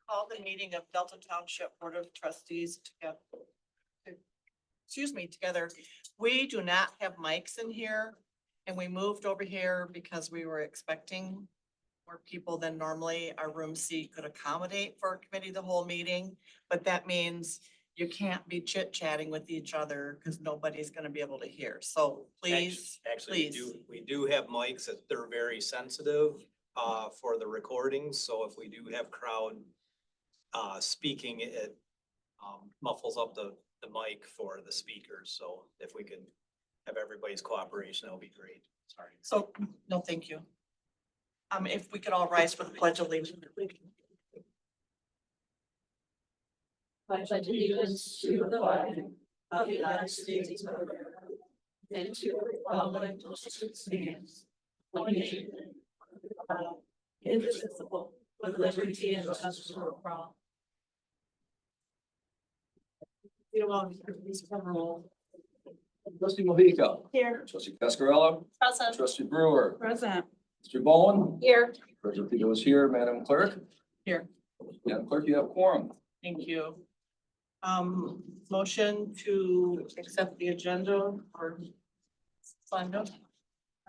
Call the meeting of Delta Township Board of Trustees together. Excuse me, together. We do not have mics in here, and we moved over here because we were expecting more people than normally our room seat could accommodate for a committee of the whole meeting. But that means you can't be chit chatting with each other because nobody's gonna be able to hear. So please, Actually, we do have mics that they're very sensitive for the recordings, so if we do have crowd speaking, it muffles up the mic for the speakers, so if we could have everybody's cooperation, that would be great. Sorry. so, no, thank you. If we could all rise for the pledge of allegiance. I pledge allegiance to the flag of the United States of America and to the republic which stands one nation, indivisible, with liberty and justice for all. Trustee Mohica. Here. Trustee Cascarella. Present. Trustee Brewer. Present. Mr. Bowen. Here. Treasurer Peter was here. Madam Clerk. Here. Madam Clerk, you have quorum. Thank you. Motion to accept the agenda or Sandra?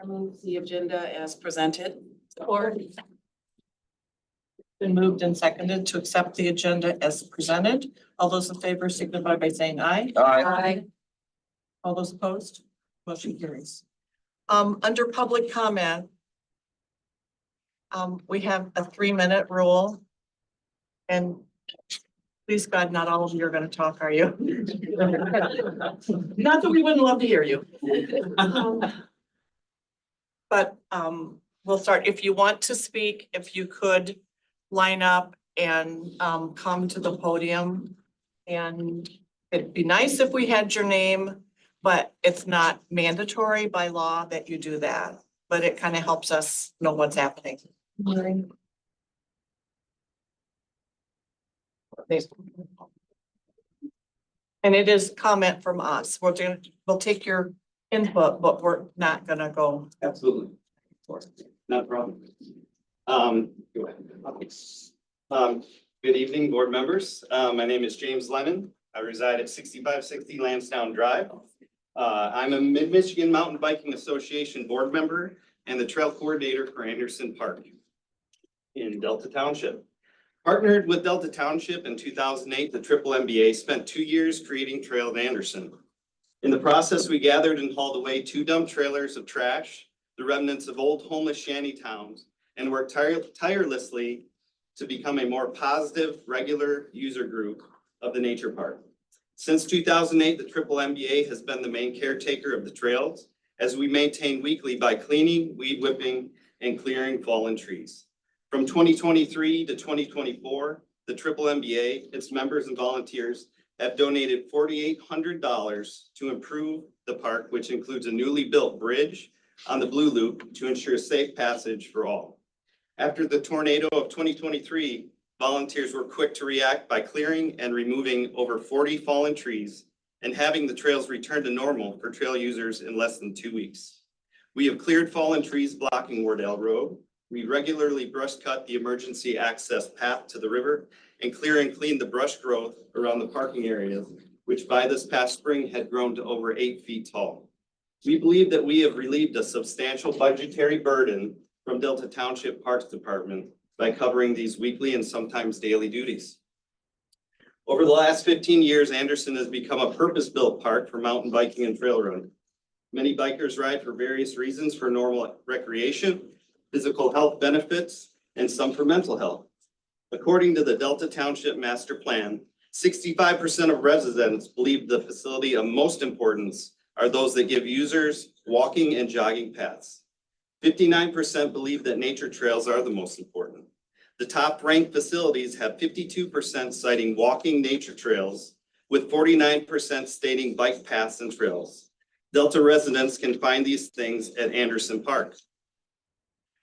I move the agenda as presented. Support. Been moved and seconded to accept the agenda as presented. All those in favor signify by saying aye. Aye. All those opposed? Motion carries. Under public comment, we have a 3-minute rule. And please God, not all of you are gonna talk, are you? Not that we wouldn't love to hear you. But we'll start. If you want to speak, if you could line up and come to the podium. And it'd be nice if we had your name, but it's not mandatory by law that you do that. But it kind of helps us know what's happening. And it is comment from us. We'll take your input, but we're not gonna go. Absolutely. Not a problem. Go ahead. Good evening, board members. My name is James Lennon. I reside at 6560 Lansdowne Drive. I'm a Mid-Michigan Mountain Biking Association board member and the trail coordinator for Anderson Park in Delta Township. Partnered with Delta Township in 2008, the Triple MBA spent 2 years creating Trail of Anderson. In the process, we gathered and hauled away 2 dump trailers of trash, the remnants of old homeless shanty towns, and worked tirelessly to become a more positive, regular user group of the nature park. Since 2008, the Triple MBA has been the main caretaker of the trails as we maintain weekly by cleaning, weed whipping, and clearing fallen trees. From 2023 to 2024, the Triple MBA, its members and volunteers have donated $4,800 to improve the park, which includes a newly built bridge on the Blue Loop to ensure safe passage for all. After the tornado of 2023, volunteers were quick to react by clearing and removing over 40 fallen trees and having the trails return to normal for trail users in less than 2 weeks. We have cleared fallen trees blocking Wardell Road. We regularly brush cut the emergency access path to the river and clear and clean the brush growth around the parking areas, which by this past spring had grown to over 8 feet tall. We believe that we have relieved a substantial budgetary burden from Delta Township Parks Department by covering these weekly and sometimes daily duties. Over the last 15 years, Anderson has become a purpose-built park for mountain biking and trail running. Many bikers ride for various reasons, for normal recreation, physical health benefits, and some for mental health. According to the Delta Township Master Plan, 65% of residents believe the facility of most importance are those that give users walking and jogging paths. 59% believe that nature trails are the most important. The top ranked facilities have 52% citing walking nature trails, with 49% stating bike paths and trails. Delta residents can find these things at Anderson Park.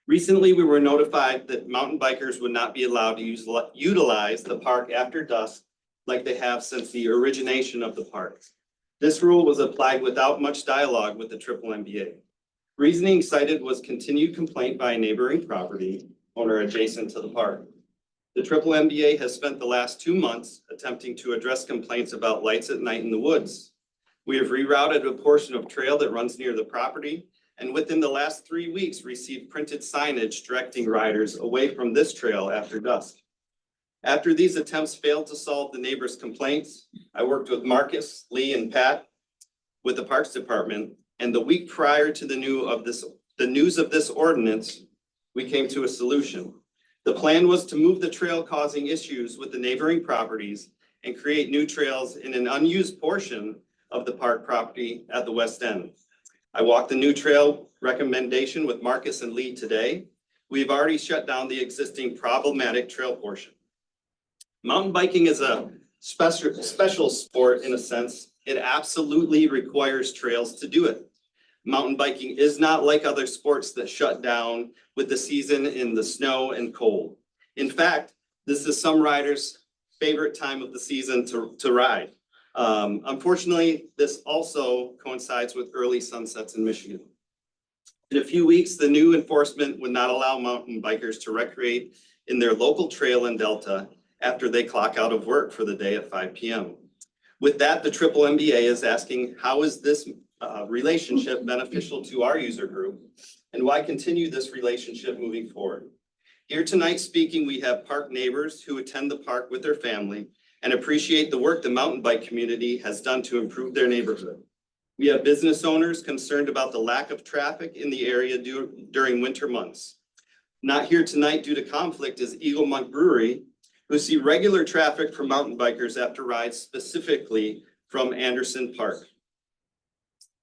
Recently, we were notified that mountain bikers would not be allowed to utilize the park after dusk like they have since the origination of the park. This rule was applied without much dialogue with the triple MBA. Reasoning cited was continued complaint by a neighboring property owner adjacent to the park. The triple MBA has spent the last 2 months attempting to address complaints about lights at night in the woods. We have rerouted a portion of trail that runs near the property, and within the last 3 weeks received printed signage directing riders away from this trail after dusk. After these attempts failed to solve the neighbors' complaints, I worked with Marcus, Lee, and Pat with the Parks Department, and the week prior to the news of this ordinance, we came to a solution. The plan was to move the trail causing issues with the neighboring properties and create new trails in an unused portion of the park property at the west end. I walked the new trail recommendation with Marcus and Lee today. We've already shut down the existing problematic trail portion. Mountain biking is a special sport in a sense. It absolutely requires trails to do it. Mountain biking is not like other sports that shut down with the season in the snow and cold. In fact, this is some riders' favorite time of the season to ride. Unfortunately, this also coincides with early sunsets in Michigan. In a few weeks, the new enforcement would not allow mountain bikers to recreate in their local trail in Delta after they clock out of work for the day at 5 p.m. With that, the triple MBA is asking, how is this relationship beneficial to our user group? And why continue this relationship moving forward? Here tonight speaking, we have park neighbors who attend the park with their family and appreciate the work the mountain bike community has done to improve their neighborhood. We have business owners concerned about the lack of traffic in the area during winter months. Not here tonight due to conflict is Eagle Monk Brewery, who see regular traffic for mountain bikers after rides specifically from Anderson Park.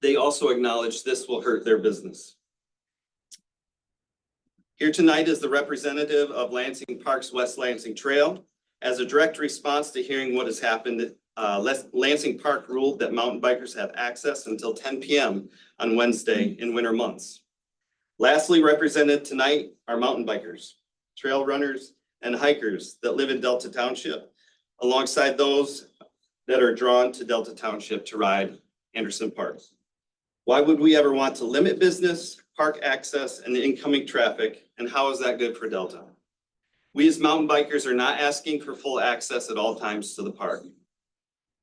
They also acknowledge this will hurt their business. Here tonight is the representative of Lansing Park's West Lansing Trail. As a direct response to hearing what has happened, Lansing Park ruled that mountain bikers have access until 10 p.m. on Wednesday in winter months. Lastly, represented tonight are mountain bikers, trail runners, and hikers that live in Delta Township, alongside those that are drawn to Delta Township to ride Anderson Park. Why would we ever want to limit business, park access, and the incoming traffic, and how is that good for Delta? We as mountain bikers are not asking for full access at all times to the park.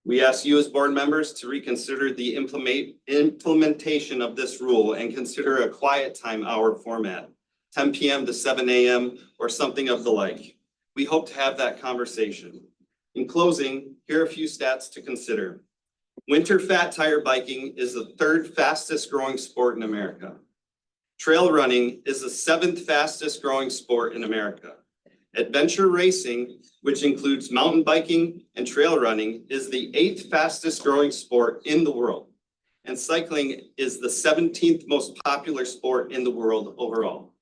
We ask you as board members to reconsider the implementation of this rule and consider a quiet time hour format, 10 p.m. to 7 a.m. or something of the like. We hope to have that conversation. In closing, here are a few stats to consider. Winter fat tire biking is the 3rd fastest growing sport in America. Trail running is the 7th fastest growing sport in America. Adventure racing, which includes mountain biking and trail running, is the 8th fastest growing sport in the world. And cycling is the 17th most popular sport in the world overall.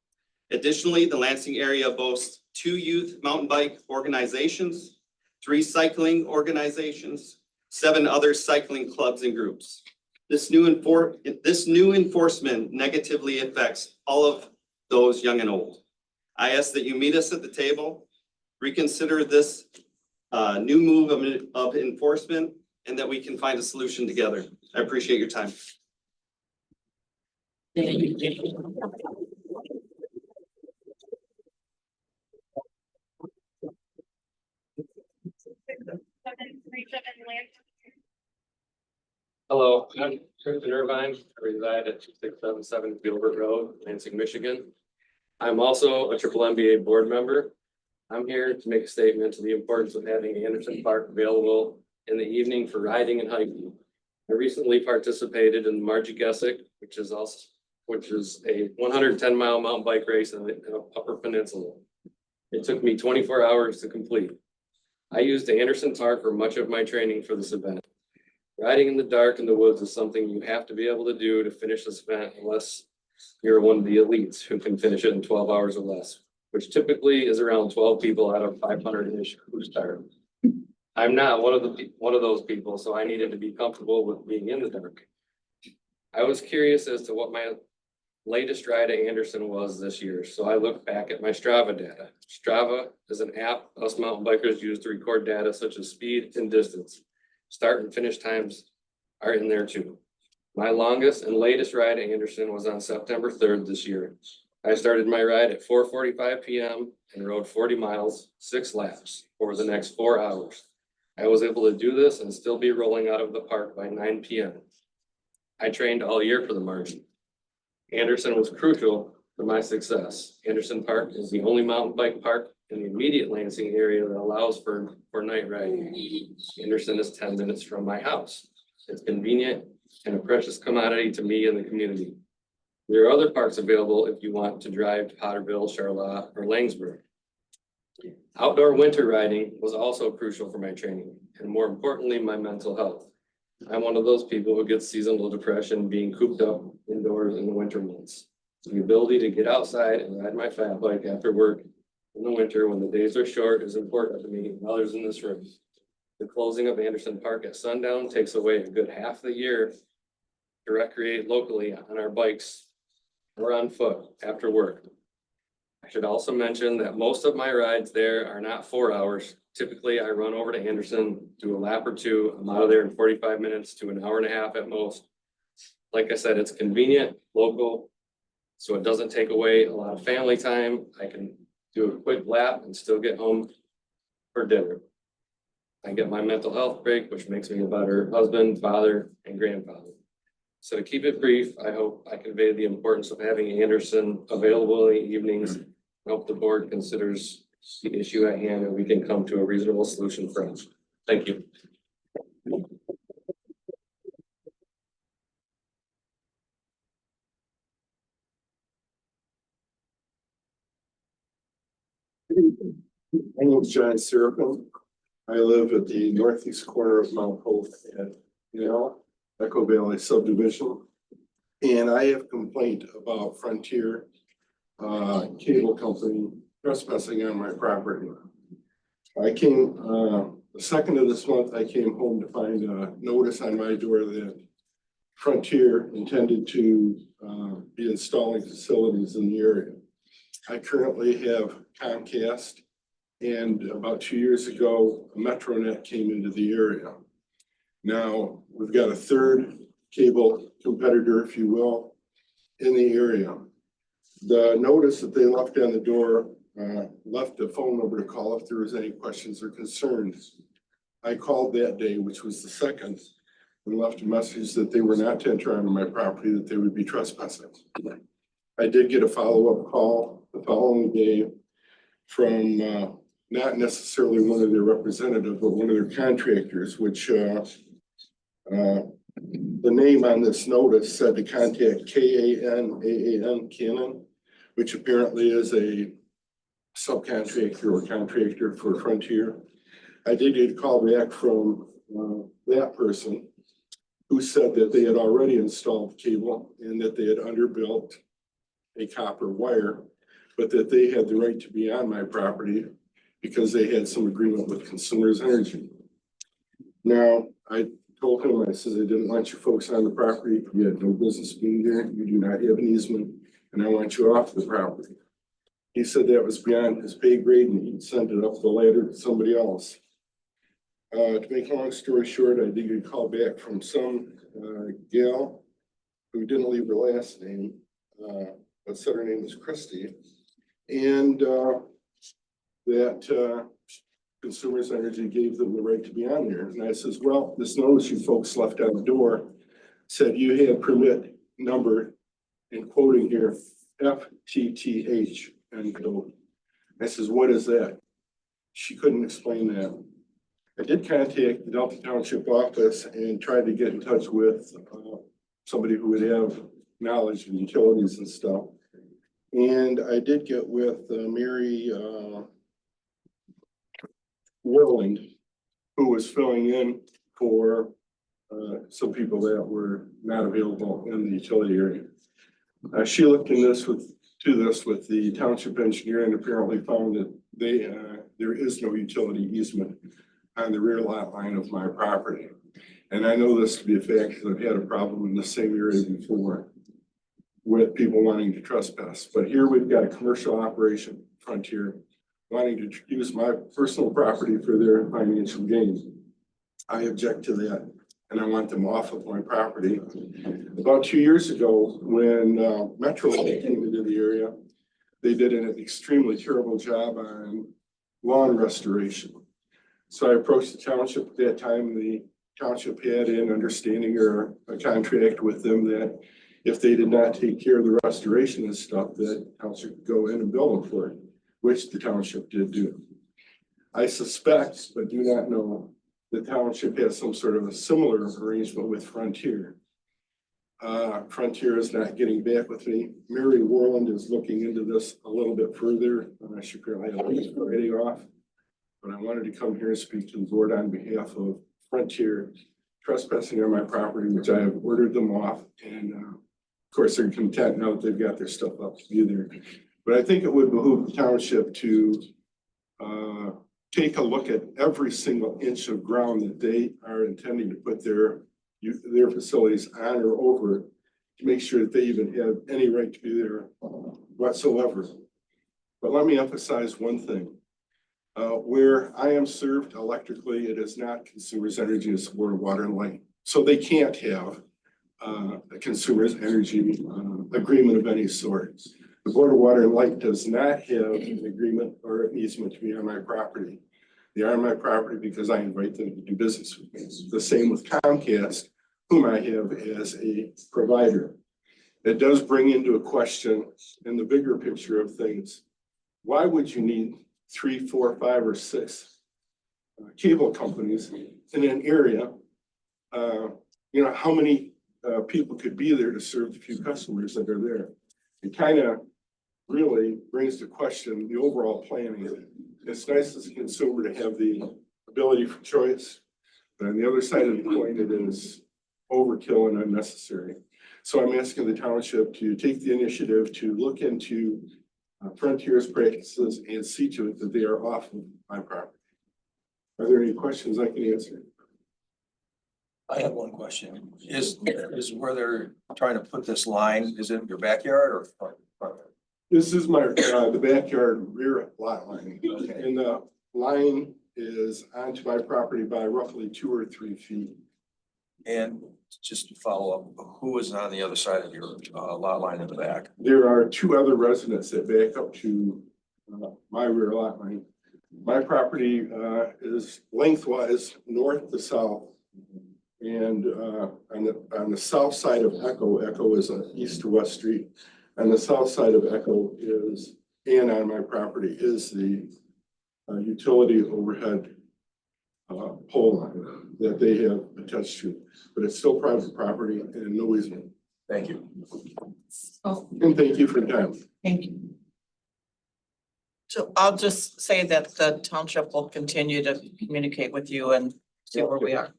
Additionally, the Lansing area boasts 2 youth mountain bike organizations, 3 cycling organizations, 7 other cycling clubs and groups. This new enforcement negatively affects all of those young and old. I ask that you meet us at the table, reconsider this new move of enforcement, and that we can find a solution together. I appreciate your time. Hello, I'm Kristen Irvine. I reside at 2677 Gilbert Road, Lansing, Michigan. I'm also a triple MBA board member. I'm here to make a statement to the importance of having Anderson Park available in the evening for riding and hiking. I recently participated in the Margie Gessick, which is a 110-mile mountain bike race in the Upper Peninsula. It took me 24 hours to complete. I used Anderson Park for much of my training for this event. Riding in the dark in the woods is something you have to be able to do to finish this event unless you're one of the elites who can finish it in 12 hours or less, which typically is around 12 people out of 500-ish who start. I'm not one of those people, so I needed to be comfortable with being in the dark. I was curious as to what my latest ride at Anderson was this year, so I looked back at my Strava data. Strava is an app us mountain bikers use to record data such as speed and distance. Start and finish times are in there too. My longest and latest ride at Anderson was on September 3rd this year. I started my ride at 4:45 p.m. and rode 40 miles, 6 laps over the next 4 hours. I was able to do this and still be rolling out of the park by 9 p.m. I trained all year for the margin. Anderson was crucial for my success. Anderson Park is the only mountain bike park in the immediate Lansing area that allows for night riding. Anderson is 10 minutes from my house. It's convenient and a precious commodity to me and the community. There are other parks available if you want to drive to Potterville, Charlotte, or Langsburg. Outdoor winter riding was also crucial for my training, and more importantly, my mental health. I'm one of those people who gets seasonal depression being cooped up indoors in the winter months. The ability to get outside and ride my fat bike after work in the winter when the days are short is important to me and others in this room. The closing of Anderson Park at sundown takes away a good half of the year to recreate locally on our bikes or on foot after work. I should also mention that most of my rides there are not 4 hours. Typically, I run over to Anderson, do a lap or two. I'm out of there in 45 minutes to an hour and a half at most. Like I said, it's convenient, local, so it doesn't take away a lot of family time. I can do a quick lap and still get home for dinner. I get my mental health break, which makes me a better husband, father, and grandfather. So to keep it brief, I hope I convey the importance of having Anderson available in the evenings. I hope the board considers the issue at hand and we can come to a reasonable solution for us. Thank you. My name is John Serapin. I live at the northeast corner of Mount Hope at, Echo Valley subdivision. And I have a complaint about Frontier Cable Company trespassing on my property. I came, the second of this month, I came home to find a notice on my door that Frontier intended to be installing facilities in the area. I currently have Comcast, and about 2 years ago, MetroNet came into the area. Now, we've got a third cable competitor, if you will, in the area. The notice that they left on the door left a phone number to call if there was any questions or concerns. I called that day, which was the second, and left a message that they were not to enter onto my property, that they would be trespassing. I did get a follow-up call the following day from not necessarily one of their representatives, but one of their contractors, which the name on this notice said to contact KANAAN, Canon, which apparently is a subcontractor or contractor for Frontier. I did get a call back from that person who said that they had already installed cable and that they had underbuilt a copper wire, but that they had the right to be on my property because they had some agreement with Consumers Energy. Now, I told him, I said, I didn't want you folks on the property. You had no business being there. You do not have an easement, and I want you off the property. He said that was beyond his pay grade and he'd send it up the ladder to somebody else. To make a long story short, I did get a call back from some gal who didn't leave her last name, but said her name was Christy. And that Consumers Energy gave them the right to be on there. And I says, well, this notice you folks left on the door said you had permit number, in quoting here, FTTH, end quote. I says, what is that? She couldn't explain that. I did contact the Delta Township office and tried to get in touch with somebody who would have knowledge of utilities and stuff. And I did get with Mary Worland, who was filling in for some people that were not available in the utility area. She looked in this with the township engineer and apparently found that there is no utility easement on the rear lot line of my property. And I know this to be a fact because I've had a problem in the same area before with people wanting to trespass. But here we've got a commercial operation, Frontier, wanting to use my personal property for their financial gain. I object to that and I want them off of my property. About 2 years ago, when Metro came into the area, they did an extremely terrible job on lawn restoration. So I approached the township at that time. The township had an understanding or a contract with them that if they did not take care of the restoration and stuff, that township could go in and bill them for it, which the township did do. I suspect, but do not know, the township has some sort of a similar arrangement with Frontier. Frontier is not getting back with me. Mary Worland is looking into this a little bit further. She apparently had a Friday off. But I wanted to come here and speak to the board on behalf of Frontier trespassing on my property, which I have ordered them off. And of course, they're content now that they've got their stuff up to be there. But I think it would behoove the township to take a look at every single inch of ground that they are intending to put their facilities on or over to make sure that they even have any right to be there whatsoever. But let me emphasize one thing. Where I am served electrically, it is not Consumers Energy, it's Board of Water and Light. So they can't have a Consumers Energy agreement of any sort. The Board of Water and Light does not have an agreement or an easement to be on my property. They are on my property because I invite them to do business with me. The same with Comcast, whom I have as a provider. It does bring into a question in the bigger picture of things. Why would you need 3, 4, 5, or 6 cable companies in an area? How many people could be there to serve the few customers that are there? It kind of really brings to question the overall planning. It's nice as a consumer to have the ability for choice, but on the other side of the coin, it is overkill and unnecessary. So I'm asking the township to take the initiative to look into Frontier's practices and see to it that they are off of my property. Are there any questions I can answer? I have one question. Is where they're trying to put this line, is it your backyard or front? This is my, the backyard rear lot line. Okay. And the line is onto my property by roughly 2 or 3 feet. And just to follow up, who is on the other side of your lot line in the back? There are 2 other residents that back up to my rear lot line. My property is lengthwise north to south. And on the south side of Echo is an east to west street. On the south side of Echo is, and on my property is the utility overhead pole line that they have attached to, but it's still private property and no easement. Thank you. Oh, And thank you for your time. thank you. So I'll just say that the township will continue to communicate with you and see where we are.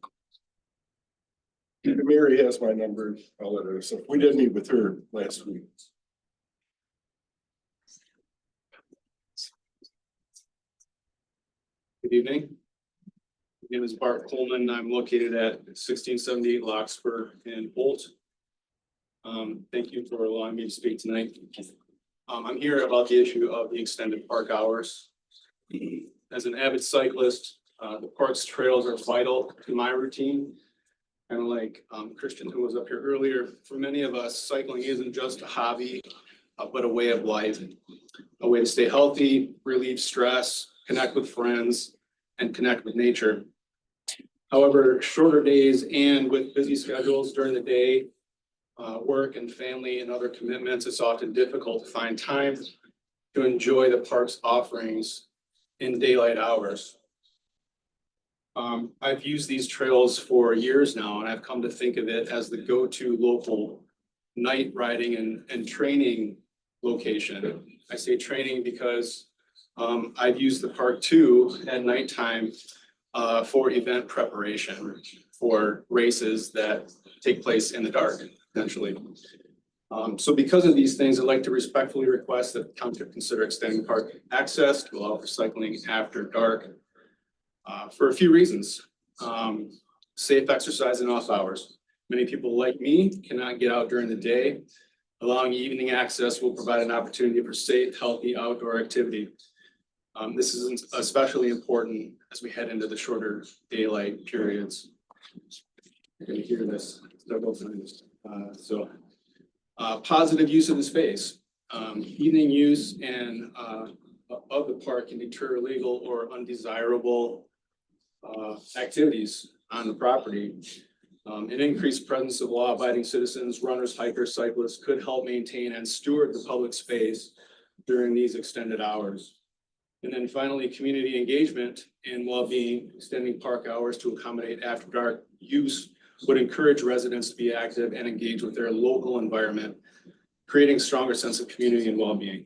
Mary has my number. I'll let her. So we did meet with her last week. Good evening. My name is Bart Coleman. I'm located at 1678 Larkspur in Holt. Thank you for allowing me to speak tonight. I'm here about the issue of the extended park hours. As an avid cyclist, the park's trails are vital to my routine. Kind of like Christian, who was up here earlier, for many of us, cycling isn't just a hobby, but a way of life, a way to stay healthy, relieve stress, connect with friends, and connect with nature. However, shorter days and with busy schedules during the day, work and family and other commitments, it's often difficult to find time to enjoy the park's offerings in daylight hours. I've used these trails for years now, and I've come to think of it as the go-to local night riding and training location. I say training because I've used the park too at nighttime for event preparation for races that take place in the dark, potentially. So because of these things, I'd like to respectfully request that the township consider extending park access to allow for cycling after dark for a few reasons. Safe exercise in off hours. Many people like me cannot get out during the day. Allowing evening access will provide an opportunity for safe, healthy outdoor activity. This is especially important as we head into the shorter daylight periods. You're gonna hear this several times. Positive use of the space. Evening use and of the park can deter illegal or undesirable activities on the property. An increased presence of law-abiding citizens, runners, hikers, cyclists could help maintain and steward the public space during these extended hours. And then finally, community engagement and well-being, extending park hours to accommodate after dark use would encourage residents to be active and engage with their local environment, creating a stronger sense of community and well-being.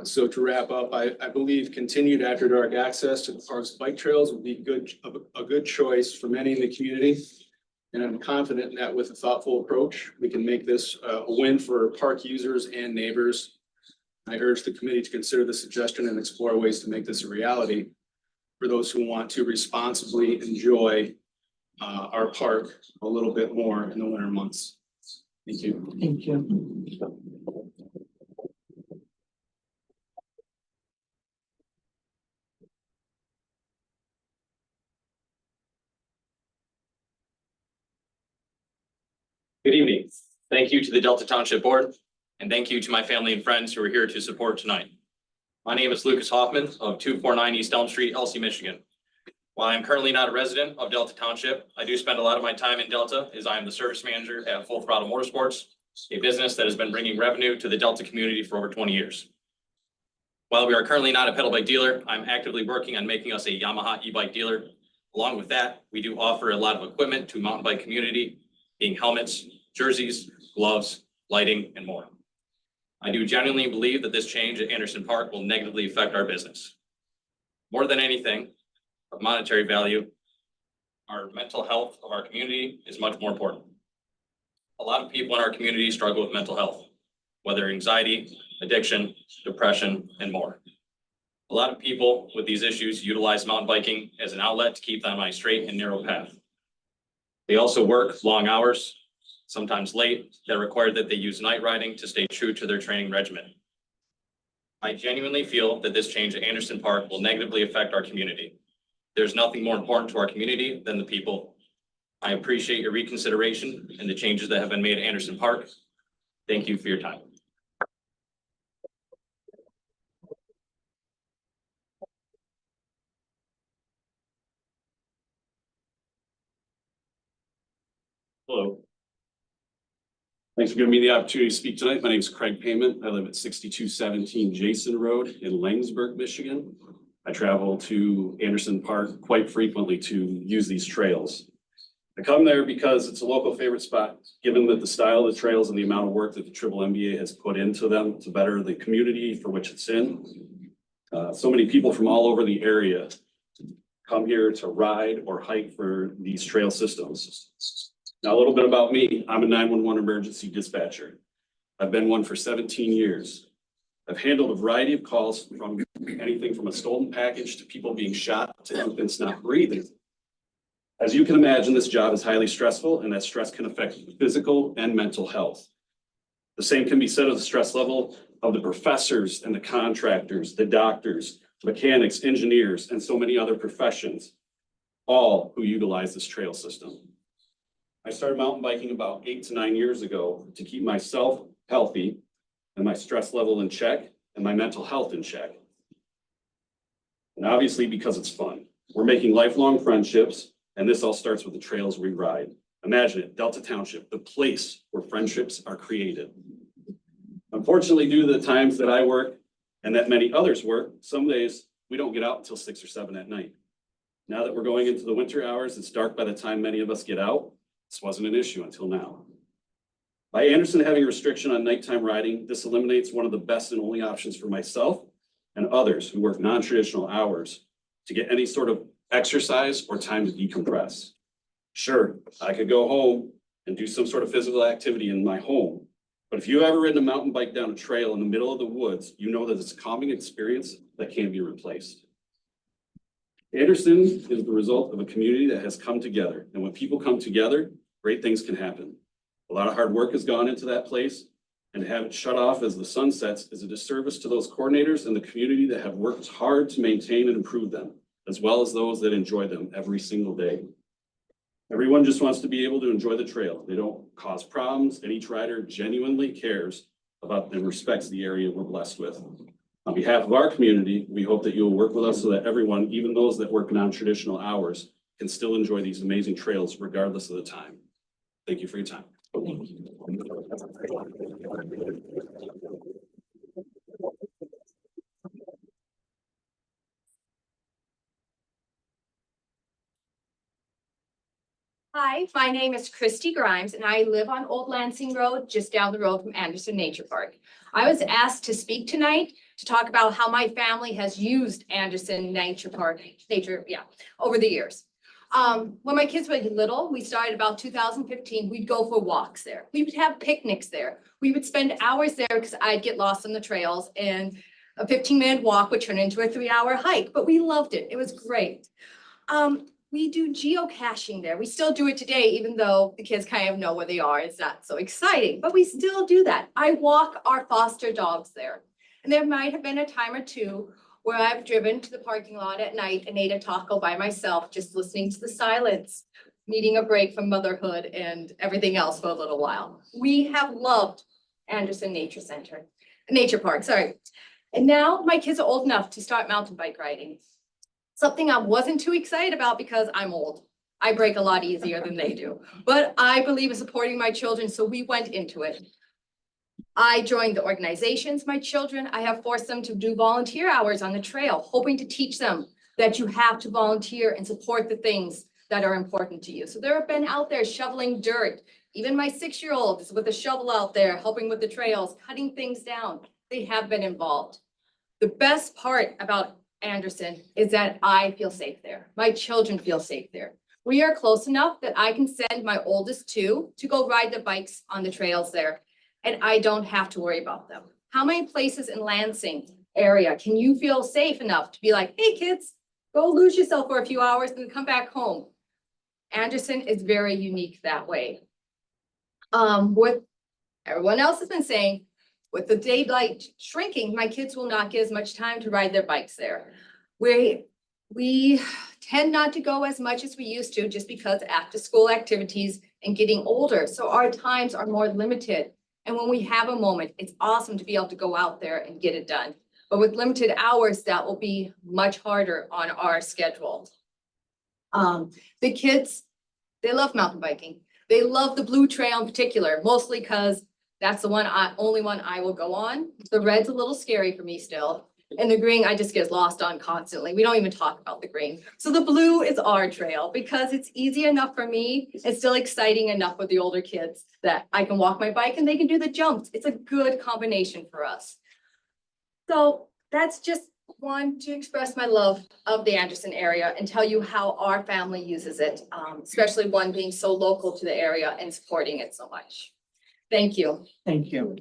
So to wrap up, I believe continued after dark access to the park's bike trails would be a good choice for many in the community. And I'm confident that with a thoughtful approach, we can make this a win for park users and neighbors. I urge the committee to consider the suggestion and explore ways to make this a reality for those who want to responsibly enjoy our park a little bit more in the winter months. Thank you. Thank you. Good evening. Thank you to the Delta Township Board, and thank you to my family and friends who are here to support tonight. My name is Lucas Hoffman of 249 East Elm Street, Elsie, Michigan. While I'm currently not a resident of Delta Township, I do spend a lot of my time in Delta as I am the service manager at Full Throttle Motorsports, a business that has been bringing revenue to the Delta community for over 20 years. While we are currently not a pedal bike dealer, I'm actively working on making us a Yamaha e-bike dealer. Along with that, we do offer a lot of equipment to mountain bike community, being helmets, jerseys, gloves, lighting, and more. I do genuinely believe that this change at Anderson Park will negatively affect our business. More than anything of monetary value, our mental health of our community is much more important. A lot of people in our community struggle with mental health, whether anxiety, addiction, depression, and more. A lot of people with these issues utilize mountain biking as an outlet to keep them on a straight and narrow path. They also work long hours, sometimes late, that require that they use night riding to stay true to their training regimen. I genuinely feel that this change at Anderson Park will negatively affect our community. There's nothing more important to our community than the people. I appreciate your reconsideration and the changes that have been made at Anderson Park. Thank you for your time. Hello. Thanks for giving me the opportunity to speak tonight. My name is Craig Payment. I live at 6217 Jason Road in Langsburg, Michigan. I travel to Anderson Park quite frequently to use these trails. I come there because it's a local favorite spot, given that the style of the trails and the amount of work that the Triple MBA has put into them to better the community for which it's in. So many people from all over the area come here to ride or hike for these trail systems. Now, a little bit about me. I'm a 911 emergency dispatcher. I've been one for 17 years. I've handled a variety of calls from anything from a stolen package to people being shot to infants not breathing. As you can imagine, this job is highly stressful, and that stress can affect physical and mental health. The same can be said of the stress level of the professors and the contractors, the doctors, mechanics, engineers, and so many other professions, all who utilize this trail system. I started mountain biking about 8 to 9 years ago to keep myself healthy and my stress level in check and my mental health in check. And obviously because it's fun. We're making lifelong friendships, and this all starts with the trails we ride. Imagine it, Delta Township, the place where friendships are created. Unfortunately, due to the times that I work and that many others work, some days we don't get out until 6 or 7 at night. Now that we're going into the winter hours, it's dark by the time many of us get out. This wasn't an issue until now. By Anderson having a restriction on nighttime riding, this eliminates one of the best and only options for myself and others who work non-traditional hours to get any sort of exercise or time to decompress. Sure, I could go home and do some sort of physical activity in my home, but if you've ever ridden a mountain bike down a trail in the middle of the woods, you know that it's a calming experience that can't be replaced. Anderson is the result of a community that has come together, and when people come together, great things can happen. A lot of hard work has gone into that place, and to have it shut off as the sun sets is a disservice to those coordinators and the community that have worked hard to maintain and improve them, as well as those that enjoy them every single day. Everyone just wants to be able to enjoy the trail. They don't cause problems, and each rider genuinely cares about and respects the area we're blessed with. On behalf of our community, we hope that you'll work with us so that everyone, even those that work non-traditional hours, can still enjoy these amazing trails regardless of the time. Thank you for your time. Hi, my name is Christy Grimes and I live on Old Lansing Road, just down the road from Anderson Nature Park. I was asked to speak tonight to talk about how my family has used Anderson Nature Park, over the years. When my kids were little, we started about 2015, we'd go for walks there. We would have picnics there. We would spend hours there because I'd get lost on the trails and a 15-minute walk would turn into a 3-hour hike, but we loved it. It was great. We do geocaching there. We still do it today, even though the kids kind of know where they are. It's not so exciting, but we still do that. I walk our foster dogs there. And there might have been a time or two where I've driven to the parking lot at night and ate a taco by myself, just listening to the silence, needing a break from motherhood and everything else for a little while. We have loved Anderson Nature Park, sorry. And now my kids are old enough to start mountain bike riding. Something I wasn't too excited about because I'm old. I break a lot easier than they do, but I believe in supporting my children, so we went into it. I joined the organizations, my children, I have forced them to do volunteer hours on the trail, hoping to teach them that you have to volunteer and support the things that are important to you. So there have been out there shoveling dirt. Even my 6-year-old is with a shovel out there, helping with the trails, cutting things down. They have been involved. The best part about Anderson is that I feel safe there. My children feel safe there. We are close enough that I can send my oldest two to go ride the bikes on the trails there, and I don't have to worry about them. How many places in Lansing area can you feel safe enough to be like, hey kids, go lose yourself for a few hours and come back home? Anderson is very unique that way. What everyone else has been saying, with the daylight shrinking, my kids will not get as much time to ride their bikes there. We tend not to go as much as we used to just because after school activities and getting older. So our times are more limited. And when we have a moment, it's awesome to be able to go out there and get it done. But with limited hours, that will be much harder on our schedule. The kids, they love mountain biking. They love the blue trail in particular, mostly because that's the only one I will go on. The red's a little scary for me still. And the green, I just get lost on constantly. We don't even talk about the green. So the blue is our trail because it's easy enough for me. It's still exciting enough with the older kids that I can walk my bike and they can do the jumps. It's a good combination for us. So that's just one to express my love of the Anderson area and tell you how our family uses it, especially one being so local to the area and supporting it so much. Thank you. Thank you.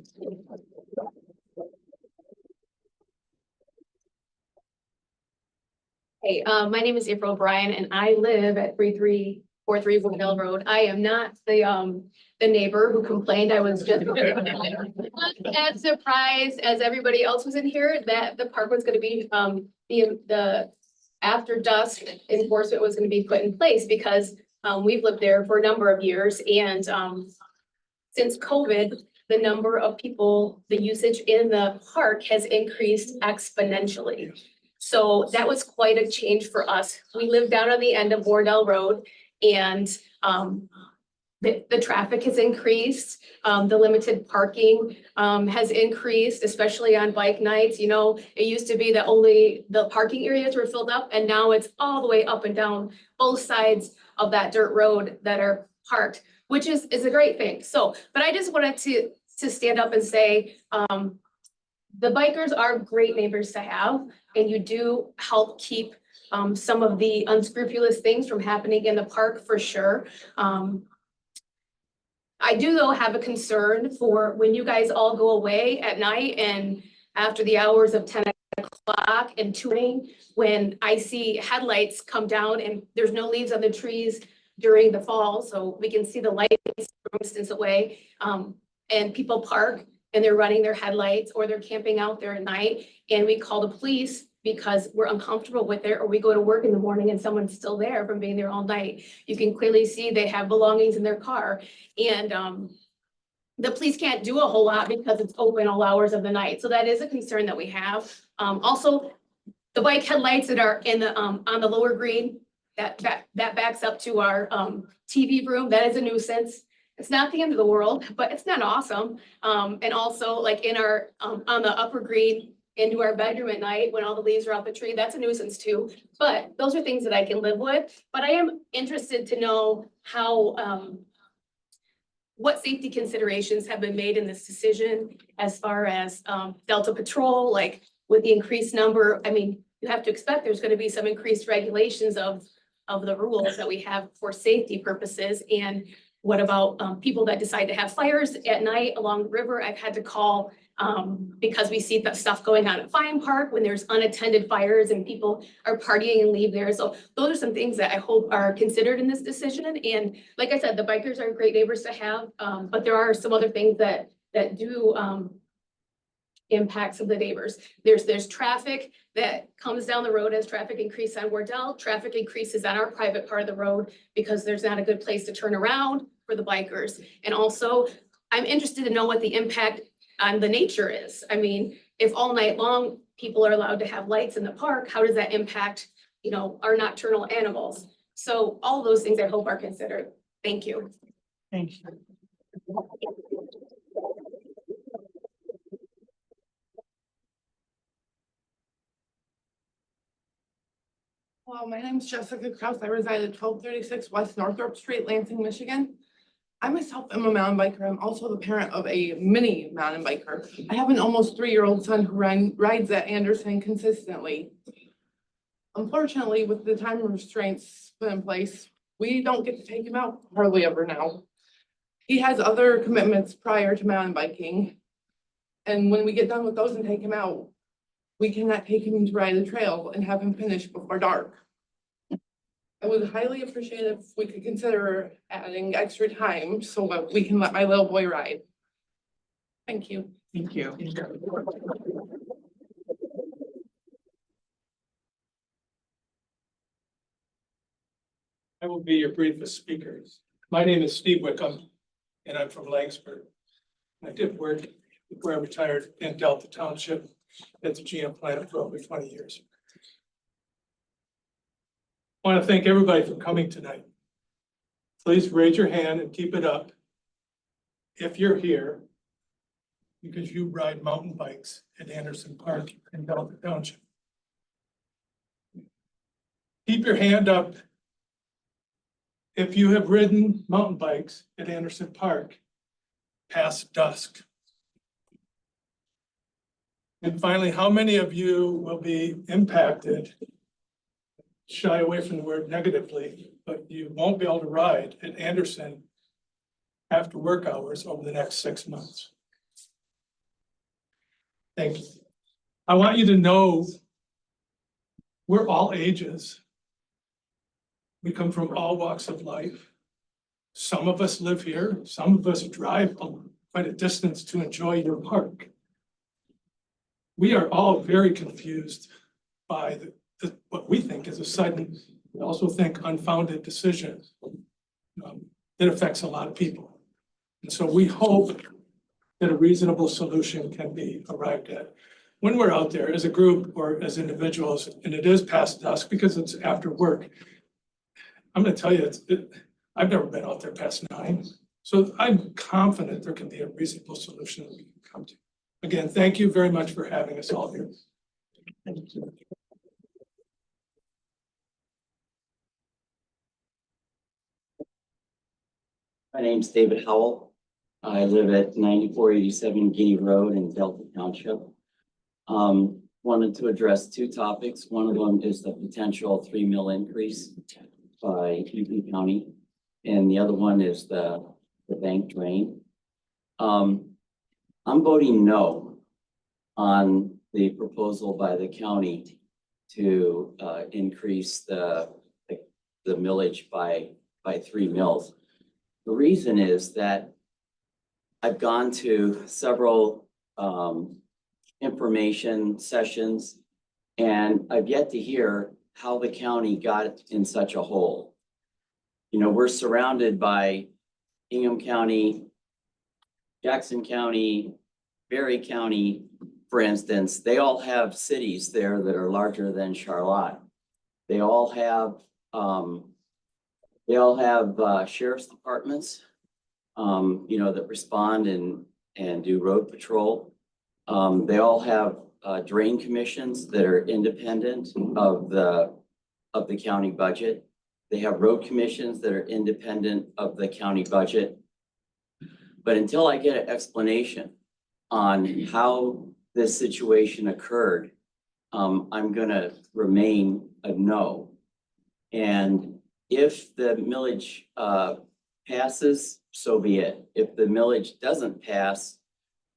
Hey, my name is April O'Brien and I live at 3343 Woodell Road. I am not the neighbor who complained. I was just as surprised as everybody else was in here that the park was gonna be, the after dusk enforcement was gonna be put in place because we've lived there for a number of years and since COVID, the number of people, the usage in the park has increased exponentially. So that was quite a change for us. We live down on the end of Wardell Road and the traffic has increased. The limited parking has increased, especially on bike nights. You know, it used to be that only the parking areas were filled up and now it's all the way up and down both sides of that dirt road that are parked, which is a great thing. So, but I just wanted to stand up and say, the bikers are great neighbors to have, and you do help keep some of the unscrupulous things from happening in the park for sure. I do though have a concern for when you guys all go away at night and after the hours of 10 o'clock and 2 when I see headlights come down and there's no leaves on the trees during the fall, so we can see the lights from a distance away. And people park and they're running their headlights or they're camping out there at night and we call the police because we're uncomfortable with it, or we go to work in the morning and someone's still there from being there all night. You can clearly see they have belongings in their car and the police can't do a whole lot because it's open all hours of the night. So that is a concern that we have. Also, the bike headlights that are in the on the lower green, that backs up to our TV room, that is a nuisance. It's not the end of the world, but it's not awesome. And also like in our on the upper green into our bedroom at night when all the leaves are off the tree, that's a nuisance too. But those are things that I can live with. But I am interested to know how what safety considerations have been made in this decision as far as Delta Patrol, like with the increased number. I mean, you have to expect there's going to be some increased regulations of the rules that we have for safety purposes. And what about people that decide to have fires at night along the river? I've had to call because we see that stuff going on at Fine Park when there's unattended fires and people are partying and leave there. So those are some things that I hope are considered in this decision. And like I said, the bikers are great neighbors to have, but there are some other things that do impact some of the neighbors. There's traffic that comes down the road as traffic increases on Wardell. Traffic increases on our private part of the road because there's not a good place to turn around for the bikers. And also, I'm interested to know what the impact on the nature is. I mean, if all night long people are allowed to have lights in the park, how does that impact, you know, our nocturnal animals? So all of those things I hope are considered. Thank you. Thank you. Hello, my name is Jessica Kraus. I reside at 1236 West Northrop Street, Lansing, Michigan. I myself am a mountain biker. I'm also the parent of a mini mountain biker. I have an almost 3-year-old son who rides at Anderson consistently. Unfortunately, with the time restraints put in place, we don't get to take him out hardly ever now. He has other commitments prior to mountain biking. And when we get done with those and take him out, we cannot take him to ride the trail and have him finish before dark. I would highly appreciate if we could consider adding extra time so that we can let my little boy ride. Thank you. Thank you. I will be your briefest speaker. My name is Steve Wickham, and I'm from Langsburg. I did work before I retired in Delta Township at the GM plant for over 20 years. I want to thank everybody for coming tonight. Please raise your hand and keep it up if you're here because you ride mountain bikes at Anderson Park in Delta Township. Keep your hand up if you have ridden mountain bikes at Anderson Park past dusk. And finally, how many of you will be impacted, shy away from the word negatively, but you won't be able to ride at Anderson after work hours over the next 6 months? Thank you. I want you to know we're all ages. We come from all walks of life. Some of us live here. Some of us drive quite a distance to enjoy your park. We are all very confused by what we think is a sudden, we also think unfounded decision that affects a lot of people. And so we hope that a reasonable solution can be arrived at. When we're out there as a group or as individuals, and it is past dusk because it's after work, I'm gonna tell you, I've never been out there past 9. So I'm confident there can be a reasonable solution that we can come to. Again, thank you very much for having us all here. Thank you. My name's David Howell. I live at 9487 Guinea Road in Delta Township. Wanted to address two topics. One of them is the potential 3 mil increase by Union County. And the other one is the bank drain. I'm voting no on the proposal by the county to increase the millage by 3 mils. The reason is that I've gone to several information sessions, and I've yet to hear how the county got in such a hole. You know, we're surrounded by Ingham County, Jackson County, Berry County, for instance. They all have cities there that are larger than Charlotte. They all have sheriff's departments, you know, that respond and do road patrol. They all have drain commissions that are independent of the county budget. They have road commissions that are independent of the county budget. But until I get an explanation on how this situation occurred, I'm gonna remain a no. And if the millage passes, so be it. If the millage doesn't pass,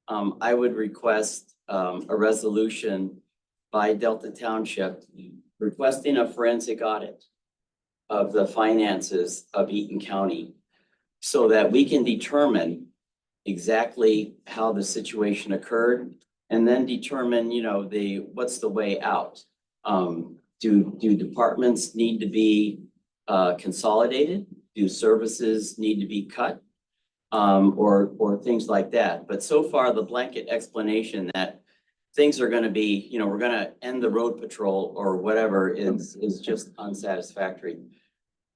I would request a resolution by Delta Township requesting a forensic audit of the finances of Eaton County so that we can determine exactly how the situation occurred and then determine, you know, what's the way out. Do departments need to be consolidated? Do services need to be cut? Or things like that. But so far, the blanket explanation that things are gonna be, you know, we're gonna end the road patrol or whatever is just unsatisfactory.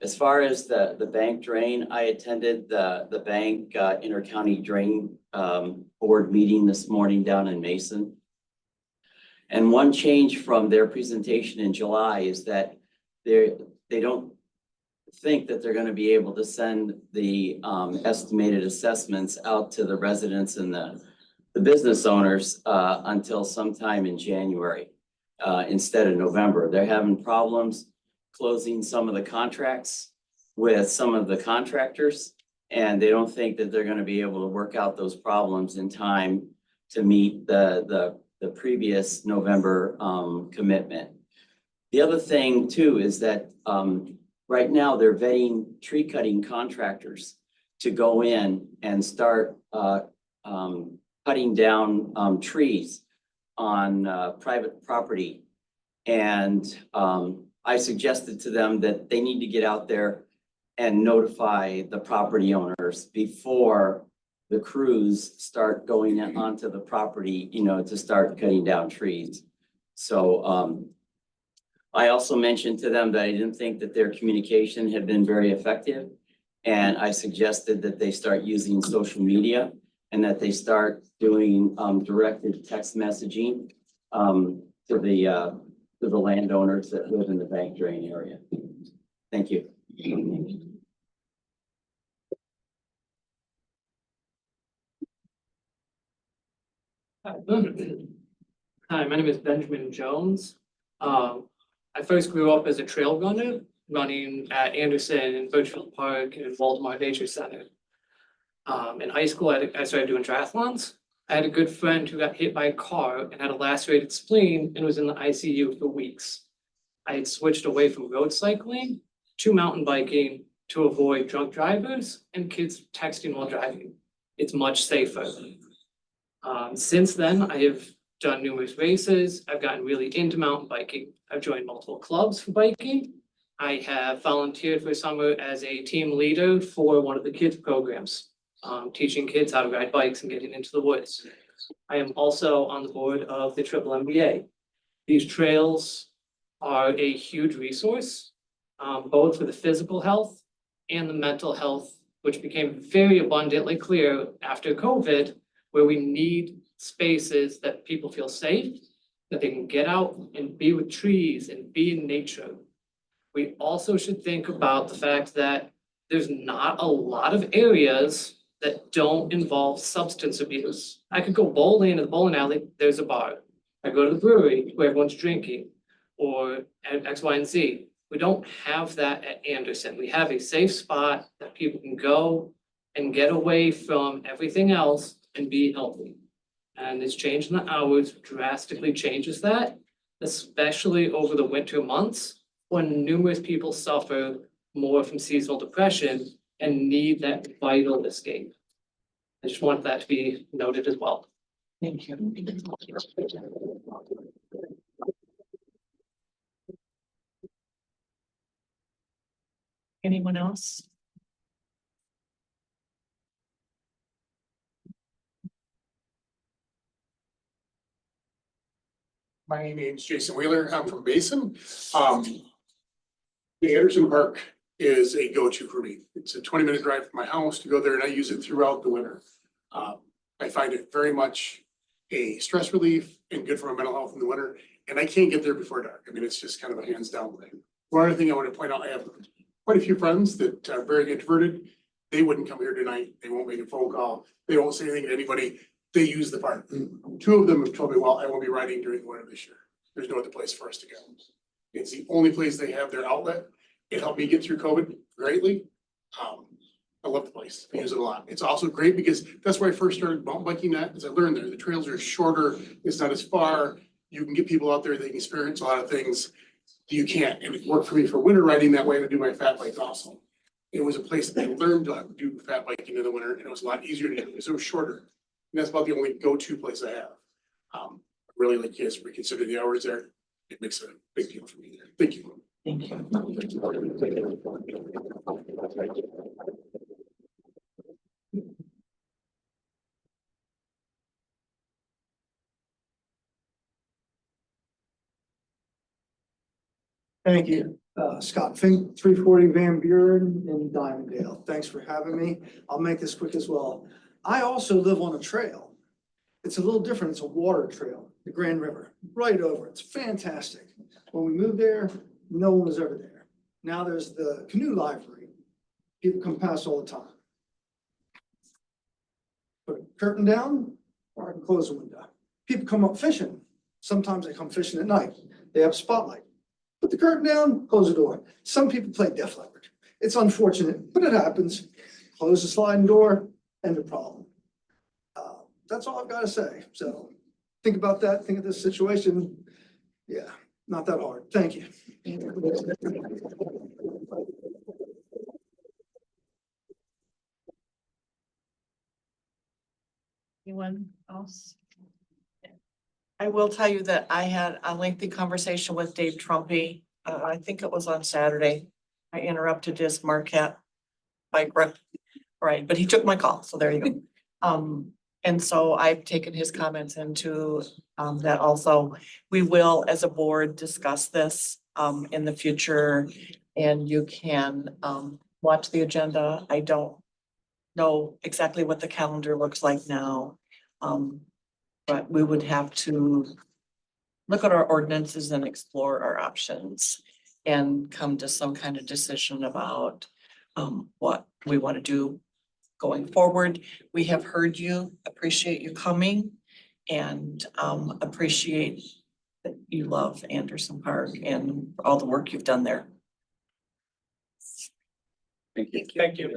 As far as the bank drain, I attended the bank intercounty drain board meeting this morning down in Mason. And one change from their presentation in July is that they don't think that they're going to be able to send the estimated assessments out to the residents and the business owners until sometime in January instead of November. They're having problems closing some of the contracts with some of the contractors, and they don't think that they're going to be able to work out those problems in time to meet the previous November commitment. The other thing too is that right now they're vetting tree cutting contractors to go in and start cutting down trees on private property. And I suggested to them that they need to get out there and notify the property owners before the crews start going onto the property, you know, to start cutting down trees. So I also mentioned to them that I didn't think that their communication had been very effective. And I suggested that they start using social media and that they start doing directed text messaging to the landowners that live in the bank drain area. Thank you. Hi, my name is Benjamin Jones. I first grew up as a trail runner, running at Anderson and Birchfield Park and Baltimore Nature Center. In high school, I started doing triathlons. I had a good friend who got hit by a car and had a lacerated spleen and was in the ICU for weeks. I had switched away from road cycling to mountain biking to avoid drunk drivers and kids texting while driving. It's much safer. Since then, I have done numerous races. I've gotten really into mountain biking. I've joined multiple clubs for biking. I have volunteered for summer as a team leader for one of the kids programs, teaching kids how to ride bikes and getting into the woods. I am also on the board of the Triple MBA. These trails are a huge resource, both for the physical health and the mental health, which became very abundantly clear after COVID, where we need spaces that people feel safe, that they can get out and be with trees and be in nature. We also should think about the fact that there's not a lot of areas that don't involve substance abuse. I could go bowling in the bowling alley, there's a bar. I go to the brewery where everyone's drinking, or at X, Y, and Z. We don't have that at Anderson. We have a safe spot that people can go and get away from everything else and be healthy. And this change in the hours drastically changes that, especially over the winter months when numerous people suffer more from seasonal depression and need that vital escape. I just want that to be noted as well. Thank you. Anyone else? My name is Jason Wheeler. I'm from Basin. The Anderson Park is a go-to for me. It's a 20-minute drive from my house to go there, and I use it throughout the winter. I find it very much a stress relief and good for my mental health in the winter. And I can't get there before dark. I mean, it's just kind of a hands down thing. One other thing I want to point out, I have quite a few friends that are very introverted. They wouldn't come here tonight. They won't make a phone call. They won't say anything to anybody. They use the park. Two of them have told me, well, I won't be riding during the winter this year. There's no other place for us to go. It's the only place they have their outlet. It helped me get through COVID greatly. I love the place. I use it a lot. It's also great because that's where I first started mountain biking at, as I learned there. The trails are shorter. It's not as far. You can get people out there. They can experience a lot of things you can't. And it worked for me for winter riding that way to do my fat bike also. It was a place that I learned to do fat biking in the winter, and it was a lot easier to do because it was shorter. And that's about the only go-to place I have. I really like you guys to reconsider the hours there. It makes a big deal for me there. Thank you. Thank you. Thank you. Scott Fink, 340 Van Buren in Diamondale. Thanks for having me. I'll make this quick as well. I also live on a trail. It's a little different. It's a water trail, the Grand River, right over. It's fantastic. When we moved there, no one was ever there. Now there's the canoe library. People come past all the time. Put a curtain down, or I can close the window. People come up fishing. Sometimes they come fishing at night. They have spotlight. Put the curtain down, close the door. Some people play Def Leppard. It's unfortunate, but it happens. Close the sliding door, end of problem. That's all I've got to say. So think about that. Think of this situation. Yeah, not that hard. Thank you. Anyone else? I will tell you that I had a lengthy conversation with Dave Trumpy. I think it was on Saturday. I interrupted his Marquette bike rep. Right, but he took my call, so there you go. And so I've taken his comments into that also. We will, as a board, discuss this in the future. And you can watch the agenda. I don't know exactly what the calendar looks like now. But we would have to look at our ordinances and explore our options and come to some kind of decision about what we want to do going forward. We have heard you, appreciate you coming, and appreciate that you love Anderson Park and all the work you've done there. Thank you. Thank you.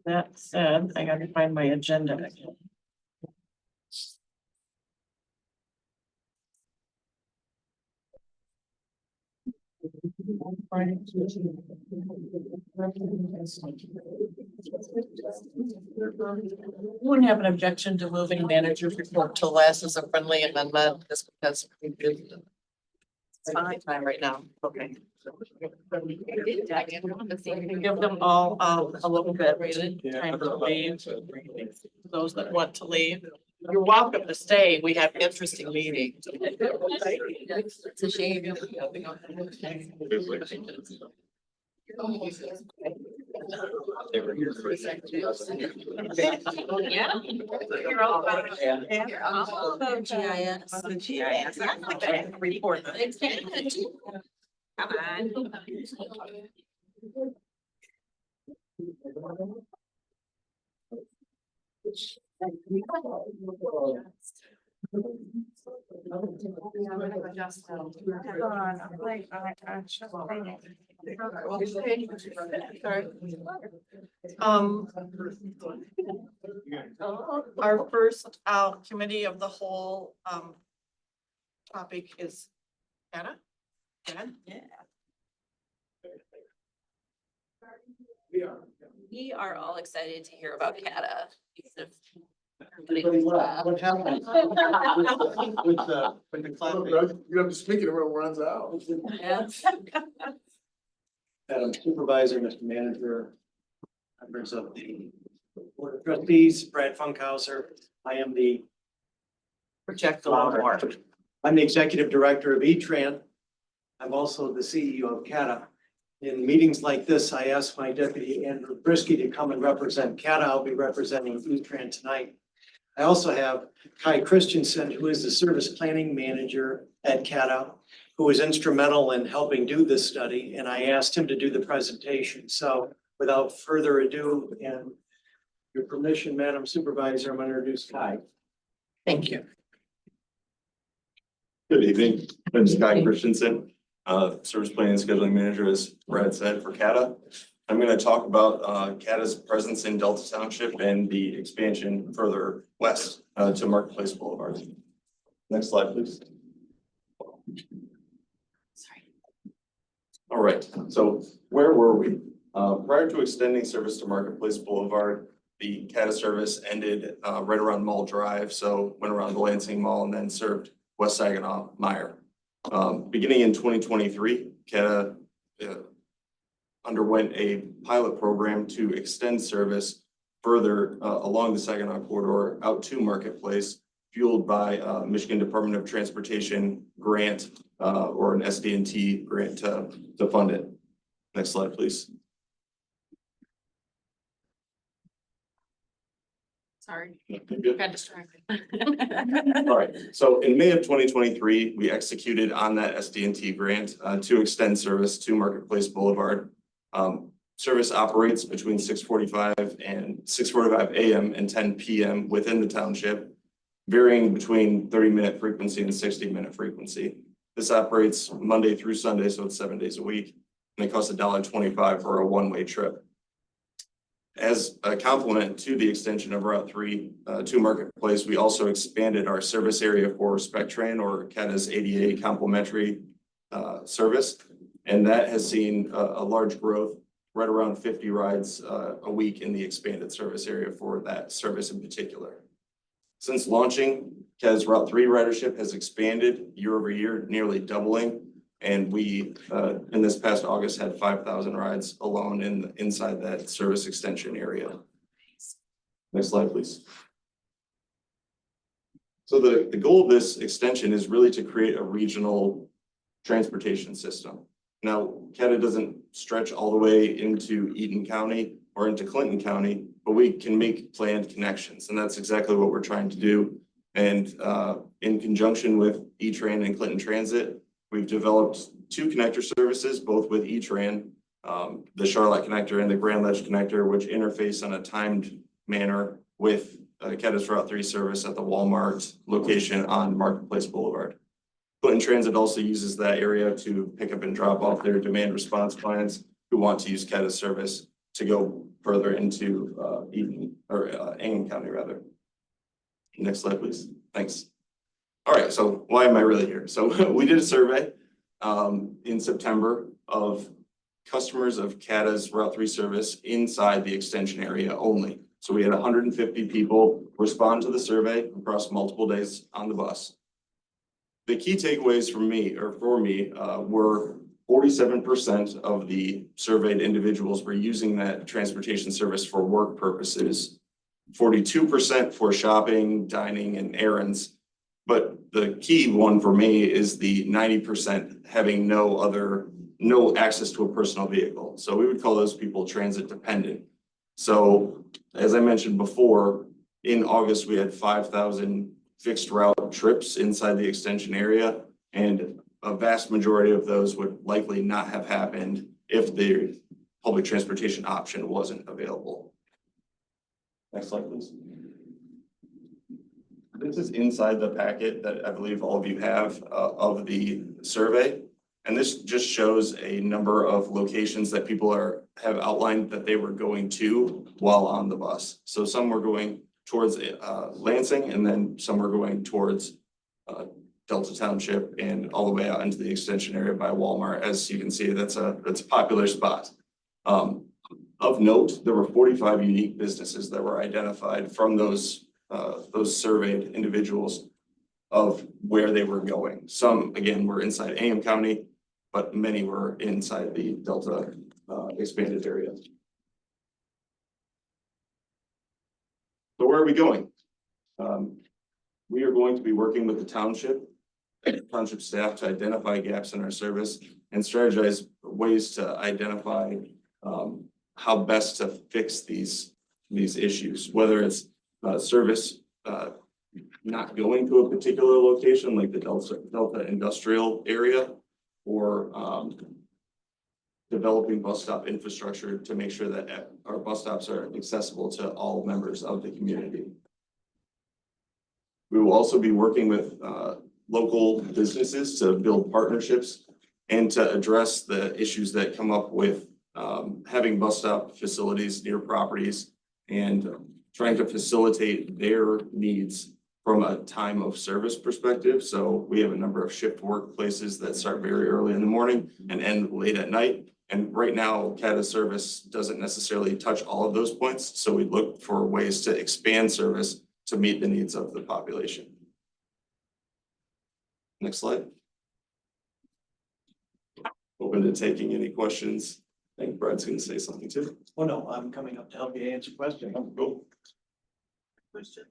That said, I gotta find my agenda again. Wouldn't have an objection to moving manager's report to last as a friendly amendment, just because we did. It's fine time right now, okay. Give them all a little bit, time to leave. Those that want to leave, you're welcome to stay. We have interesting meetings. It's a shame. Yeah. You're all about it. You're all about GIS. The GIS. I like I can report. Come on. Um, our first, committee of the whole, topic is Anna. Dan? Yeah. We are all excited to hear about CATA. What happened? With the cloud. You have to speak it when it runs out. Madam Supervisor, Mr. Manager, members of the Board of Trustees, Brad Funkhauser. I am the Project a little more. I'm the Executive Director of E-Tran. I'm also the CEO of CATA. In meetings like this, I ask my deputy Andrew Brisky to come and represent CATA. I'll be representing E-Tran tonight. I also have Kai Christensen, who is the Service Planning Manager at CATA, who was instrumental in helping do this study, and I asked him to do the presentation. So without further ado, and your permission, Madam Supervisor, I'm going to introduce Kai. Thank you. Good evening, I'm Scott Christensen, Service Planning and Scheduling Manager, as Brad said, for CATA. I'm going to talk about CATA's presence in Delta Township and the expansion further west to Marketplace Boulevard. Next slide, please. All right, so where were we? Prior to extending service to Marketplace Boulevard, the CATA service ended right around Mall Drive, so went around the Lansing Mall and then served West Saginaw Meyer. Beginning in 2023, CATA underwent a pilot program to extend service further along the Saginaw corridor out to Marketplace, fueled by Michigan Department of Transportation grant or an SDNT grant to fund it. Next slide, please. Sorry. Good. Got distracted. All right, so in May of 2023, we executed on that SDNT grant to extend service to Marketplace Boulevard. Service operates between 6:45 a.m. and 10 p.m. within the township, varying between 30-minute frequency and 60-minute frequency. This operates Monday through Sunday, so it's 7 days a week, and it costs $1.25 for a one-way trip. As a complement to the extension of Route 3 to Marketplace, we also expanded our service area for SpecTran, or CATA's ADA complementary service. And that has seen a large growth, right around 50 rides a week in the expanded service area for that service in particular. Since launching, CATA's Route 3 ridership has expanded year over year, nearly doubling. And we, in this past August, had 5,000 rides alone inside that service extension area. Next slide, please. So the goal of this extension is really to create a regional transportation system. Now, CATA doesn't stretch all the way into Eaton County or into Clinton County, but we can make planned connections, and that's exactly what we're trying to do. And in conjunction with E-Tran and Clinton Transit, we've developed two connector services, both with E-Tran, the Charlotte connector and the Grand Ledge connector, which interface on a timed manner with CATA's Route 3 service at the Walmart location on Marketplace Boulevard. Clinton Transit also uses that area to pick up and drop off their demand response clients who want to use CATA's service to go further into Eaton or Ingham County rather. Next slide, please. Thanks. All right, so why am I really here? So we did a survey in September of customers of CATA's Route 3 service inside the extension area only. So we had 150 people respond to the survey across multiple days on the bus. The key takeaways for me were 47% of the surveyed individuals were using that transportation service for work purposes, 42% for shopping, dining, and errands. But the key one for me is the 90% having no access to a personal vehicle. So we would call those people transit dependent. So as I mentioned before, in August, we had 5,000 fixed route trips inside the extension area, and a vast majority of those would likely not have happened if the public transportation option wasn't available. Next slide, please. This is inside the packet that I believe all of you have of the survey. And this just shows a number of locations that people have outlined that they were going to while on the bus. So some were going towards Lansing, and then some were going towards Delta Township and all the way out into the extension area by Walmart. As you can see, that's a popular spot. Of note, there were 45 unique businesses that were identified from those surveyed individuals of where they were going. Some, again, were inside AM County, but many were inside the Delta expanded area. So where are we going? We are going to be working with the township staff to identify gaps in our service and strategize ways to identify how best to fix these issues, whether it's service not going to a particular location like the Delta industrial area, or developing bus stop infrastructure to make sure that our bus stops are accessible to all members of the community. We will also be working with local businesses to build partnerships and to address the issues that come up with having bus stop facilities near properties and trying to facilitate their needs from a time of service perspective. So we have a number of shift workplaces that start very early in the morning and end late at night. And right now, CATA service doesn't necessarily touch all of those points. So we look for ways to expand service to meet the needs of the population. Next slide. Open to taking any questions. I think Brad's going to say something too. Oh, no, I'm coming up to help you answer questions. Cool. Question.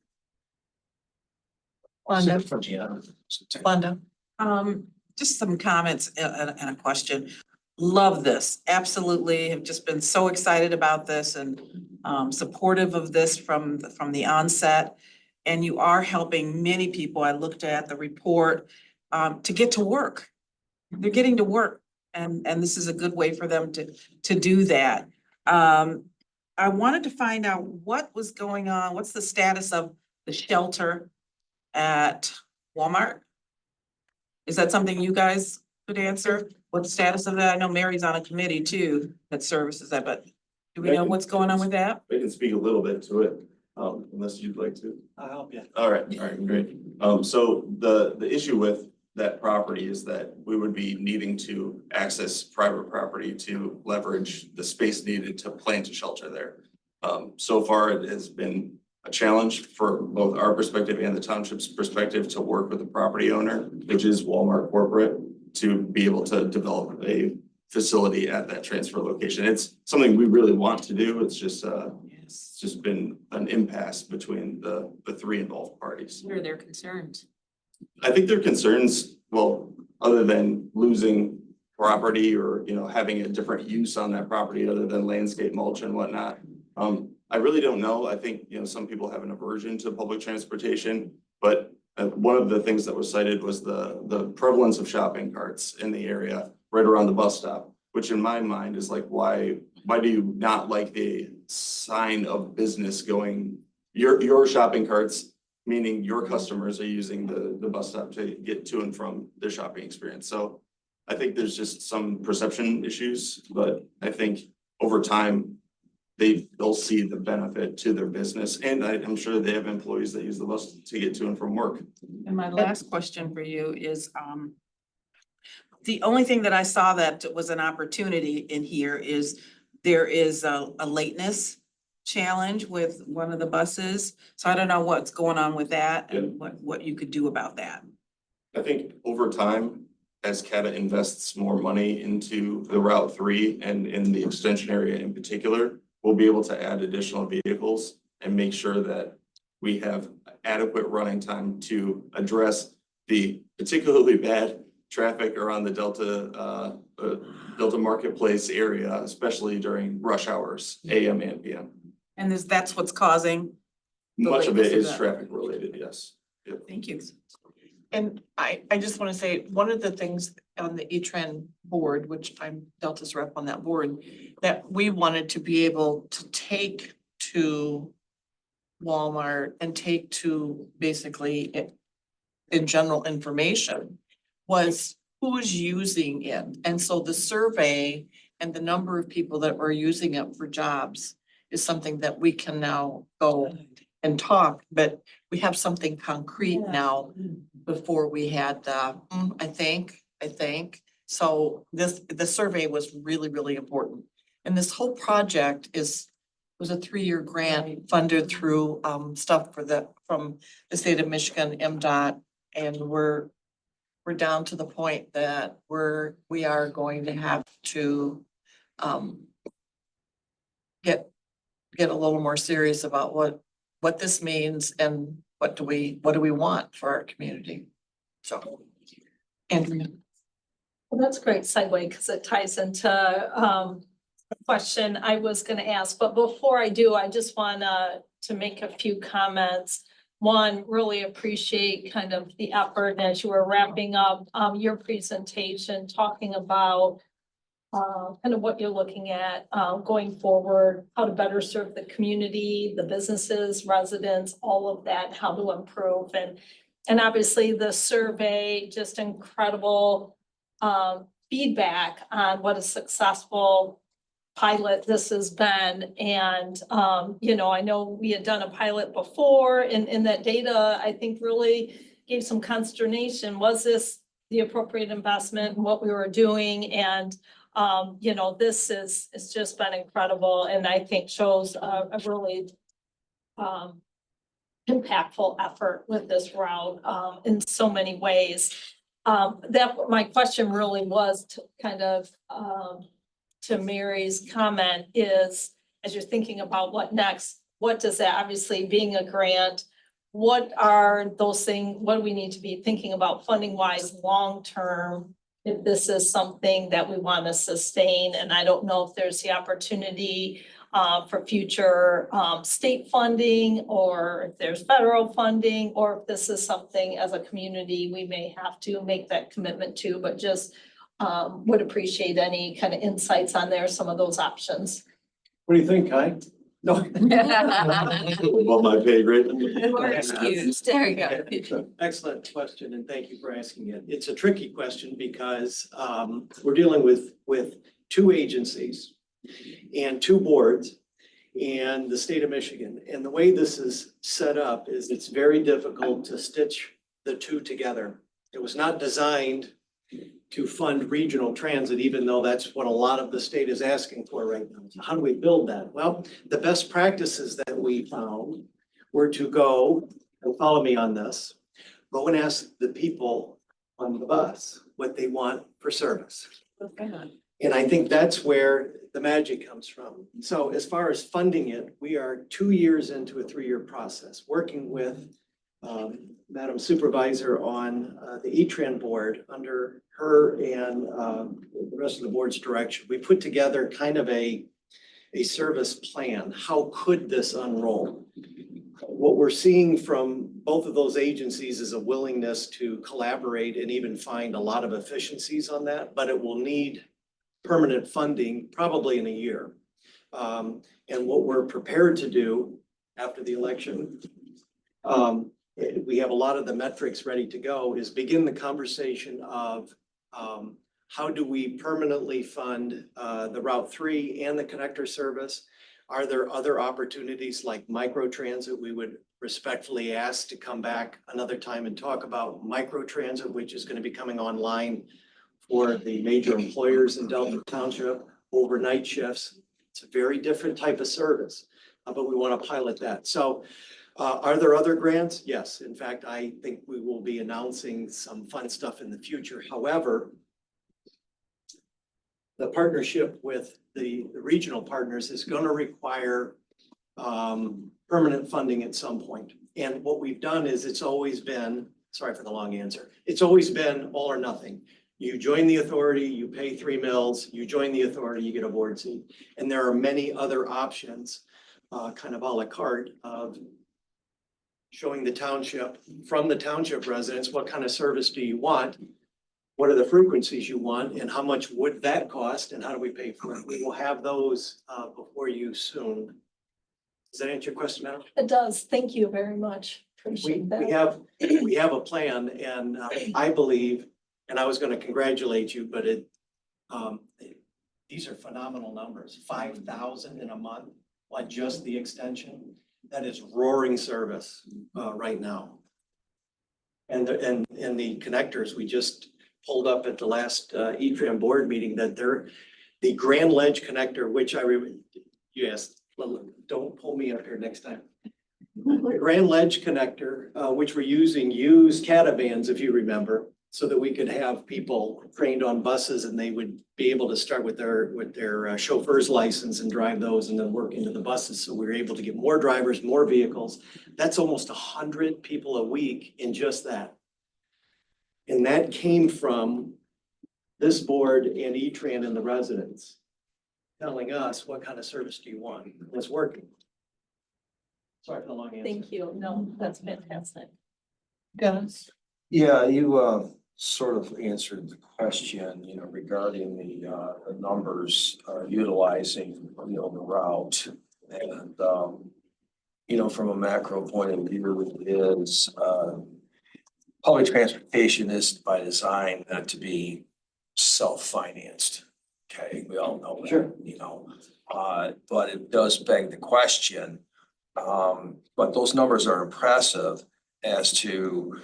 Wanda, just some comments and a question. Love this, absolutely, have just been so excited about this and supportive of this from the onset. And you are helping many people, I looked at the report, to get to work. They're getting to work, and this is a good way for them to do that. I wanted to find out what was going on, what's the status of the shelter at Walmart? Is that something you guys could answer? What's the status of that? I know Mary's on a committee too that services that, but do we know what's going on with that? I can speak a little bit to it, unless you'd like to. I'll help you. All right, great. So the issue with that property is that we would be needing to access private property to leverage the space needed to plant a shelter there. So far, it has been a challenge for both our perspective and the township's perspective to work with the property owner, which is Walmart corporate, to be able to develop a facility at that transfer location. It's something we really want to do. It's just it's just been an impasse between the three involved parties. What are their concerns? I think their concerns, well, other than losing property or, having a different use on that property other than landscape mulch and whatnot. I really don't know. I think, some people have an aversion to public transportation, but one of the things that was cited was the prevalence of shopping carts in the area right around the bus stop, which in my mind is like, why do you not like the sign of business going, your shopping carts, meaning your customers are using the bus stop to get to and from their shopping experience. So I think there's just some perception issues, but I think over time, they'll see the benefit to their business. And I'm sure they have employees that use the bus to get to and from work. And my last question for you is, the only thing that I saw that was an opportunity in here is there is a lateness challenge with one of the buses. So I don't know what's going on with that and what you could do about that. I think over time, as CATA invests more money into the Route 3 and in the extension area in particular, we'll be able to add additional vehicles and make sure that we have adequate running time to address the particularly bad traffic around the Delta Marketplace area, especially during rush hours, AM and PM. And that's what's causing? Much of it is traffic related, yes. Yep. Thank you. And I just want to say, one of the things on the E-Trend board, which I'm Delta's rep on that board, that we wanted to be able to take to Walmart and take to basically in general information was who's using it. And so the survey and the number of people that were using it for jobs is something that we can now go and talk, but we have something concrete now before we had the, I think. So the survey was really, really important. And this whole project was a 3-year grant funded through stuff from the state of Michigan, MDOT. And we're down to the point that we are going to have to get a little more serious about what this means and what do we want for our community. So, Andrea. Well, that's a great segue because it ties into a question I was going to ask. But before I do, I just want to make a few comments. One, really appreciate kind of the effort as you were wrapping up your presentation, talking about kind of what you're looking at going forward, how to better serve the community, the businesses, residents, all of that, how to improve. And obviously the survey, just incredible feedback on what a successful pilot this has been. And, you know, I know we had done a pilot before and that data, I think, really gave some consternation. Was this the appropriate investment in what we were doing? And, you know, this it's just been incredible and I think shows a really impactful effort with this route in so many ways. That my question really was to kind of to Mary's comment is, as you're thinking about what next, what does that, obviously being a grant, what are those things, what do we need to be thinking about funding wise long-term, if this is something that we want to sustain? And I don't know if there's the opportunity for future state funding or if there's federal funding, or if this is something as a community we may have to make that commitment to, but just would appreciate any kind of insights on there, some of those options. What do you think, Kai? No. Well, my pay grade. You're excused. There you go. Excellent question, and thank you for asking it. It's a tricky question because we're dealing with two agencies and two boards and the state of Michigan. And the way this is set up is it's very difficult to stitch the two together. It was not designed to fund regional transit, even though that's what a lot of the state is asking for right now. So how do we build that? Well, the best practices that we found were to go, and follow me on this, go and ask the people on the bus what they want for service. And I think that's where the magic comes from. So as far as funding it, we are 2 years into a 3-year process, working with Madam Supervisor on the E-Tran board under her and the rest of the board's direction. We put together kind of a service plan. How could this unroll? What we're seeing from both of those agencies is a willingness to collaborate and even find a lot of efficiencies on that, but it will need permanent funding probably in a year. And what we're prepared to do after the election, we have a lot of the metrics ready to go, is begin the conversation of how do we permanently fund the Route 3 and the connector service? Are there other opportunities like microtransit? We would respectfully ask to come back another time and talk about microtransit, which is going to be coming online for the major employers in Delta Township, overnight shifts. It's a very different type of service, but we want to pilot that. So are there other grants? Yes. In fact, I think we will be announcing some fun stuff in the future. However, the partnership with the regional partners is going to require permanent funding at some point. And what we've done is it's always been, sorry for the long answer, it's always been all or nothing. You join the authority, you pay 3 mills, you join the authority, you get a board seat. And there are many other options, kind of a la carte, of showing the township, from the township residents, what kind of service do you want? What are the frequencies you want and how much would that cost and how do we pay for it? We will have those before you soon. Does that answer your question, Madam? It does. Thank you very much. Appreciate that. We have a plan and I believe, and I was gonna congratulate you, but these are phenomenal numbers. 5,000 in a month on just the extension. That is roaring service right now. And the connectors, we just pulled up at the last E-Tran board meeting that the Grand Ledge connector, which yes, don't pull me up here next time. The Grand Ledge connector, which we're using used caravans, if you remember, so that we could have people trained on buses and they would be able to start with their chauffeur's license and drive those and then work into the buses. So we were able to get more drivers, more vehicles. That's almost 100 people a week in just that. And that came from this board and E-Tran and the residents telling us, what kind of service do you want? It's working. Sorry for the long answer. Thank you. No, that's fantastic. Dennis? Yeah, you sort of answered the question, regarding the numbers utilizing, the route. And, from a macro point of view is public transportation is by design not to be self-financed. Okay, we all know that, Sure. but it does beg the question. But those numbers are impressive as to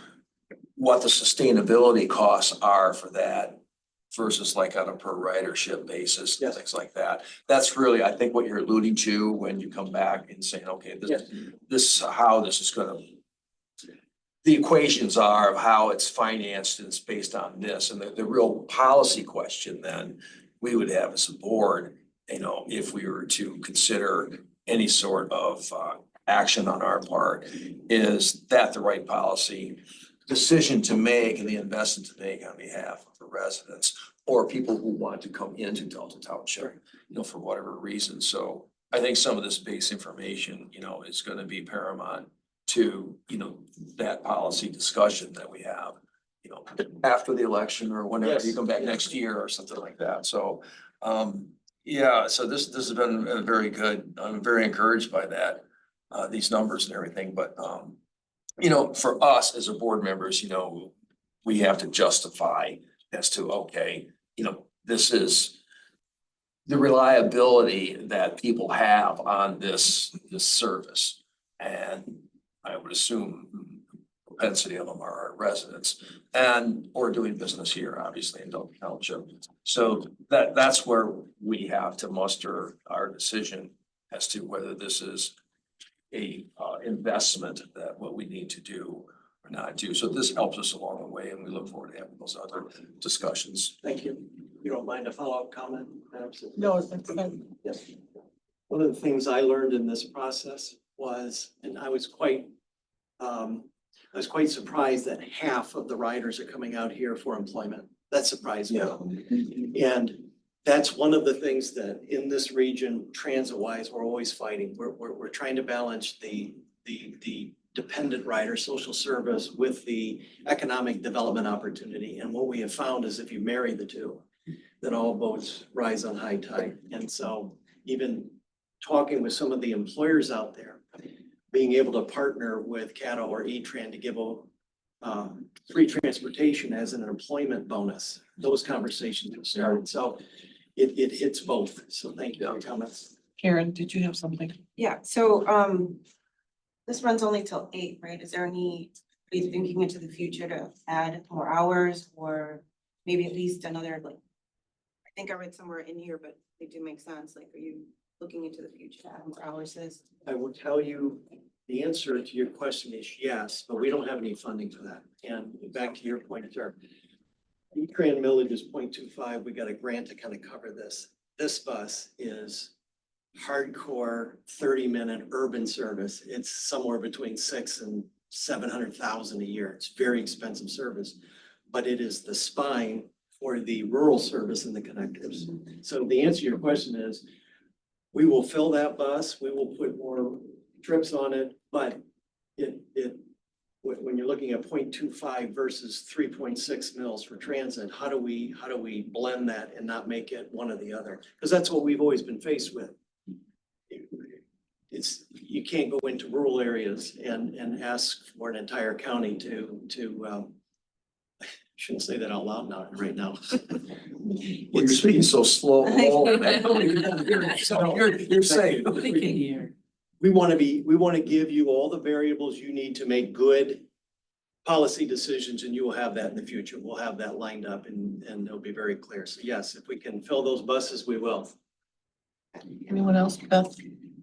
what the sustainability costs are for that versus like on a per ridership basis, and things like that. That's really, I think, what you're alluding to when you come back and saying, okay, this is how this is gonna, the equations are of how it's financed and it's based on this. And the real policy question then we would have as a board, if we were to consider any sort of action on our part, is that the right policy decision to make and the investment to make on behalf of the residents or people who want to come into Delta Township, for whatever reason. So I think some of this base information, is going to be paramount to, that policy discussion that we have, after the election or whenever you come back next year or something like that. So, yeah, so this has been very good. I'm very encouraged by that, these numbers and everything, but, for us as a board members, we have to justify as to, okay, this is the reliability that people have on this service. And I would assume propensity of them are our residents or doing business here, obviously in Delta Township. So that's where we have to muster our decision as to whether this is a investment that what we need to do or not do. So this helps us along the way and we look forward to having those other discussions. Thank you. You don't mind a follow-up comment? No, that's fine. Yes. One of the things I learned in this process was, and I was quite surprised that half of the riders are coming out here for employment. That surprised me. And that's one of the things that in this region, transit-wise, we're always fighting. We're trying to balance the dependent rider, social service with the economic development opportunity. And what we have found is if you marry the two, then all boats rise on high tide. And so even talking with some of the employers out there, being able to partner with CATA or E-Tran to give free transportation as an employment bonus, those conversations have started. So it hits both. So thank you for your comments. Karen, did you have something? Yeah, so this runs only till 8, right? Is there any, are you thinking into the future to add more hours or maybe at least another, like, I think I read somewhere in here, but they do make sense. Like, are you looking into the future to add more hours to this? I will tell you, the answer to your question is yes, but we don't have any funding for that. And back to your point, sir. E-Tran millage is 0.25. We got a grant to kind of cover this. This bus is hardcore 30-minute urban service. It's somewhere between 600,000 and 700,000 a year. It's very expensive service, but it is the spine for the rural service and the connectors. So the answer to your question is, we will fill that bus. We will put more trips on it, but when you're looking at 0.25 versus 3.6 mils for transit, how do we blend that and not make it one or the other? Because that's what we've always been faced with. It's you can't go into rural areas and ask for an entire county shouldn't say that out loud now, right now. Well, you're speaking so slow. You're saying. We want to give you all the variables you need to make good policy decisions, and you will have that in the future. We'll have that lined up and it'll be very clear. So yes, if we can fill those buses, we will. Anyone else, Beth?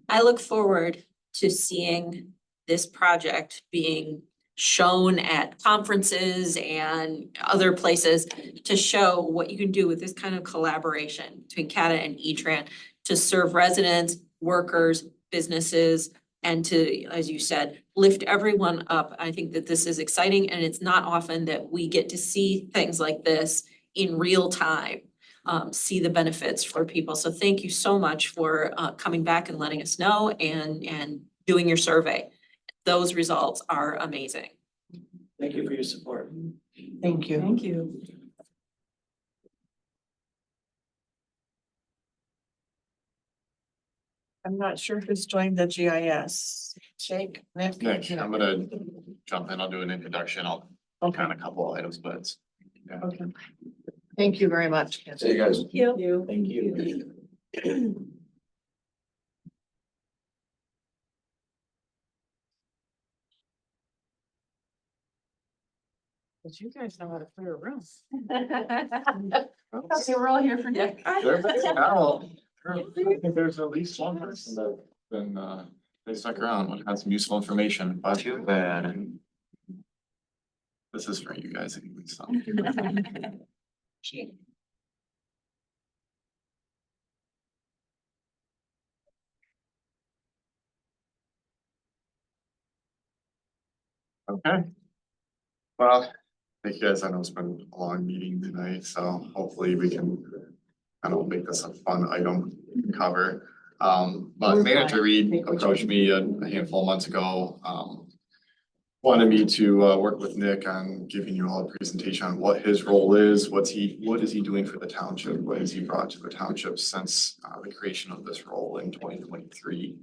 I look forward to seeing this project being shown at conferences and other places to show what you can do with this kind of collaboration between CATA and E-Tran to serve residents, workers, businesses, and to, as you said, lift everyone up. I think that this is exciting, and it's not often that we get to see things like this in real time, see the benefits for people. So thank you so much for coming back and letting us know and doing your survey. Those results are amazing. Thank you for your support. Thank you. Thank you. I'm not sure who's joined the GIS. Jake, Nick? Nick, I'm gonna jump in, I'll do an introduction, I'll kind of a couple items, but. Yeah. Okay. Thank you very much. See you guys. Thank you. Thank you. But you guys know how to clear a room. They were all here for Nick. I think there's at least one person that been, they stuck around and had some useful information, but too bad. This is for you guys anyway, so. Okay. Well, thank you guys. I know it's been a long meeting tonight, so hopefully we can kind of make this a fun item to cover. But Manager Reed approached me a handful of months ago, wanted me to work with Nick on giving you all a presentation on what his role is, what is he doing for the township, what has he brought to the township since the creation of this role in 2023.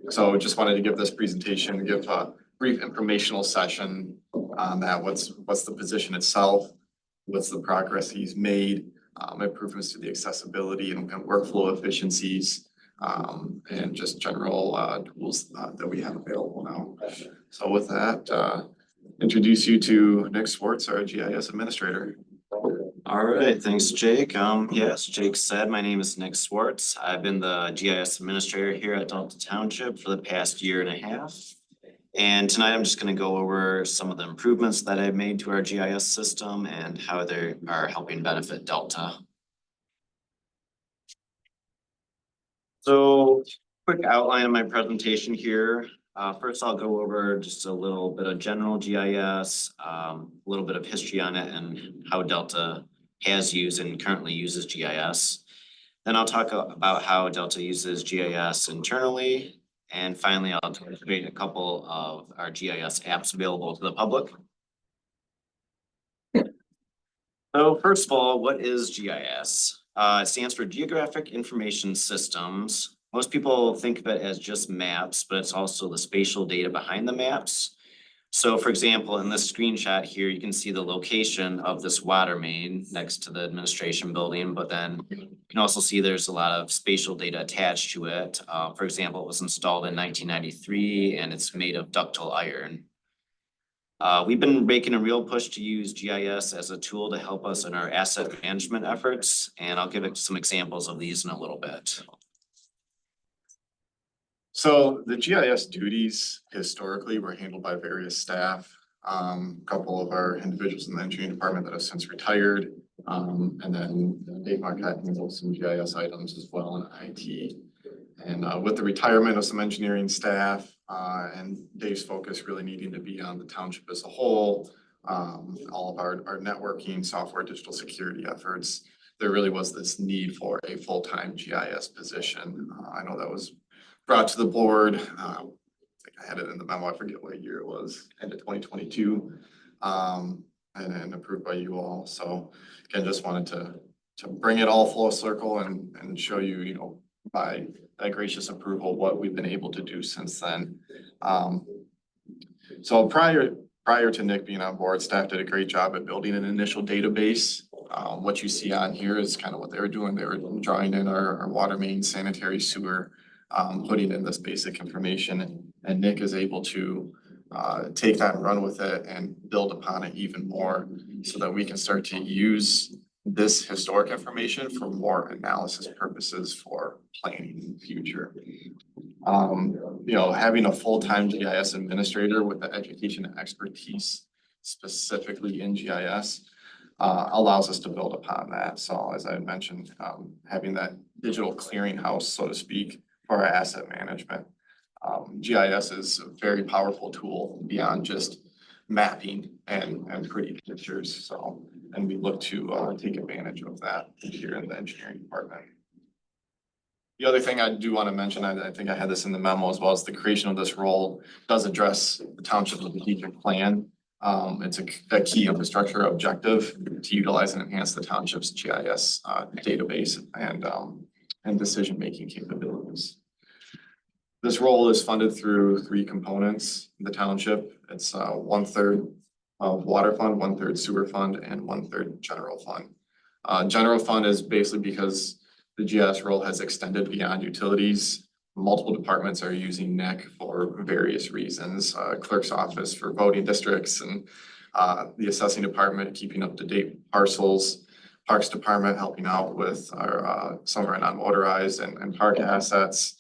So just wanted to give this presentation, give a brief informational session on that. What's the position itself? What's the progress he's made? Improvements to the accessibility and workflow efficiencies, and just general tools that we have available now. So with that, introduce you to Nick Swartz, our GIS administrator. All right, thanks, Jake. Yes, Jake said, my name is Nick Swartz. I've been the GIS administrator here at Delta Township for the past year and a half. And tonight I'm just going to go over some of the improvements that I've made to our GIS system and how they are helping benefit Delta. So quick outline of my presentation here. First, I'll go over just a little bit of general GIS, a little bit of history on it and how Delta has used and currently uses GIS. Then I'll talk about how Delta uses GIS internally. And finally, I'll create a couple of our GIS apps available to the public. So first of all, what is GIS? It stands for Geographic Information Systems. Most people think of it as just maps, but it's also the spatial data behind the maps. So for example, in this screenshot here, you can see the location of this water main next to the administration building, but then you can also see there's a lot of spatial data attached to it. For example, it was installed in 1993 and it's made of ductile iron. We've been making a real push to use GIS as a tool to help us in our asset management efforts, and I'll give it some examples of these in a little bit. So the GIS duties historically were handled by various staff. A couple of our individuals in the engineering department that have since retired. And then Dave Marquette handles some GIS items as well in IT. And with the retirement of some engineering staff and Dave's focus really needing to be on the township as a whole, all of our networking, software, digital security efforts, there really was this need for a full-time GIS position. I know that was brought to the board. I think I had it in the memo. I forget what year it was, end of 2022, and approved by you all. So again, just wanted to bring it all full circle and show you, by that gracious approval, what we've been able to do since then. So prior to Nick being on board, staff did a great job at building an initial database. What you see on here is kind of what they were doing. They were drawing in our water main, sanitary sewer, putting in this basic information, and Nick is able to take that and run with it and build upon it even more so that we can start to use this historic information for more analysis purposes for planning in the future. You know, having a full-time GIS administrator with the education and expertise specifically in GIS allows us to build upon that. So as I mentioned, having that digital clearinghouse, so to speak, for our asset management. GIS is a very powerful tool beyond just mapping and pretty pictures. So, and we look to take advantage of that here in the engineering department. The other thing I do want to mention, I think I had this in the memo as well, is the creation of this role does address the township's strategic plan. It's a key infrastructure objective to utilize and enhance the township's GIS database and decision-making capabilities. This role is funded through 3 components. The township, it's 1/3 of water fund, 1/3 sewer fund, and 1/3 general fund. General fund is basically because the GIS role has extended beyond utilities. Multiple departments are using NIC for various reasons. Clerk's office for voting districts, and the assessing department keeping up to date parcels. Parks department helping out with our some of our non-motorized and park assets.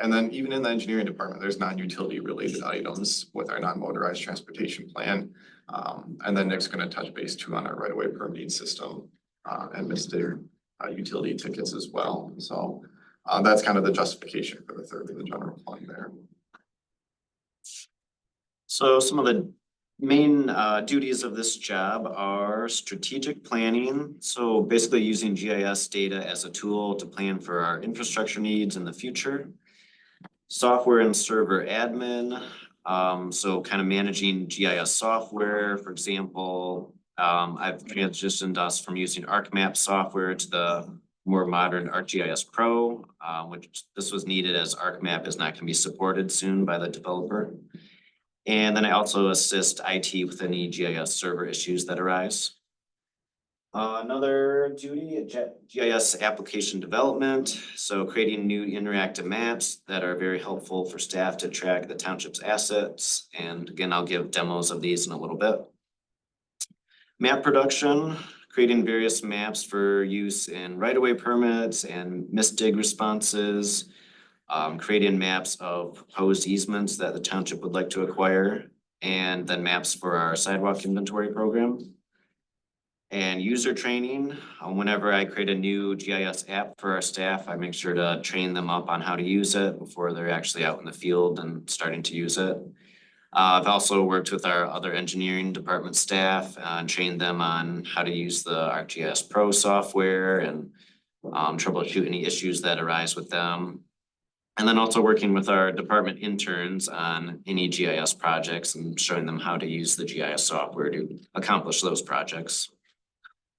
And then even in the engineering department, there's non-utility related items with our non-motorized transportation plan. And then Nick's gonna touch base too on our right-of-way permitting system and Mr. Utility tickets as well. So that's kind of the justification for the 1/3 of the general fund there. So some of the main duties of this job are strategic planning. So basically using GIS data as a tool to plan for our infrastructure needs in the future. Software and server admin, so kind of managing GIS software, for example. I've transitioned us from using ArcMap software to the more modern ArcGIS Pro, which this was needed as ArcMap is not going to be supported soon by the developer. And then I also assist IT with any GIS server issues that arise. Another duty, GIS application development. So creating new interactive maps that are very helpful for staff to track the township's assets. And again, I'll give demos of these in a little bit. Map production, creating various maps for use in right-of-way permits and misdig responses. Creating maps of proposed easements that the township would like to acquire. And then maps for our sidewalk inventory program. And user training, whenever I create a new GIS app for our staff, I make sure to train them up on how to use it before they're actually out in the field and starting to use it. I've also worked with our other engineering department staff and trained them on how to use the ArcGIS Pro software and troubleshoot any issues that arise with them. And then also working with our department interns on any GIS projects and showing them how to use the GIS software to accomplish those projects.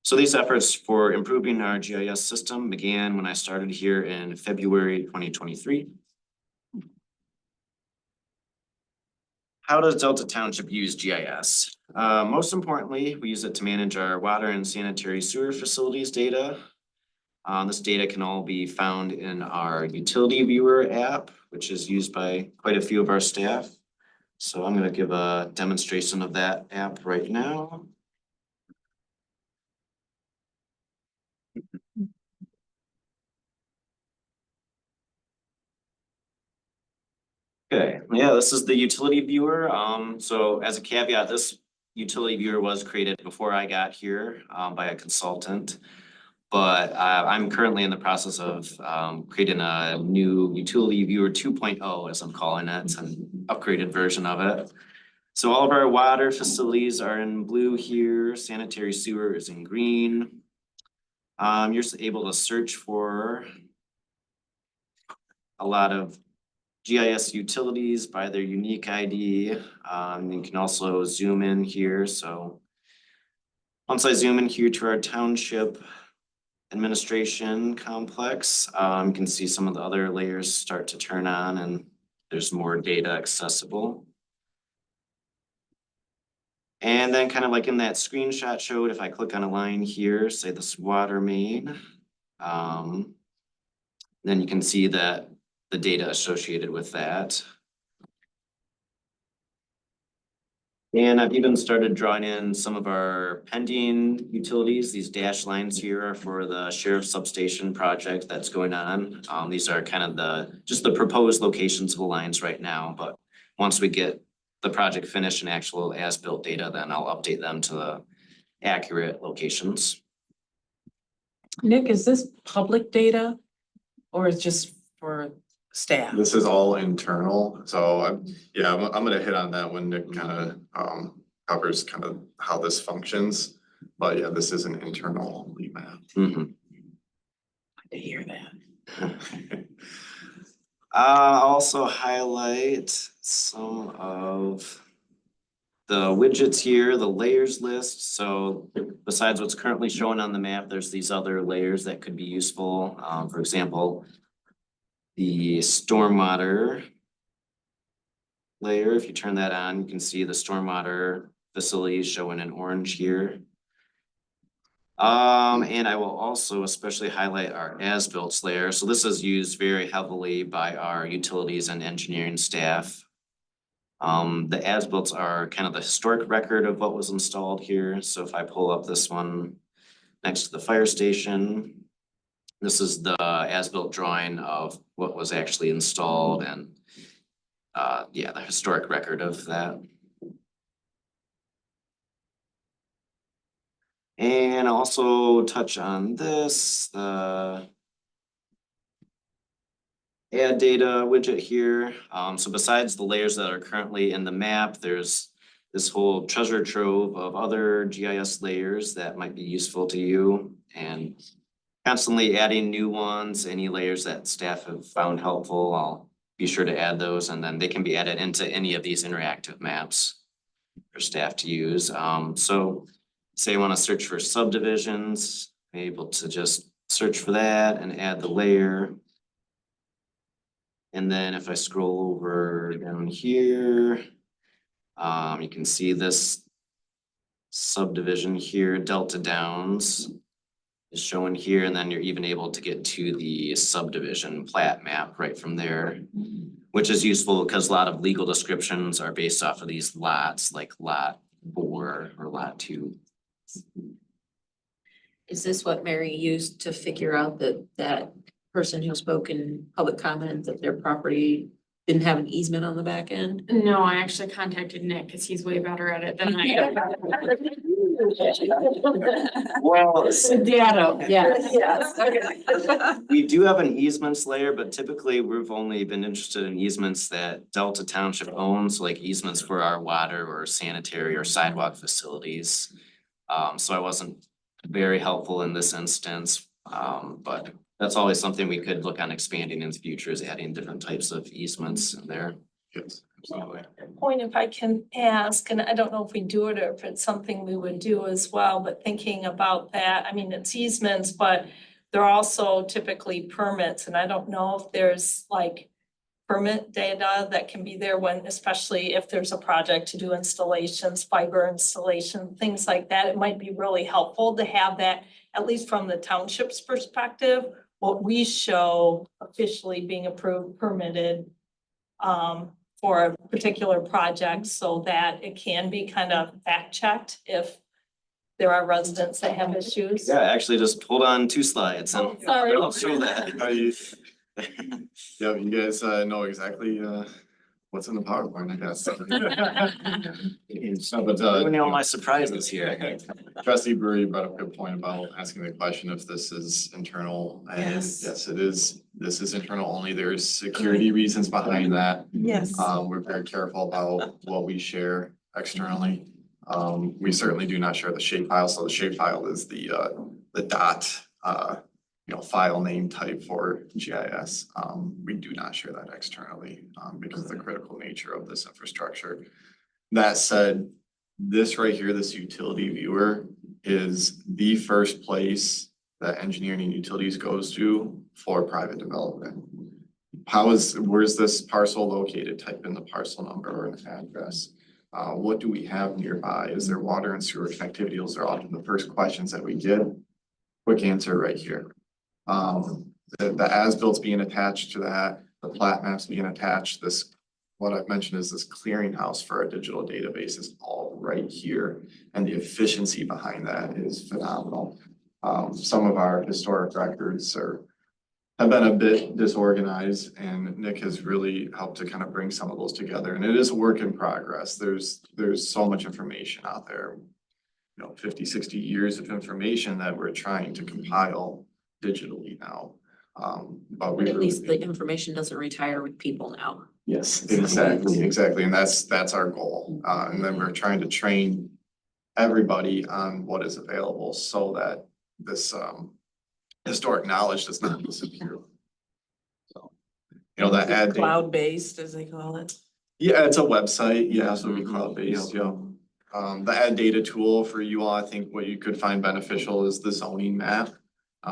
So these efforts for improving our GIS system began when I started here in February 2023. How does Delta Township use GIS? Most importantly, we use it to manage our water and sanitary sewer facilities data. This data can all be found in our utility viewer app, which is used by quite a few of our staff. So I'm going to give a demonstration of that app right now. Okay, yeah, this is the utility viewer. So as a caveat, this utility viewer was created before I got here by a consultant. But I'm currently in the process of creating a new utility viewer 2.0, as I'm calling it. It's an upgraded version of it. So all of our water facilities are in blue here, sanitary sewer is in green. You're able to search for a lot of GIS utilities by their unique ID. You can also zoom in here. So once I zoom in here to our township administration complex. You can see some of the other layers start to turn on and there's more data accessible. And then kind of like in that screenshot showed, if I click on a line here, say this water main, then you can see that the data associated with that. And I've even started drawing in some of our pending utilities. These dashed lines here are for the sheriff's substation project that's going on. These are kind of just the proposed locations of the lines right now, but once we get the project finished and actual as-built data, then I'll update them to the accurate locations. Nick, is this public data or is just for staff? This is all internal, so I'm gonna hit on that when Nick kind of covers kind of how this functions. But yeah, this is an internal lead map. Mm-hmm. To hear that. I'll also highlight some of the widgets here, the layers list. So besides what's currently shown on the map, there's these other layers that could be useful. For example, the stormwater layer, if you turn that on, you can see the stormwater facilities showing in orange here. And I will also especially highlight our as-built layer. So this is used very heavily by our utilities and engineering staff. The as-built are kind of the historic record of what was installed here. So if I pull up this one next to the fire station, this is the as-built drawing of what was actually installed and yeah, the historic record of that. And also touch on this, the add data widget here. So besides the layers that are currently in the map, there's this whole treasure trove of other GIS layers that might be useful to you, and constantly adding new ones. Any layers that staff have found helpful, I'll be sure to add those, and then they can be added into any of these interactive maps for staff to use. So say I want to search for subdivisions, I'm able to just search for that and add the layer. And then if I scroll over down here, you can see this subdivision here, Delta Downs, is shown here, and then you're even able to get to the subdivision plat map right from there, which is useful because a lot of legal descriptions are based off of these lots, like lot 4 or lot 2. Is this what Mary used to figure out that person who spoke in public comment that their property didn't have an easement on the back end? No, I actually contacted Nick because he's way better at it than I am. Well, Data, yes. Yes, okay. we do have an easements layer, but typically we've only been interested in easements that Delta Township owns, like easements for our water or sanitary or sidewalk facilities. So I wasn't very helpful in this instance, but that's always something we could look on expanding in the future, is adding different types of easements in there. Yes, absolutely. Point if I can ask, and I don't know if we do it or if it's something we would do as well, but thinking about that, I mean, it's easements, but they're also typically permits, and I don't know if there's like permit data that can be there when, especially if there's a project to do installations, fiber installation, things like that. It might be really helpful to have that, at least from the township's perspective, what we show officially being approved, permitted for a particular project, so that it can be kind of fact checked if there are residents that have issues. Yeah, actually just hold on 2 slides and Sorry. I'll show that. Yeah, you guys know exactly what's in the PowerPoint, I guess. No, but Doing all my surprises here. Trustee Brewery brought up a good point about asking the question if this is internal, and yes, it is. This is internal only. There's security reasons behind that. Yes. We're very careful about what we share externally. We certainly do not share the shapefile. So the shapefile is the dot file name type for GIS. We do not share that externally because of the critical nature of this infrastructure. That said, this right here, this utility viewer, is the first place that engineering and utilities goes to for private development. Where's this parcel located? Type in the parcel number or an address. What do we have nearby? Is there water and sewer connectivity? Those are often the first questions that we get. Quick answer right here. The as-bills being attached to that, the plat maps being attached, what I've mentioned is this clearinghouse for our digital database is all right here. And the efficiency behind that is phenomenal. Some of our historic records have been a bit disorganized, and Nick has really helped to kind of bring some of those together. And it is a work in progress. There's so much information out there, 50, 60 years of information that we're trying to compile digitally now. But At least the information doesn't retire with people now. Yes, exactly. And that's our goal. And then we're trying to train everybody on what is available so that this historic knowledge does not disappear. So, that ad data. Cloud-based, as they call it. Yeah, it's a website. Yeah, so it'll be cloud-based, yeah. The ad data tool for you all, I think what you could find beneficial is the zoning map.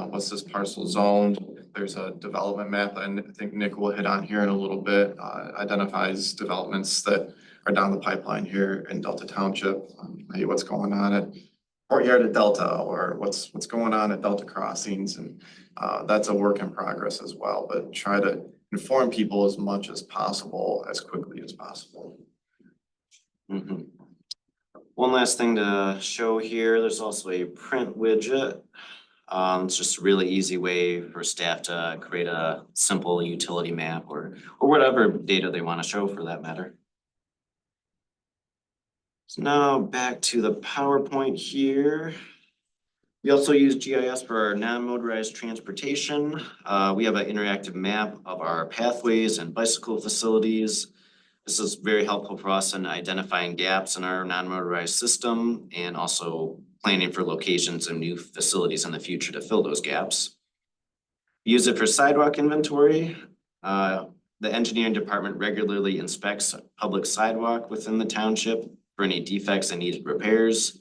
What's this parcel zoned? There's a development map, and I think Nick will hit on here in a little bit, identifies developments that are down the pipeline here in Delta Township. Hey, what's going on at Courtyard at Delta, or what's going on at Delta Crossings, and that's a work in progress as well, but try to inform people as much as possible, as quickly as possible. One last thing to show here, there's also a print widget. It's just a really easy way for staff to create a simple utility map or whatever data they want to show for that matter. So now back to the PowerPoint here. We also use GIS for our non-motorized transportation. We have an interactive map of our pathways and bicycle facilities. This is very helpful for us in identifying gaps in our non-motorized system and also planning for locations and new facilities in the future to fill those gaps. We use it for sidewalk inventory. The engineering department regularly inspects public sidewalk within the township for any defects and needed repairs.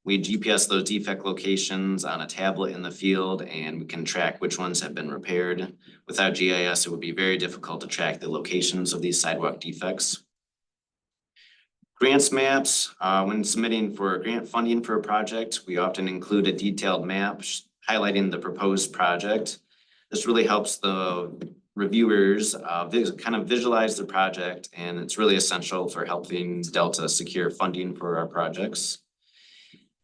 We GPS those defect locations on a tablet in the field, and we can track which ones have been repaired. Without GIS, it would be very difficult to track the locations of these sidewalk defects. Grants maps, when submitting for grant funding for a project, we often include a detailed map highlighting the proposed project. This really helps the reviewers kind of visualize the project, and it's really essential for helping Delta secure funding for our projects.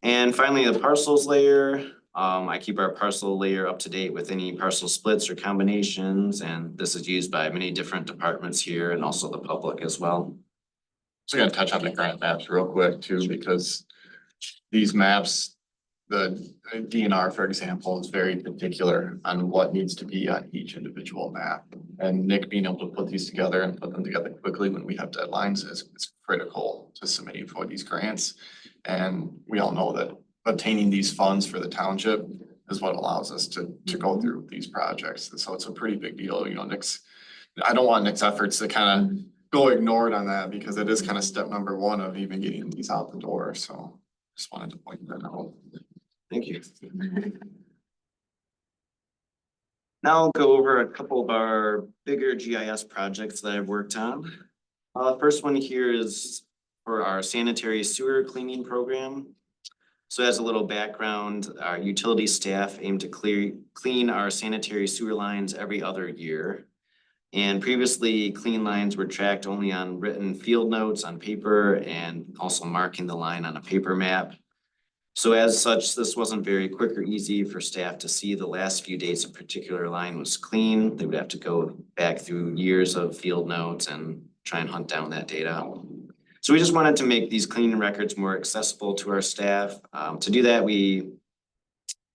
And finally, the parcels layer. I keep our parcel layer up to date with any parcel splits or combinations, and this is used by many different departments here and also the public as well. So I'm gonna touch on the grant maps real quick too, because these maps, the DNR, for example, is very particular on what needs to be on each individual map. And Nick being able to put these together and put them together quickly when we have deadlines is critical to submitting for these grants. And we all know that obtaining these funds for the township is what allows us to go through these projects. And so it's a pretty big deal, I don't want Nick's efforts to kind of go ignored on that, because it is kind of step number one of even getting these out the door. So just wanted to point that out. Thank you. Now I'll go over a couple of our bigger GIS projects that I've worked on. First one here is for our sanitary sewer cleaning program. So as a little background, our utility staff aim to clean our sanitary sewer lines every other year. And previously, clean lines were tracked only on written field notes on paper and also marking the line on a paper map. So as such, this wasn't very quick or easy for staff to see the last few days a particular line was clean. They would have to go back through years of field notes and try and hunt down that data. So we just wanted to make these clean records more accessible to our staff. To do that, we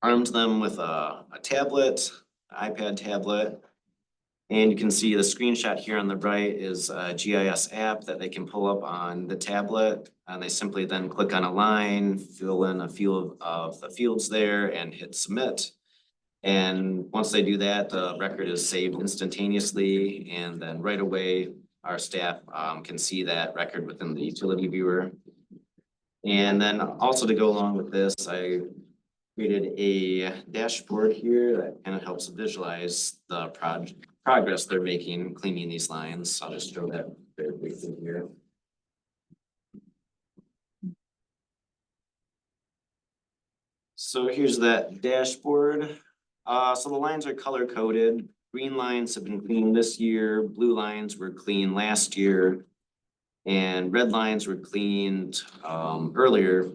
armed them with a tablet, iPad tablet. And you can see the screenshot here on the right is a GIS app that they can pull up on the tablet. And they simply then click on a line, fill in a few of the fields there and hit submit. And once they do that, the record is saved instantaneously. And then right away, our staff can see that record within the utility viewer. And then also to go along with this, I created a dashboard here that kind of helps visualize the progress they're making cleaning these lines. I'll just show that very briefly here. So here's that dashboard. So the lines are color coded. Green lines have been cleaned this year, blue lines were cleaned last year. And red lines were cleaned earlier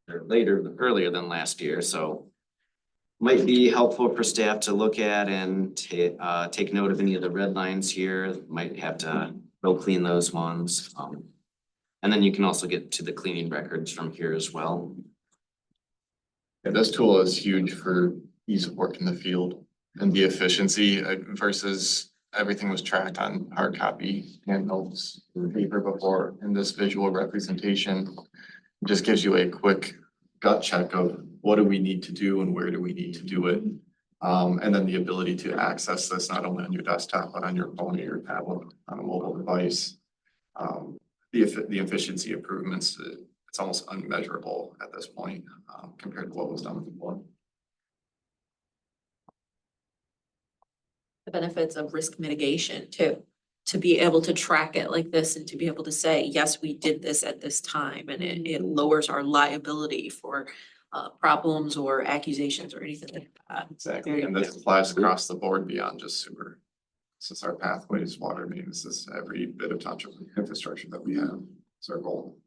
than last year, so. Might be helpful for staff to look at and take note of any of the red lines here. Might have to go clean those ones. And then you can also get to the cleaning records from here as well. Yeah, this tool is huge for ease of work in the field and the efficiency versus everything was tracked on hard copy and notes or paper before. And this visual representation just gives you a quick gut check of what do we need to do and where do we need to do it. And then the ability to access this not only on your desktop, but on your phone or your tablet, on a mobile device. The efficiency improvements, it's almost unmeasurable at this point compared to what was done before. The benefits of risk mitigation too, to be able to track it like this and to be able to say, yes, we did this at this time, and it lowers our liability for problems or accusations or anything like that. Exactly, and this applies across the board beyond just sewer. This is our pathways, water mains, this is every bit of township infrastructure that we have. It's our goal.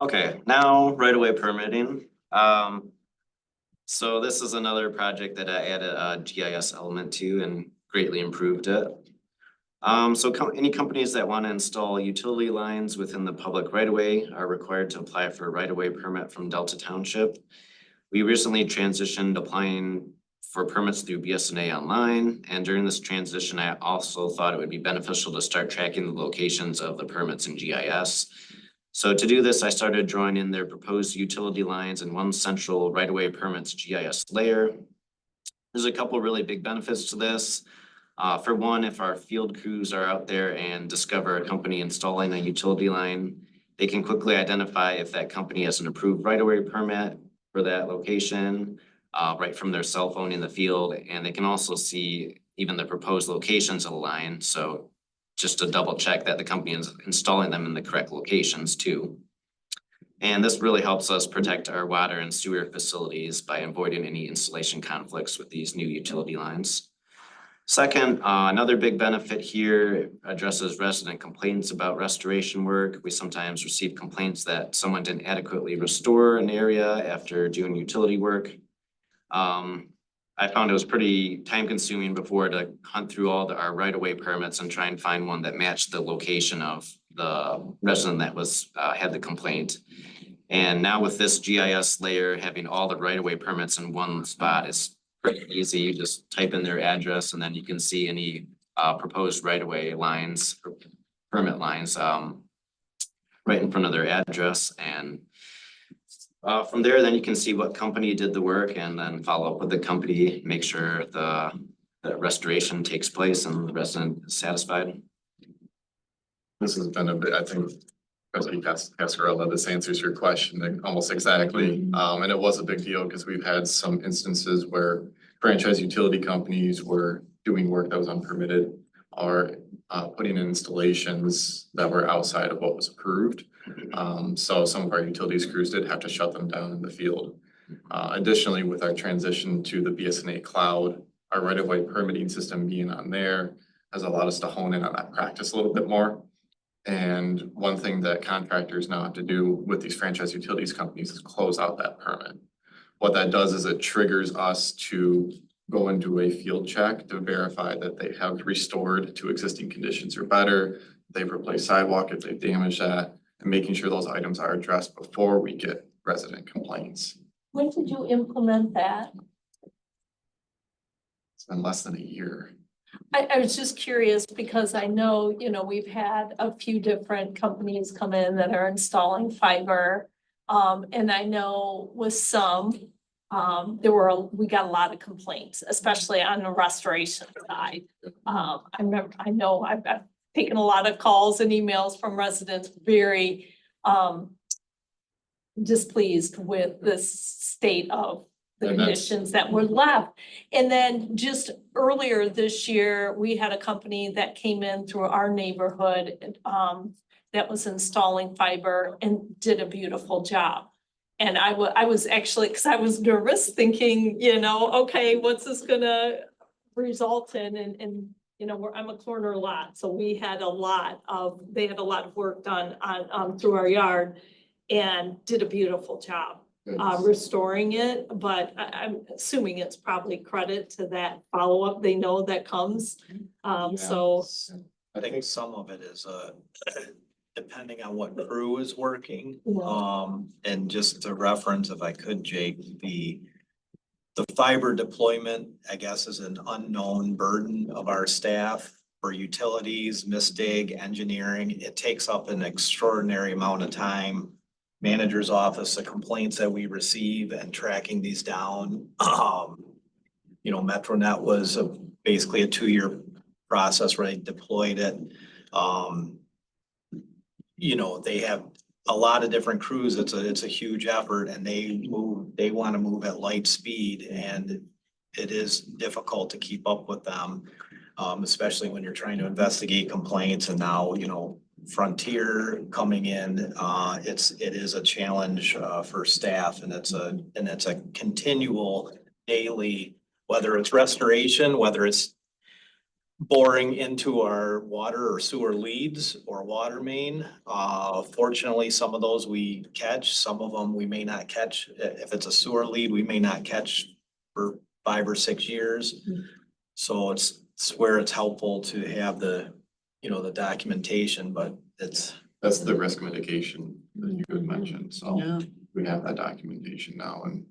Okay, now right away permitting. So this is another project that I added a GIS element to and greatly improved it. Any companies that want to install utility lines within the public right of way are required to apply for a right of way permit from Delta Township. We recently transitioned applying for permits through BSNA online, and during this transition, I also thought it would be beneficial to start tracking the locations of the permits in GIS. So to do this, I started drawing in their proposed utility lines in one central right-of-way permits GIS layer. There's a couple really big benefits to this. For one, if our field crews are out there and discover a company installing a utility line, they can quickly identify if that company has an approved right-of-way permit for that location, right from their cell phone in the field, and they can also see even the proposed locations of the line. So just to double check that the company is installing them in the correct locations too. And this really helps us protect our water and sewer facilities by avoiding any installation conflicts with these new utility lines. Second, another big benefit here addresses resident complaints about restoration work. We sometimes receive complaints that someone didn't adequately restore an area after doing utility work. I found it was pretty time consuming before to hunt through all our right of way permits and try and find one that matched the location of the resident that was had the complaint. And now with this GIS layer, having all the right of way permits in one spot is pretty easy. You just type in their address and then you can see any proposed right of way lines, or permit lines right in front of their address. And from there, then you can see what company did the work and then follow up with the company, make sure the restoration takes place and the resident is satisfied. This has been a bit, I think, President Cascarella, this answers your question almost exactly. And it was a big deal because we've had some instances where franchise utility companies were doing work that was unpermitted or putting in installations that were outside of what was approved. So some of our utilities crews did have to shut them down in the field. Additionally, with our transition to the BSNA cloud, our right-of-way permitting system being on there has allowed us to hone in on that practice a little bit more. And one thing that contractors now have to do with these franchise utilities companies is close out that permit. What that does is it triggers us to go into a field check to verify that they have restored to existing conditions or better. They've replaced sidewalk if they've damaged that, and making sure those items are addressed before we get resident complaints. When did you implement that? It's been less than a year. I was just curious because I know, we've had a few different companies come in that are installing fiber. And I know with some, we got a lot of complaints, especially on the restoration side. I know I've taken a lot of calls and emails from residents very displeased with this state of the And that's- conditions that were left. And then just earlier this year, we had a company that came in through our neighborhood, that was installing fiber and did a beautiful job. And I was actually, because I was nervous thinking, okay, what's this gonna result in? And I'm a corner lot, so they had a lot of work done on through our yard and did a beautiful job restoring it, but I'm assuming it's probably credit to that follow-up they know that comes. So. I think some of it is, depending on what crew is working. Yeah. And just to reference, if I could, Jake, the fiber deployment, I guess, is an unknown burden of our staff for utilities, misdig, engineering. It takes up an extraordinary amount of time. Manager's office, the complaints that we receive and tracking these down. MetroNet was basically a 2-year process where they deployed it. They have a lot of different crews. It's a huge effort, and they want to move at light speed, and it is difficult to keep up with them. Especially when you're trying to investigate complaints, and now, Frontier coming in, it is a challenge for staff, and it's a continual daily, whether it's restoration, whether it's boring into our water or sewer leads or water main. Fortunately, some of those we catch, some of them we may not catch. If it's a sewer lead, we may not catch for 5 or 6 years. So it's where it's helpful to have the documentation, but That's the risk mitigation that you had mentioned, so we have that documentation now, and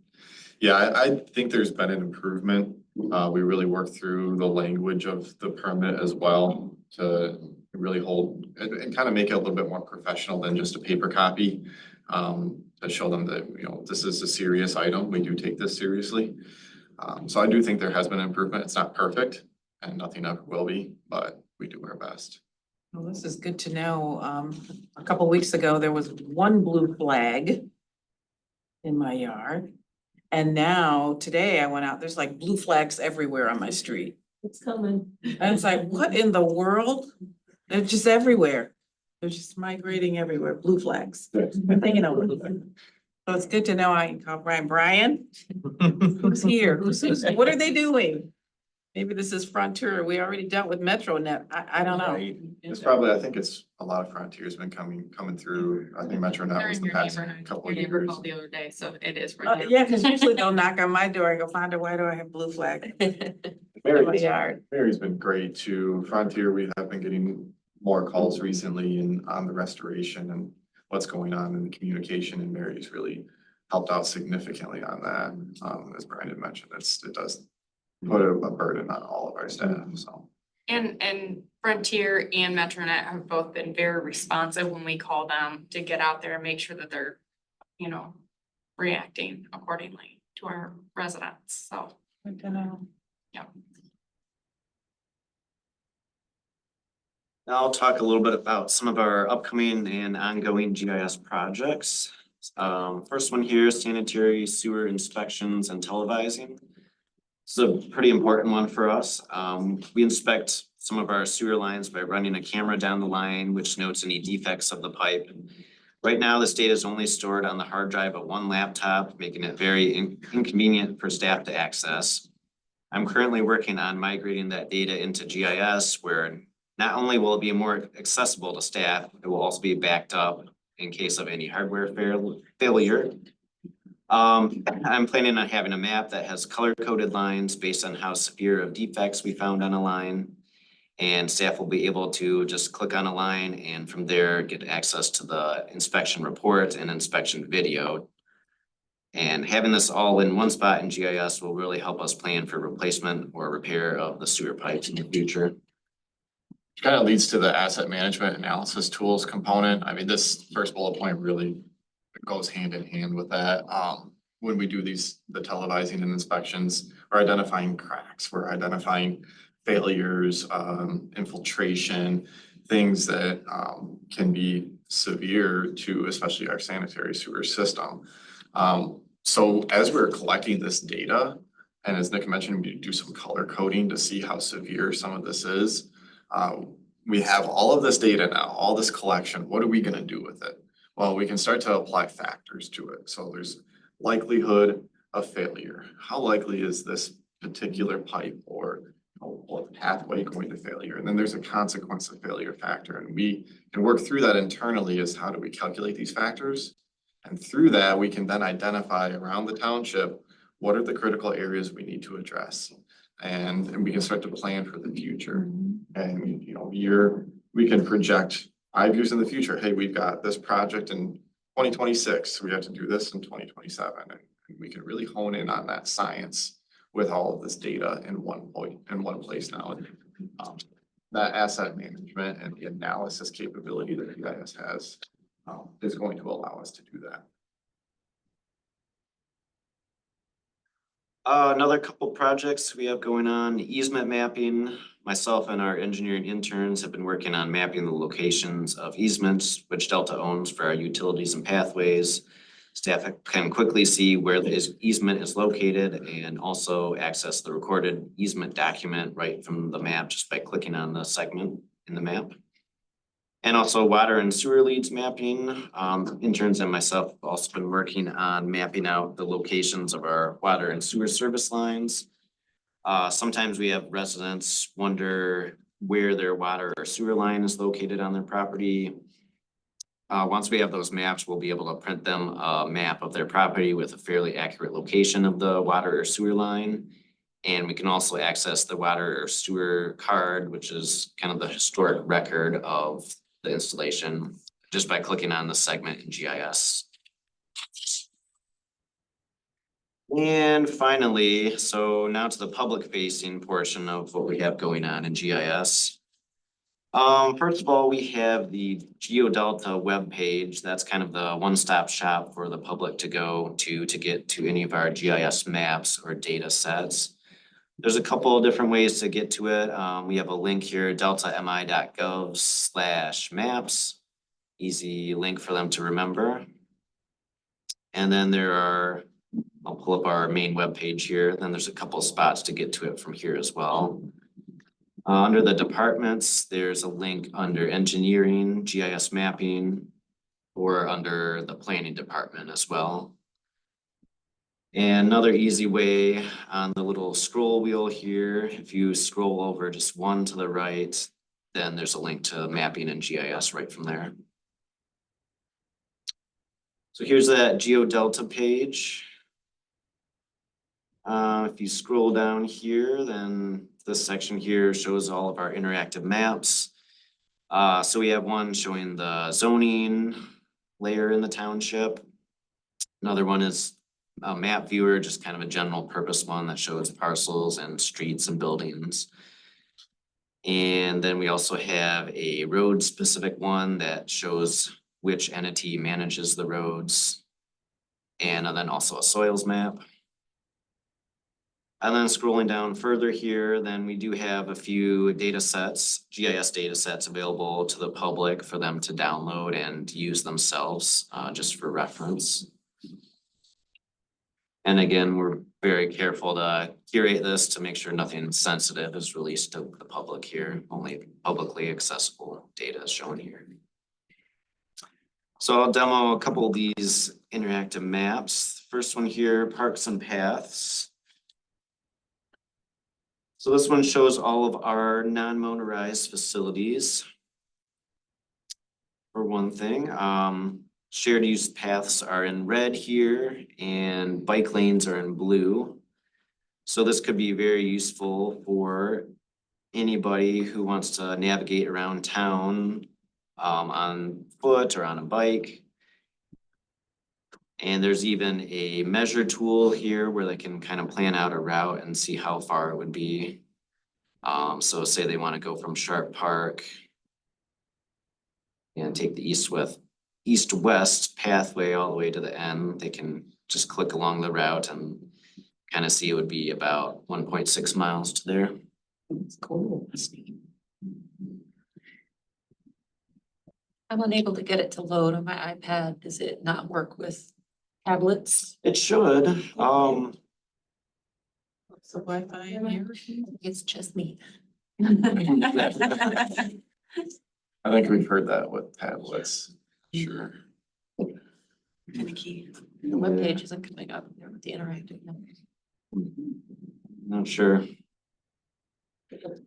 yeah, I think there's been an improvement. We really worked through the language of the permit as well to really hold and kind of make it a little bit more professional than just a paper copy. To show them that, this is a serious item, we do take this seriously. So I do think there has been improvement. It's not perfect and nothing ever will be, but we do our best. Well, this is good to know. A couple weeks ago, there was one blue flag in my yard. And now today I went out, there's like blue flags everywhere on my street. It's coming. And it's like, what in the world? They're just everywhere. They're just migrating everywhere, blue flags. I'm thinking of blue flags. So it's good to know I can call Brian. Who's here? What are they doing? Maybe this is Frontier. We already dealt with MetroNet. I don't know. It's probably, I think it's a lot of Frontier's been coming through. I think MetroNet They're was in the your past neighborhood. couple Your of neighbor years. called the other day, so it is. right there. Yeah, because usually they'll knock on my door and go find out why do I have blue flag in my yard. Mary's been great too. Frontier, we have been getting more calls recently and on the restoration and what's going on in the communication, and Mary's really helped out significantly on that. As Brian had mentioned, it does put a burden on all of our staff, so. And Frontier and MetroNet have both been very responsive when we call them to get out there and make sure that they're, reacting accordingly to our residents, so. Good to know. Yeah. Now I'll talk a little bit about some of our upcoming and ongoing GIS projects. First one here, sanitary sewer inspections and televising. This is a pretty important one for us. We inspect some of our sewer lines by running a camera down the line, which notes any defects of the pipe. Right now, this data is only stored on the hard drive of one laptop, making it very inconvenient for staff to access. I'm currently working on migrating that data into GIS, where not only will it be more accessible to staff, it will also be backed up in case of any hardware failure. I'm planning on having a map that has color-coded lines based on how severe of defects we found on a line. And staff will be able to just click on a line and from there get access to the inspection report and inspection video. And having this all in one spot in GIS will really help us plan for replacement or repair of the sewer pipes in the future. Which kind of leads to the asset management analysis tools component. I mean, this first bullet point really goes hand in hand with that. When we do the televising and inspections, we're identifying cracks, we're identifying failures, infiltration, things that can be severe to especially our sanitary sewer system. So as we're collecting this data, and as Nick mentioned, we do some color coding to see how severe some of this is. We have all of this data now, all this collection. What are we gonna do with it? Well, we can start to apply factors to it. So there's likelihood of failure. How likely is this particular pipe or pathway going to failure? And then there's a consequence of failure factor. And we can work through that internally is how do we calculate these factors? And through that, we can then identify around the township, what are the critical areas we need to address? And we can start to plan for the future. And, we can project 5 years in the future. Hey, we've got this project in 2026. We have to do this in 2027. And we can really hone in on that science with all of this data in one place now. And that asset management and the analysis capability that GIS has is going to allow us to do that. Another couple projects we have going on, easement mapping. Myself and our engineering interns have been working on mapping the locations of easements which Delta owns for our utilities and pathways. Staff can quickly see where the easement is located and also access the recorded easement document right from the map just by clicking on the segment in the map. And also water and sewer leads mapping. Interns and myself have also been working on mapping out the locations of our water and sewer service lines. Sometimes we have residents wonder where their water or sewer line is located on their property. Once we have those maps, we'll be able to print them a map of their property with a fairly accurate location of the water or sewer line. And we can also access the water or sewer card, which is kind of the historic record of the installation, just by clicking on the segment in GIS. And finally, so now to the public facing portion of what we have going on in GIS. First of all, we have the GeoDelta webpage. That's kind of the one-stop shop for the public to go to get to any of our GIS maps or data sets. There's a couple of different ways to get to it. We have a link here, deltami.gov/maps. Easy link for them to remember. And then I'll pull up our main webpage here. Then there's a couple of spots to get to it from here as well. Under the departments, there's a link under engineering, GIS mapping, or under the planning department as well. And another easy way on the little scroll wheel here, if you scroll over just one to the right, then there's a link to mapping and GIS right from there. So here's that GeoDelta page. If you scroll down here, then this section here shows all of our interactive maps. So we have one showing the zoning layer in the township. Another one is a map viewer, just kind of a general purpose one that shows parcels and streets and buildings. And then we also have a road specific one that shows which entity manages the roads. And then also a soils map. And then scrolling down further here, then we do have a few data sets, GIS data sets available to the public for them to download and use themselves, just for reference. And again, we're very careful to curate this to make sure nothing sensitive is released to the public here. Only publicly accessible data is shown here. So I'll demo a couple of these interactive maps. First one here, parks and paths. So this one shows all of our non-motorized facilities. For one thing, shared use paths are in red here and bike lanes are in blue. So this could be very useful for anybody who wants to navigate around town on foot or on a bike. And there's even a measure tool here where they can kind of plan out a route and see how far it would be. So say they want to go from Sharp Park and take the east-west pathway all the way to the end. They can just click along the route and kind of see it would be about 1.6 miles to there. That's cool. I'm unable to get it to load on my iPad. Does it not work with tablets? It should, So Wi-Fi in here. It's just me. I think we've heard that with tablets, sure. Finicky. The webpage isn't coming up there with the interactive. not sure. The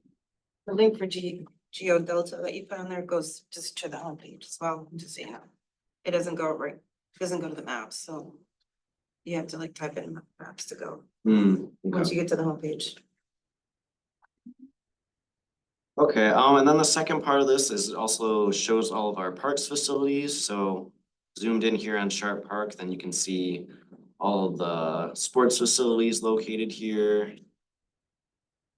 link for Geo Delta that you put on there goes just to the homepage as well, just so you know. It doesn't go right, it doesn't go to the maps, so you have to like type in maps to go, once you get to the homepage. Okay, and then the second part of this is it also shows all of our parks facilities, so zoomed in here on Sharp Park, then you can see all of the sports facilities located here.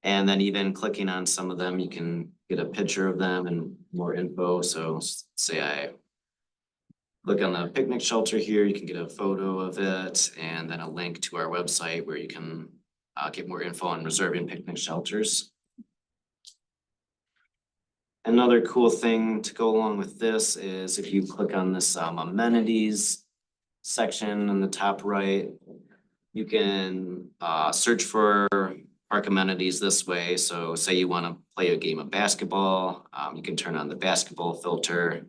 And then even clicking on some of them, you can get a picture of them and more info, so say I click on the picnic shelter here, you can get a photo of it, and then a link to our website where you can get more info on reserving picnic shelters. Another cool thing to go along with this is if you click on this amenities section in the top right, you can search for park amenities this way. So say you want to play a game of basketball, you can turn on the basketball filter,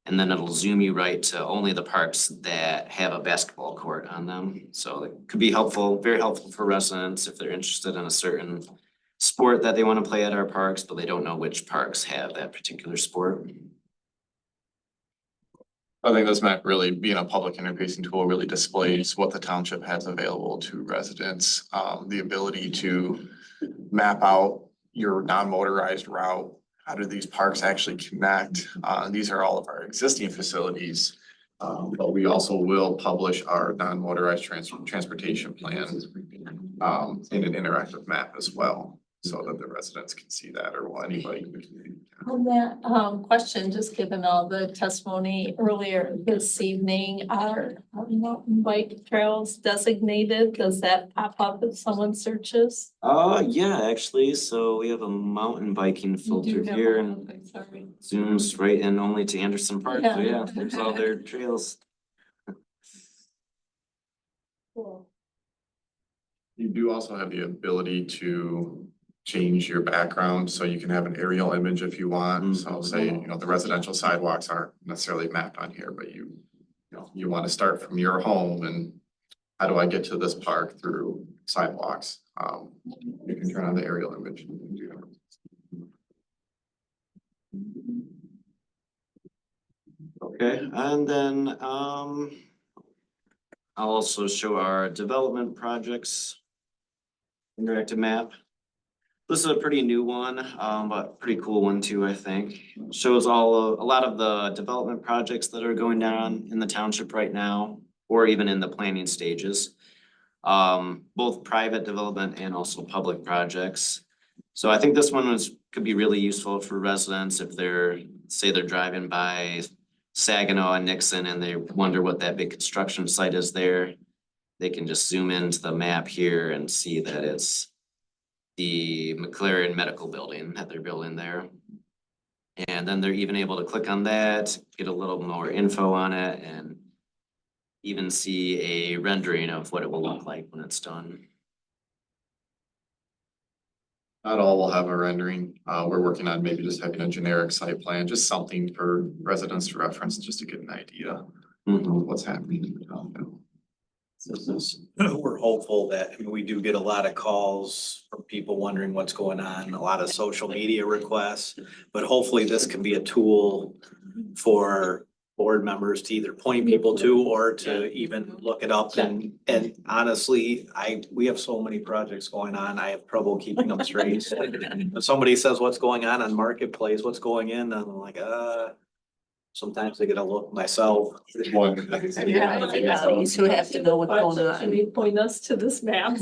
and then it'll zoom you right to only the parks that have a basketball court on them. So it could be helpful, very helpful for residents if they're interested in a certain sport that they want to play at our parks, but they don't know which parks have that particular sport. I think this map really being a public interfacing tool really displays what the township has available to residents. The ability to map out your non-motorized route. How do these parks actually connect? These are all of our existing facilities. But we also will publish our non-motorized transportation plan in an interactive map as well, so that the residents can see that, or anybody. On that question, just given all the testimony earlier this evening, are mountain bike trails designated? Does that pop up if someone searches? Yeah, actually, so we have a mountain biking filter here and zooms right in only to Anderson Park, so yeah, there's all their trails. Cool. You do also have the ability to change your background, so you can have an aerial image if you want. So say, the residential sidewalks aren't necessarily mapped on here, but you want to start from your home and how do I get to this park through sidewalks? You can turn on the aerial image. And do that. Okay, and then I'll also show our development projects interactive map. This is a pretty new one, but pretty cool one too, I think. Shows a lot of the development projects that are going down in the township right now, or even in the planning stages. Both private development and also public projects. So I think this one could be really useful for residents if say they're driving by Saginaw and Nixon and they wonder what that big construction site is there. They can just zoom into the map here and see that it's the McLaren Medical Building that they're building there. And then they're even able to click on that, get a little more info on it, and even see a rendering of what it will look like when it's done. Not all will have a rendering. We're working on maybe just having a generic site plan, just something for residents to reference, just to get an idea of what's happening in the town. We're hopeful that, we do get a lot of calls from people wondering what's going on, a lot of social media requests. But hopefully this can be a tool for board members to either point people to or to even look it up. And honestly, we have so many projects going on, I have trouble keeping them straight. If somebody says what's going on Marketplace, what's going in, I'm like, sometimes I get a look myself. These who have to know what's going on. Can you point us to this map? A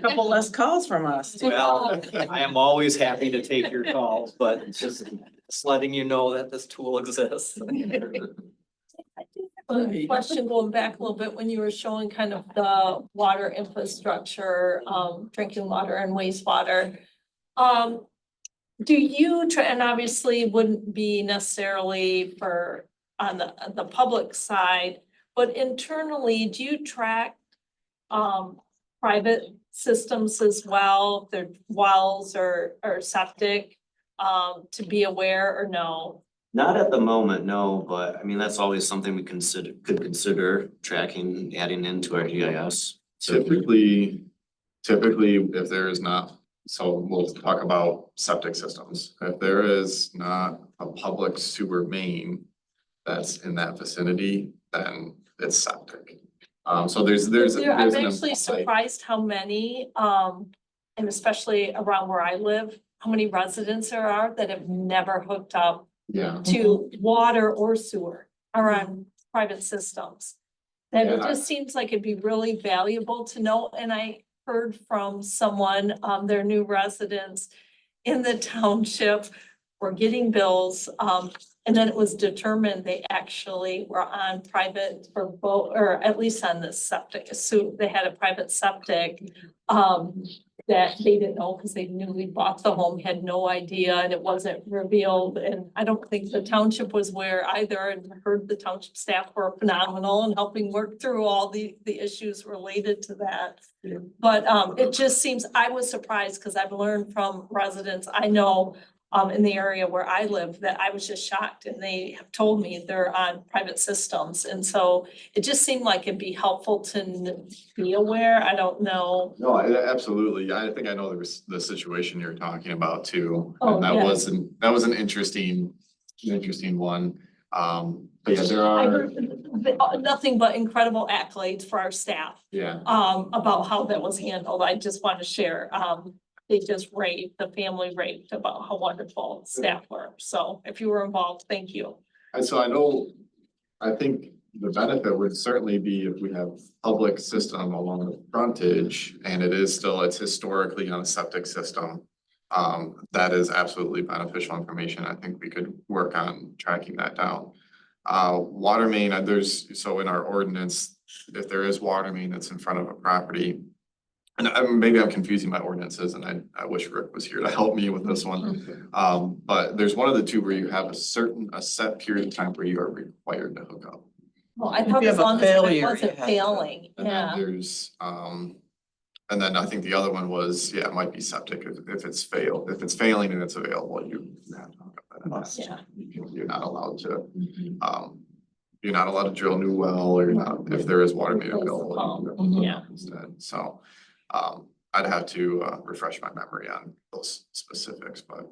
couple less calls from us. Well, I am always happy to take your calls, but just letting you know that this tool exists. A question going back a little bit, when you were showing kind of the water infrastructure, drinking water and wastewater. do you, and obviously wouldn't be necessarily for, on the public side, but internally, do you track private systems as well, their wells or septic, to be aware or no? Not at the moment, no, but I mean, that's always something we could consider tracking, adding into our GIS. Typically, if there is not, so we'll talk about septic systems. If there is not a public sewer main that's in that vicinity, then it's septic. So there's I'm an actually implied- surprised how many, and especially around where I live, how many residents there are that have never hooked up Yeah. to water or sewer or on private systems. And it Yeah. just seems like it'd be really valuable to know, and I heard from someone, their new residents in the township were getting bills, and then it was determined they actually were on private for both, or at least on the septic, so they had a private septic. That they didn't know because they newly bought the home, had no idea, and it wasn't revealed, and I don't think the township was aware either, and heard the township staff were phenomenal in helping work through all the issues related to that. But it just seems, I was surprised because I've learned from residents I know in the area where I live that I was just shocked, and they have told me they're on private systems. And so it just seemed like it'd be helpful to be aware. I don't know. No, absolutely. I think I know the situation you're talking about too. Oh, And that yeah. was an interesting one. But yeah, there I are, heard nothing but incredible accolades for our staff yeah. about how that was handled. I just want to share. They just raved, the family raved about how wonderful staff were. So if you were involved, thank you. And so I think the benefit would certainly be if we have public system along the frontage and it's historically on a septic system. That is absolutely beneficial information. I think we could work on tracking that down. Water main, so in our ordinance, if there is water main that's in front of a property. And maybe I'm confusing my ordinances, and I wish Rick was here to help me with this one. But there's one of the two where you have a set period of time where you are required to hook up. Well, I thought as long as it wasn't failing, And then yeah. there's, and then I think the other one was, yeah, it might be septic if it's failing and it's available, you have to hook up. And that's- Yeah. You're not allowed to, you're not allowed to drill a new well, or if there is water main available. you have to hook Yeah. up Instead, so, I'd have to, refresh my memory on those specifics, but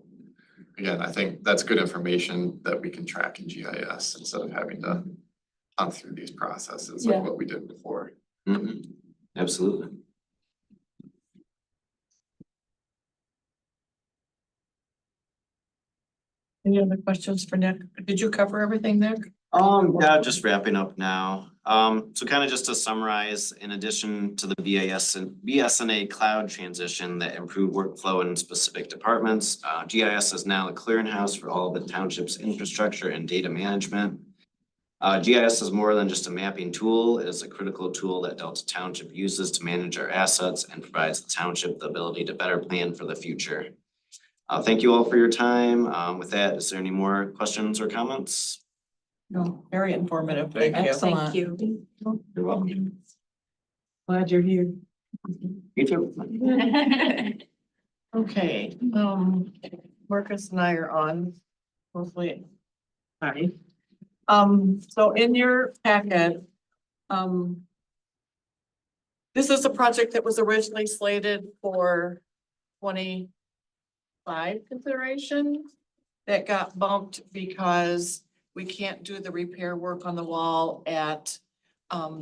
again, I think that's good information that we can track in GIS instead of having to hunt through these processes like Yeah. what we did before. Absolutely. Any other questions for Nick? Did you cover everything, Nick? Yeah, just wrapping up now. So kind of just to summarize, in addition to the BSNA cloud transition that improved workflow in specific departments, GIS is now the clearinghouse for all of the township's infrastructure and data management. GIS is more than just a mapping tool. It is a critical tool that Delta Township uses to manage our assets and provides the township the ability to better plan for the future. Thank you all for your time. With that, is there any more questions or comments? No, very informative. Thank you. Excellent. Thank you. You're welcome. Glad you're here. You too. Okay, Marcus and I are on, hopefully. Hi. So in your packet, this is a project that was originally slated for 25 consideration. That got bumped because we can't do the repair work on the wall at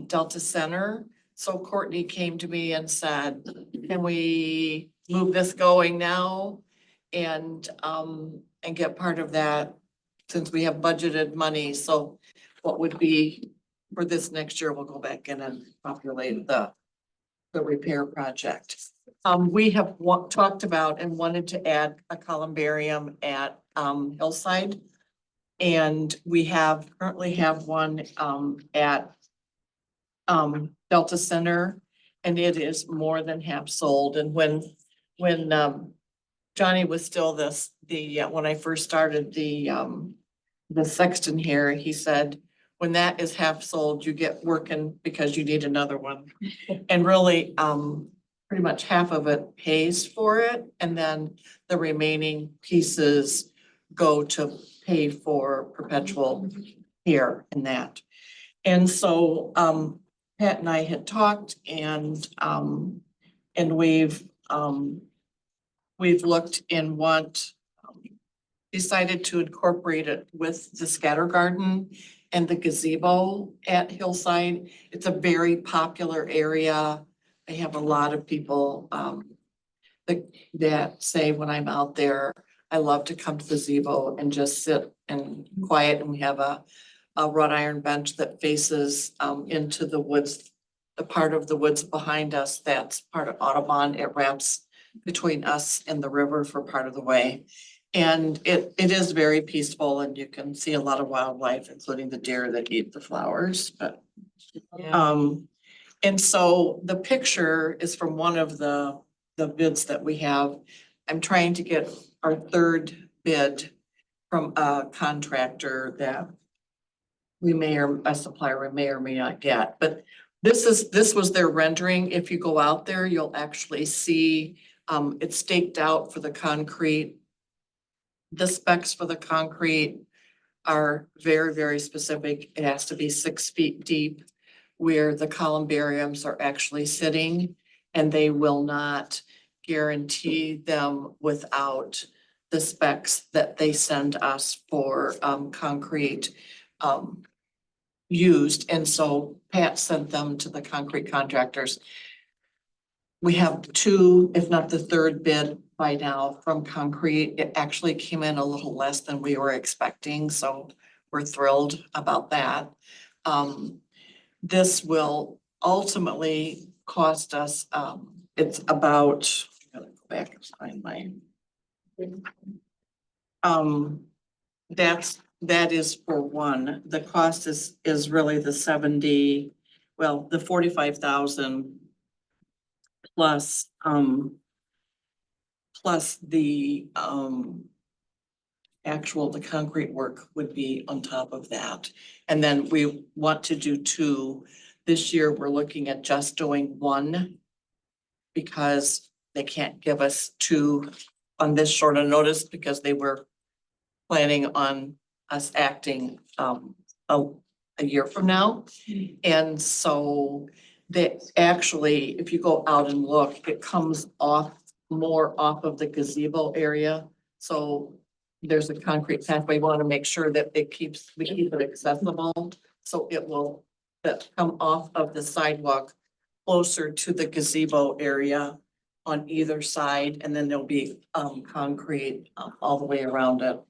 Delta Center. So Courtney came to me and said, can we move this going now? And get part of that, since we have budgeted money. So what would be for this next year, we'll go back in and populate the repair project. We have talked about and wanted to add a columbarium at Hillside. And we currently have one at Delta Center, and it is more than half sold. And when Johnny was still when I first started the sexton here, he said, when that is half sold, you get working because you need another one. And really, pretty much half of it pays for it, and then the remaining pieces go to pay for perpetual here and that. And so, Pat and I had talked and we've looked and decided to incorporate it with the scatter garden and the gazebo at Hillside. It's a very popular area. I have a lot of people that say when I'm out there, I love to come to the gazebo and just sit and quiet, and we have a wrought iron bench that faces into the woods, the part of the woods behind us that's part of Audubon. It wraps between us and the river for part of the way. And it is very peaceful, and you can see a lot of wildlife, including the deer that eat the flowers, but and so the picture is from one of the bids that we have. I'm trying to get our third bid from a contractor that a supplier we may or may not get, but this was their rendering. If you go out there, you'll actually see, it's staked out for the concrete. The specs for the concrete are very, very specific. It has to be 6 feet deep where the columbariums are actually sitting, and they will not guarantee them without the specs that they send us for concrete used. And so Pat sent them to the concrete contractors. We have 2, if not the third bid by now from concrete. It actually came in a little less than we were expecting, so we're thrilled about that. This will ultimately cost us, it's about, I'm gonna go back and find my. That is for one. The cost is really the the 45,000 plus, plus the the concrete work would be on top of that. And then we want to do 2. This year, we're looking at just doing 1 because they can't give us 2 on this short of notice, because they were planning on us acting a year from now. And so actually, if you go out and look, it comes more off of the gazebo area. So there's a concrete pathway. We want to make sure that we keep it accessible. So it will come off of the sidewalk closer to the gazebo area on either side, and then there'll be concrete all the way around it.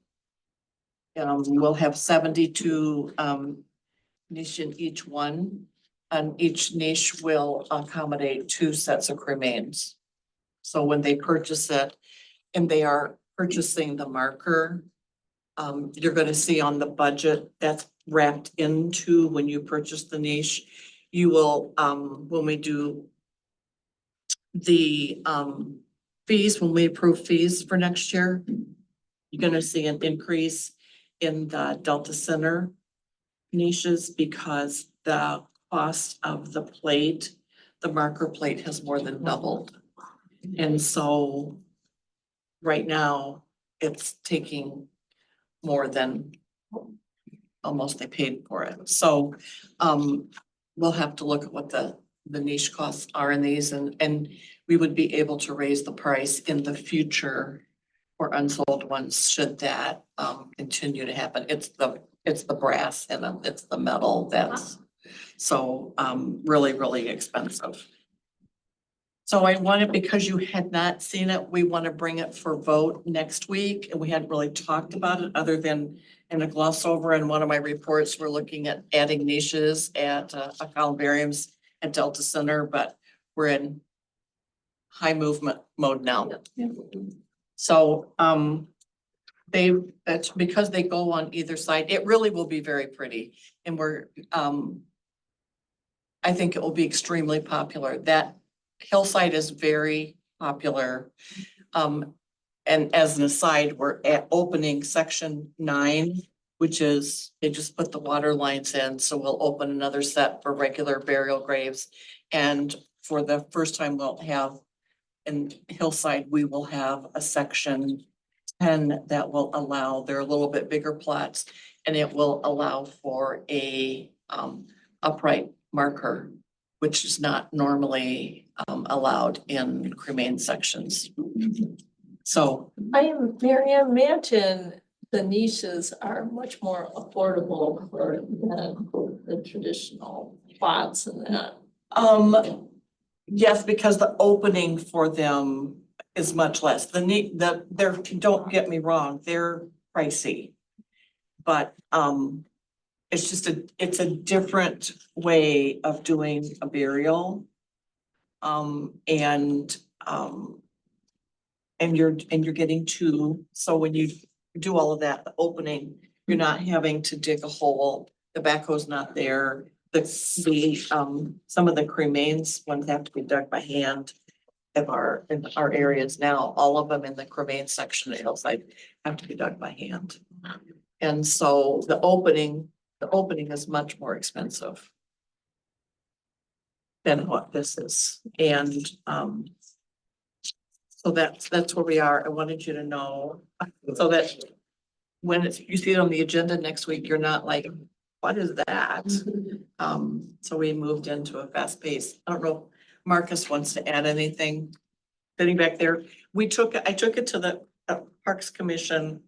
We'll have 72 niche in each one, and each niche will accommodate 2 sets of cremains. So when they purchase it, and they are purchasing the marker, you're gonna see on the budget that's wrapped into when you purchase the niche. You will, when we do the fees, when we approve fees for next year, you're gonna see an increase in the Delta Center niches, because the cost of the plate, the marker plate, has more than doubled. And so right now, it's taking more than almost they paid for it. So we'll have to look at what the niche costs are in these, and we would be able to raise the price in the future for unsold ones, should that continue to happen. It's the brass and it's the metal that's so really, really expensive. So I wanted, because you had not seen it, we want to bring it for vote next week, and we hadn't really talked about it other than in a gloss over in one of my reports. We're looking at adding niches at columbariums at Delta Center, but we're in high movement mode now. So that's because they go on either side. It really will be very pretty, and I think it will be extremely popular. That Hillside is very popular. And as an aside, we're at opening section 9, which is, they just put the water lines in, so we'll open another set for regular burial graves. And for the first time, we'll have, in Hillside, we will have a section 10 that will allow, they're a little bit bigger plots, and it will allow for a upright marker, which is not normally allowed in cremain sections. So Mary Ann, imagine the niches are much more affordable for the traditional plots and that. yes, because the opening for them is much less. They're, don't get me wrong, they're pricey. But it's just it's a different way of doing a burial. And you're getting two, so when you do all of that, the opening, you're not having to dig a hole, the backhoe's not there. Some of the cremains ones have to be dug by hand. In our areas now, all of them in the cremain section of Hillside have to be dug by hand. And so the opening is much more expensive than what this is. And so that's where we are. I wanted you to know, so that when you see it on the agenda next week, you're not like, what is that? So we moved into a fast pace. I don't know, if Marcus wants to add anything. Sitting back there, I took it to the Parks Commission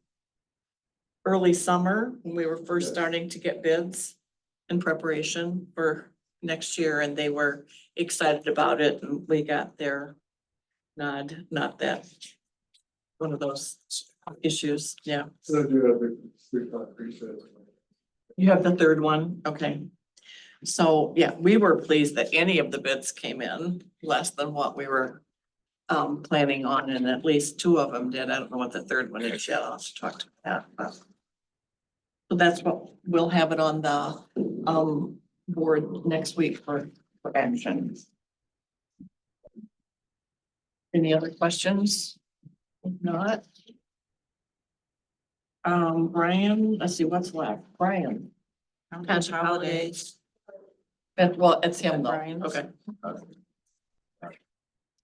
early summer when we were first starting to get bids in preparation for next year, and they were excited about it, and we got their nod, not that one of those issues, yeah. You have the third one, okay. So, yeah, we were pleased that any of the bids came in less than what we were planning on, and at least 2 of them did. I don't know what the third one is yet. I'll have to talk to that. But so that's what we'll have it on the board next week for action. Any other questions? If not, Brian, let's see what's left. Brian. Township holidays. Well, it's him though. Brian's. Okay.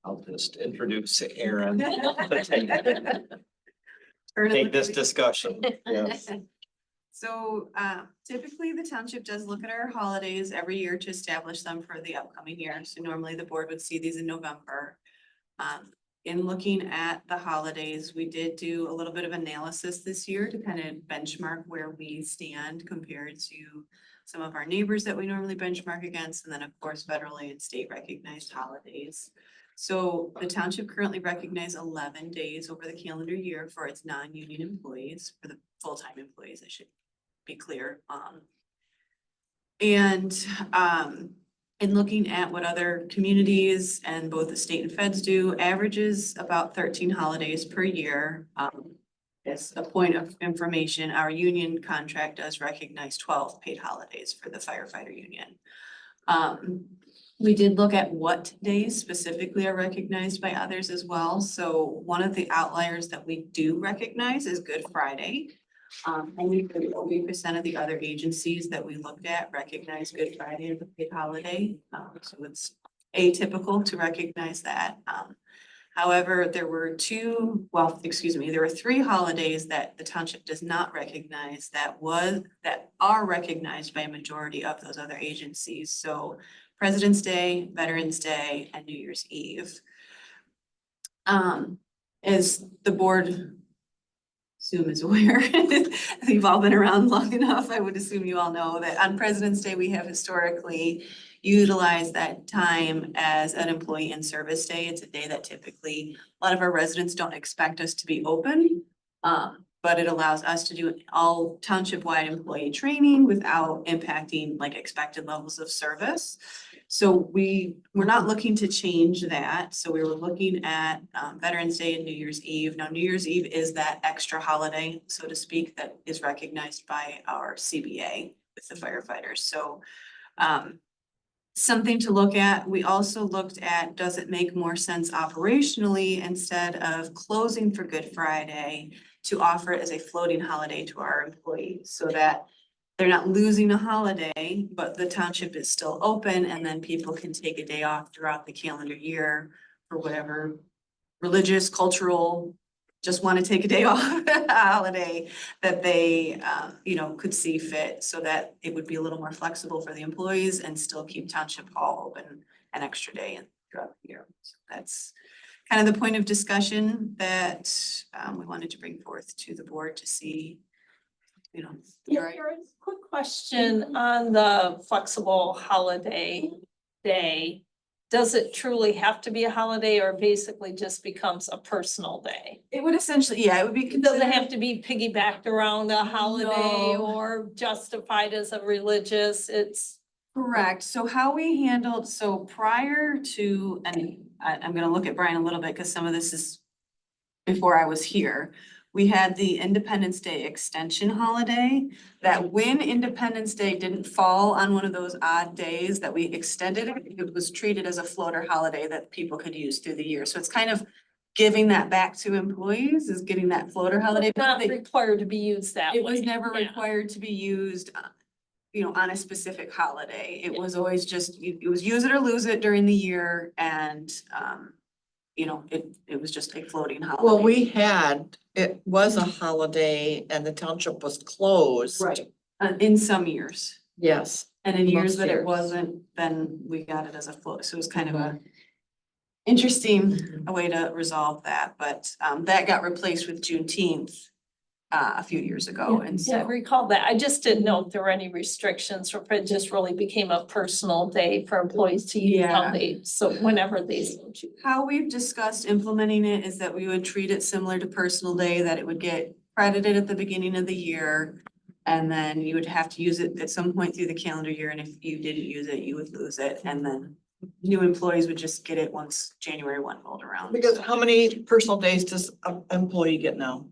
I'll just introduce Aaron. Take this discussion, yes. So typically the township does look at our holidays every year to establish them for the upcoming year. So normally the board would see these in November. In looking at the holidays, we did do a little bit of analysis this year to kind of benchmark where we stand compared to some of our neighbors that we normally benchmark against, and then of course federally and state recognized holidays. So the township currently recognizes 11 days over the calendar year for its non-union employees, for the full-time employees, I should be clear. In looking at what other communities and both the state and feds do, averages about 13 holidays per year. As a point of information, our union contract does recognize 12 paid holidays for the firefighter union. We did look at what days specifically are recognized by others as well. So one of the outliers that we do recognize is Good Friday. Only 30% of the other agencies that we looked at recognize Good Friday as a paid holiday. So it's atypical to recognize that. However, there were 3 holidays that the township does not recognize that are recognized by a majority of those other agencies. So President's Day, Veterans Day, and New Year's Eve. As the board assume is aware, you've all been around long enough, I would assume you all know that on President's Day, we have historically utilized that time as an employee in service day. It's a day that typically a lot of our residents don't expect us to be open. But it allows us to do all township-wide employee training without impacting like expected levels of service. So we're not looking to change that. So we were looking at Veterans Day and New Year's Eve. Now, New Year's Eve is that extra holiday, so to speak, that is recognized by our CBA with the firefighters. So something to look at. We also looked at, does it make more sense operationally instead of closing for Good Friday to offer it as a floating holiday to our employees so that they're not losing a holiday, but the township is still open and then people can take a day off throughout the calendar year for whatever religious, cultural, just want to take a day off holiday that they, could see fit so that it would be a little more flexible for the employees and still keep Township Hall open an extra day and throughout the year. So that's kind of the point of discussion that we wanted to bring forth to the board to see, Yeah, Karen, quick question on the flexible holiday day. Does it truly have to be a holiday or basically just becomes a personal day? It would essentially, yeah, it would be It doesn't have to be piggybacked around a holiday No. or justified as a religious, it's. correct. So how we handled, so prior to, and I'm gonna look at Brian a little bit because some of this is before I was here. We had the Independence Day extension holiday that when Independence Day didn't fall on one of those odd days that we extended it, it was treated as a floater holiday that people could use through the year. So it's kind of giving that back to employees, is getting that floater holiday. Not required to be used that way. It was never Yeah. required to be used, on a specific holiday. It was always just, it was use it or lose it during the year and, it was just a floating holiday. Well, it was a holiday and the township was closed. Right, in some years. Yes. And in years Most that it years. wasn't, then we got it as a float, so it was kind of a interesting way to resolve that, but that got replaced with Juneteenth a few years ago, and Yeah, I so. recall that. I just didn't know if there were any restrictions or if it just really became a personal day for employees to use how Yeah. they, so whenever they so choose. How we've discussed implementing it is that we would treat it similar to personal day, that it would get credited at the beginning of the year. And then you would have to use it at some point through the calendar year, and if you didn't use it, you would lose it, and then new employees would just get it once January 1 rolled around. Because how many personal days does an employee get now?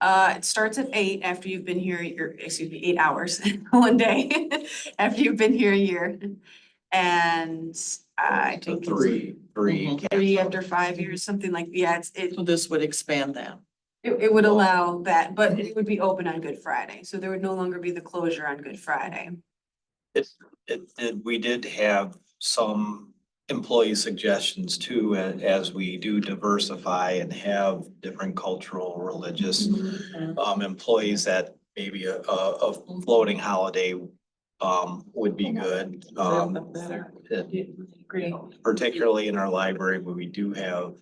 It starts at 8 after you've been here, 8 hours, one day, after you've been here a year. And I think it's three after 5 years, something like, yeah, So this would expand that. it would allow that, but it would be open on Good Friday, so there would no longer be the closure on Good Friday. We did have some employee suggestions too, as we do diversify and have different cultural, religious employees that maybe a floating holiday would be good. Particularly in our library where we do have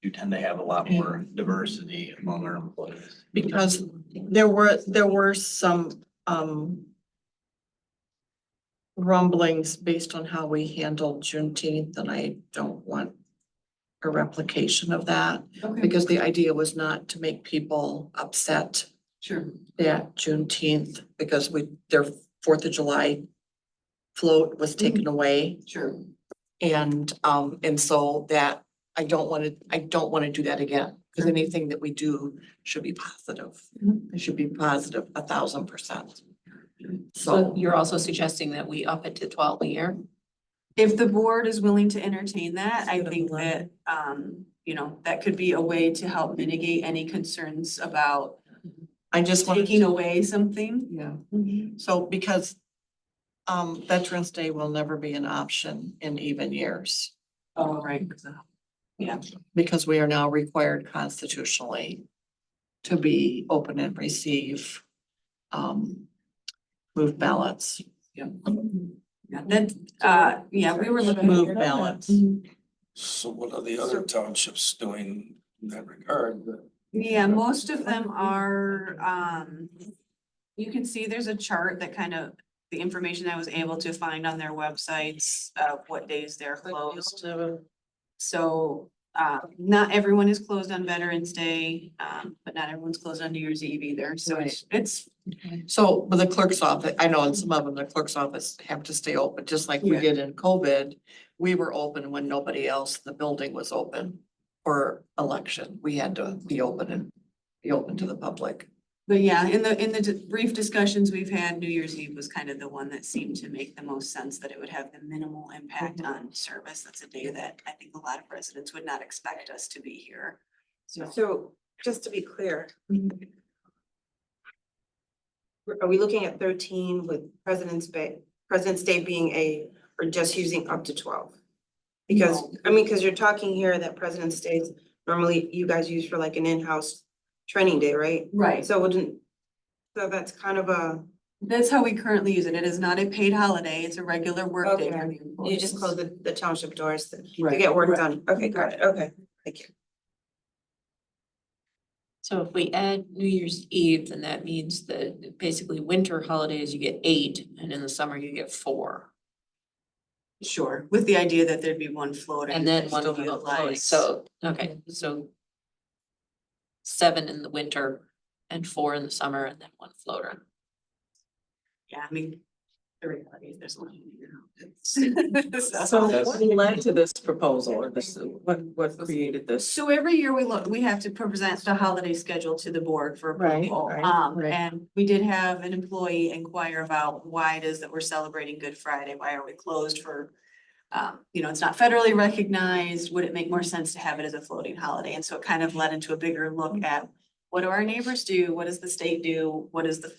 you tend to have a lot more diversity among our employees. Because there were some rumblings based on how we handled Juneteenth, and I don't want a replication of that. Okay. Because the idea was not to make people upset Sure. that Juneteenth, because their 4th of July float was taken away. Sure. And so that I don't want to do that again, because anything that we do should be positive. It should be positive 1,000%. So you're also suggesting that we up it to 12 a year? If the board is willing to entertain that, I think that, that could be a way to help mitigate any concerns about I just want taking away something. Yeah. So because Veterans Day will never be an option in even years. Oh, right. Yeah. Because we are now required constitutionally to be open and receive moved ballots. Yeah, that, we were looking. Move ballots. So what are the other townships doing in that regard? Yeah, most of them are, you can see there's a chart that kind of, the information I was able to find on their websites of what days they're closed. So, not everyone is closed on Veterans Day, but not everyone's closed on New Year's Eve either, so it's. So, but the clerk's office, I know in some of them, the clerk's office have to stay open, just like we Yeah. did in COVID. We were open when nobody else, the building was open for election. We had to be open to the public. But yeah, in the brief discussions we've had, New Year's Eve was kind of the one that seemed to make the most sense, that it would have the minimal impact on service. That's a day that I think a lot of residents would not expect us to be here. So just to be clear. Are we looking at 13 with President's Day being or just using up to 12? Because, I mean, because you're talking here that President's Day is normally you guys use for like an in-house training day, right? Right. So that's kind of That's how we currently use it. It is not a paid holiday. It's a regular work day for the okay, you employees. just close the township doors to Right. get work done. Okay, got it. Okay, thank you. So if we add New Year's Eve, then that means that basically winter holidays, you get 8, and in the summer you get 4. Sure, with the idea that there'd be one floating. And then that one still floating, utilize. so, okay, so 7 in the winter and 4 in the summer and then 1 floater. Yeah, I mean, the reality is there's a lot. So what led to this proposal or this, what created this? So every year we have to present the holiday schedule to the board for approval. Right. And we did have an employee inquire about why it is that we're celebrating Good Friday, why are we closed for, it's not federally recognized, would it make more sense to have it as a floating holiday? And so it kind of led into a bigger look at what do our neighbors do, what does the state do, what is the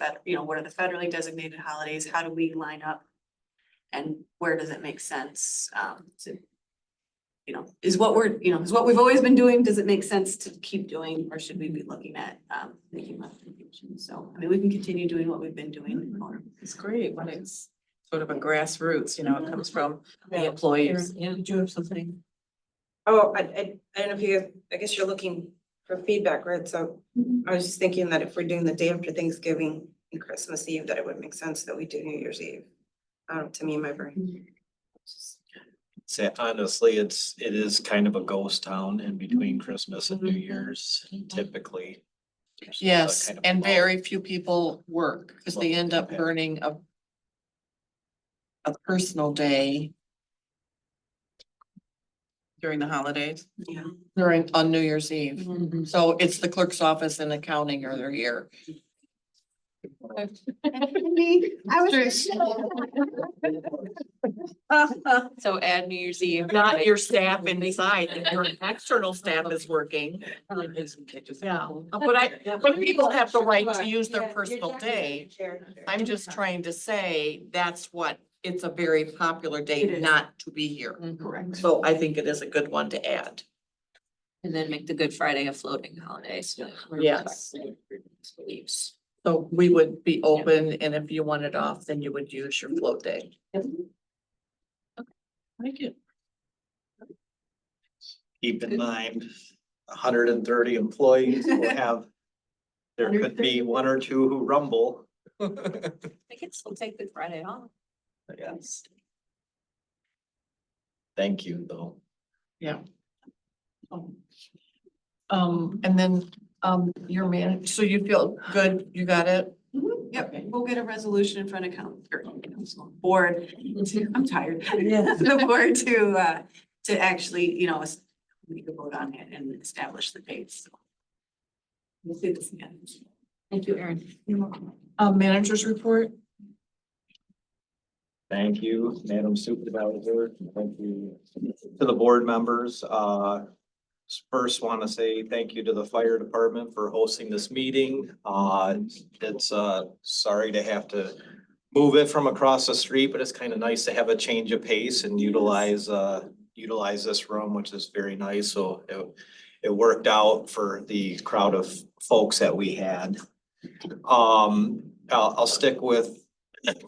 what are the federally designated holidays, how do we line up? And where does it make sense, is what we've always been doing, does it make sense to keep doing, or should we be looking at, making modifications? So, I mean, we can continue doing what we've been doing. It's great when it's sort of a grassroots, it comes from the employees. Yeah. Did you have something? Oh, I don't know if I guess you're looking for feedback, right? So I was just thinking that if we're doing the day after Thanksgiving and Christmas Eve, that it would make sense that we do New Year's Eve. To me in my brain. Say, honestly, it is kind of a ghost town in between Christmas and New Year's typically. Yes, kind of and lull. very few people work because they end up Okay. burning a personal day during the holidays, Yeah. on New Year's Eve. So it's the clerk's office and accounting or they're here. So add New Year's Eve. Not your staff inside, and your external staff is working. Yeah, but people have the right to use their personal day. I'm just trying to say, it's a very popular It day is. not to be here. Correct. So I think it is a good one to add. And then make the Good Friday a floating holiday, so. Yes. So we would be open, and if you want it off, then you would use your float day. Thank you. Keep in mind, 130 employees will have, there could be 1 or 2 who rumble. I can still take Good Friday off. Yes. Thank you, though. Yeah. And then, your so you feel good, you got it? Yep, we'll get a resolution in front of council board. I'm tired. Yeah. The board to actually, we can vote on it and establish the dates. We'll do this again. Thank you, Erin. Managers report? Thank you, Madam Supervisor. Thank you to the board members. First, want to say thank you to the fire department for hosting this meeting. It's sorry to have to move it from across the street, but it's kind of nice to have a change of pace and utilize this room, which is very nice. So it worked out for the crowd of folks that we had. I'll stick with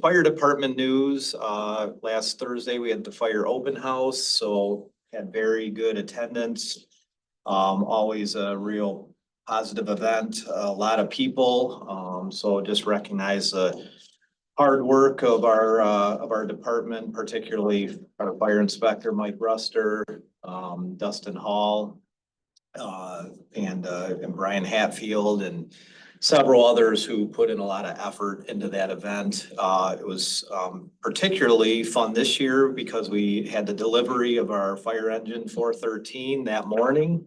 fire department news. Last Thursday, we had the fire open house, so had very good attendance. Always a real positive event, a lot of people. So just recognize the hard work of our department, particularly our fire inspector, Mike Ruster, Dustin Hall, and Brian Hatfield, and several others who put in a lot of effort into that event. It was particularly fun this year because we had the delivery of our fire engine 413 that morning.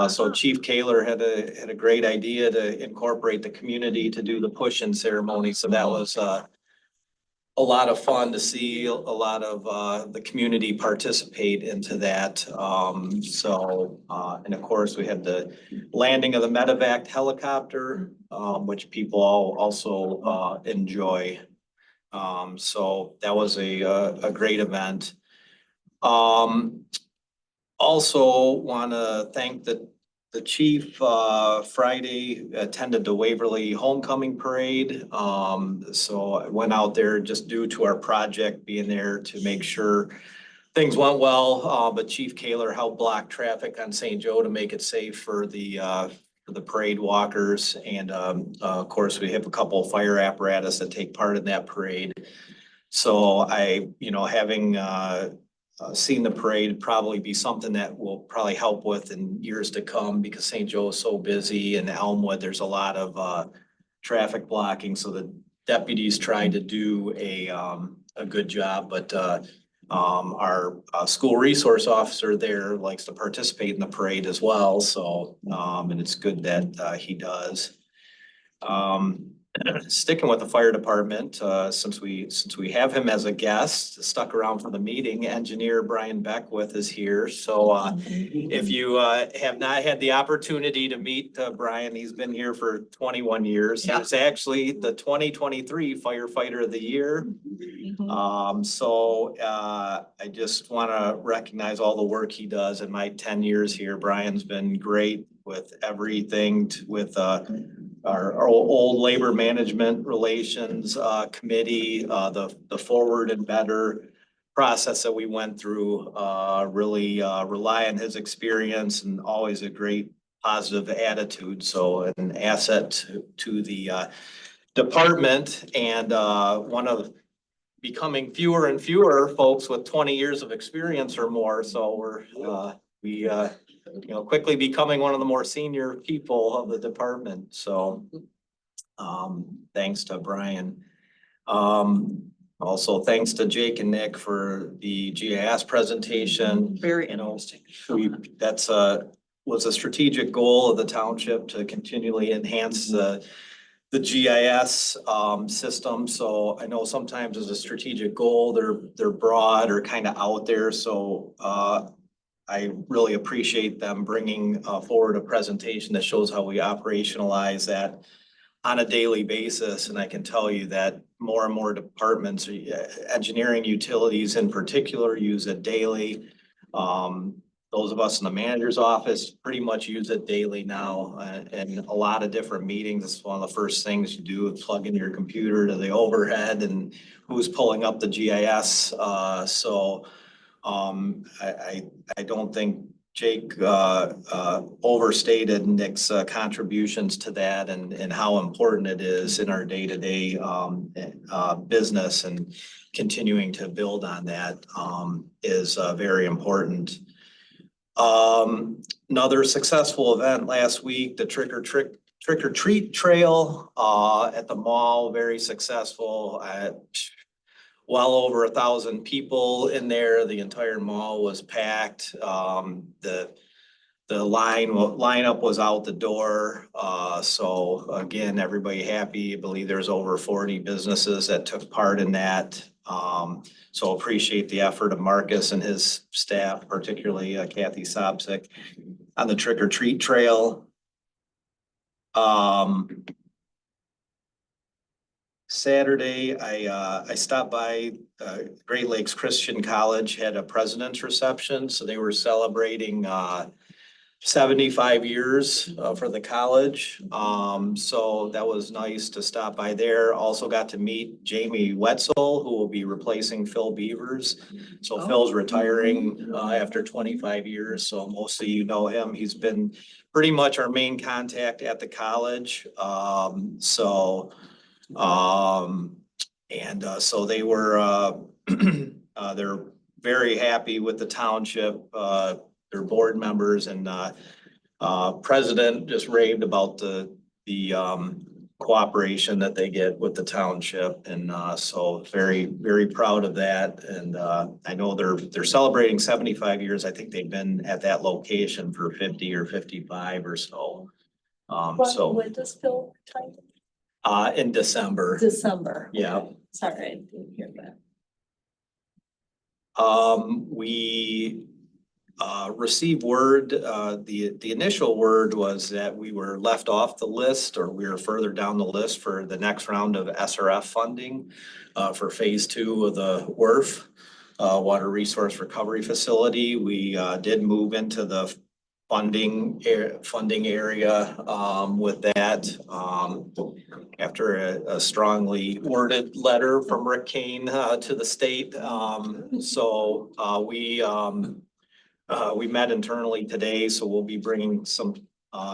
So Chief Kaler had a great idea to incorporate the community to do the push-in ceremony. So that was, a lot of fun to see a lot of the community participate into that. And of course, we had the landing of the medevac helicopter, which people all also enjoy. So that was a great event. Also want to thank the chief, Friday attended the Waverly Homecoming Parade. So I went out there just due to our project being there to make sure things went well. But Chief Kaler helped block traffic on St. Joe to make it safe for the parade walkers. And, of course, we have a couple of fire apparatus that take part in that parade. So having, seen the parade probably be something that will probably help with in years to come because St. Joe is so busy and Elmwood, there's a lot of traffic blocking. So the deputies tried to do a good job, but our school resource officer there likes to participate in the parade as well. So and it's good that he does. Sticking with the fire department, since we have him as a guest, stuck around for the meeting, engineer Brian Beckwith is here. So if you have not had the opportunity to meet Brian, he's been here for 21 years. He was actually the 2023 firefighter of the year. I just want to recognize all the work he does in my 10 years here. Brian's been great with everything with our old labor management relations committee, the forward and better process that we went through, really rely on his experience and always a great positive attitude. So an asset to the department and one of becoming fewer and fewer folks with 20 years of experience or more. So we quickly becoming one of the more senior people of the department. So thanks to Brian. Also thanks to Jake and Nick for the GIS presentation. Very interesting. That's was a strategic goal of the township to continually enhance the GIS system. So I know sometimes as a strategic goal, they're broad or kind of out there. So I really appreciate them bringing forward a presentation that shows how we operationalize that on a daily basis. And I can tell you that more and more departments, engineering utilities in particular, use it daily. Those of us in the manager's office pretty much use it daily now in a lot of different meetings. It's one of the first things you do is plug in your computer to the overhead and who's pulling up the GIS. I don't think Jake overstated Nick's contributions to that and how important it is in our day-to-day business, and continuing to build on that is very important. Another successful event last week, the trick or treat trail at the mall, very successful. Well over 1,000 people in there. The entire mall was packed. The lineup was out the door. So again, everybody happy. I believe there's over 40 businesses that took part in that. So appreciate the effort of Marcus and his staff, particularly Kathy Sopsick on the trick or treat trail. Saturday, I stopped by Great Lakes Christian College, had a president's reception. So they were celebrating 75 years for the college. So that was nice to stop by there. Also got to meet Jamie Wetzel, who will be replacing Phil Beavers. So Phil's retiring after 25 years. So most of you know him. He's been pretty much our main contact at the college. So they were, they're very happy with the township, their board members, and president just raved about the cooperation that they get with the township. And so very, very proud of that. And I know they're celebrating 75 years. I think they've been at that location for 50 or 55 or so. When does Phil retire? In December. December. Yeah. Sorry, I didn't hear that. We received word, the initial word was that we were left off the list, or we were further down the list for the next round of SRF funding for phase 2 of the WRF, Water Resource Recovery Facility. We did move into the funding area with that after a strongly worded letter from Rick Kane to the state. We met internally today, so we'll be bringing some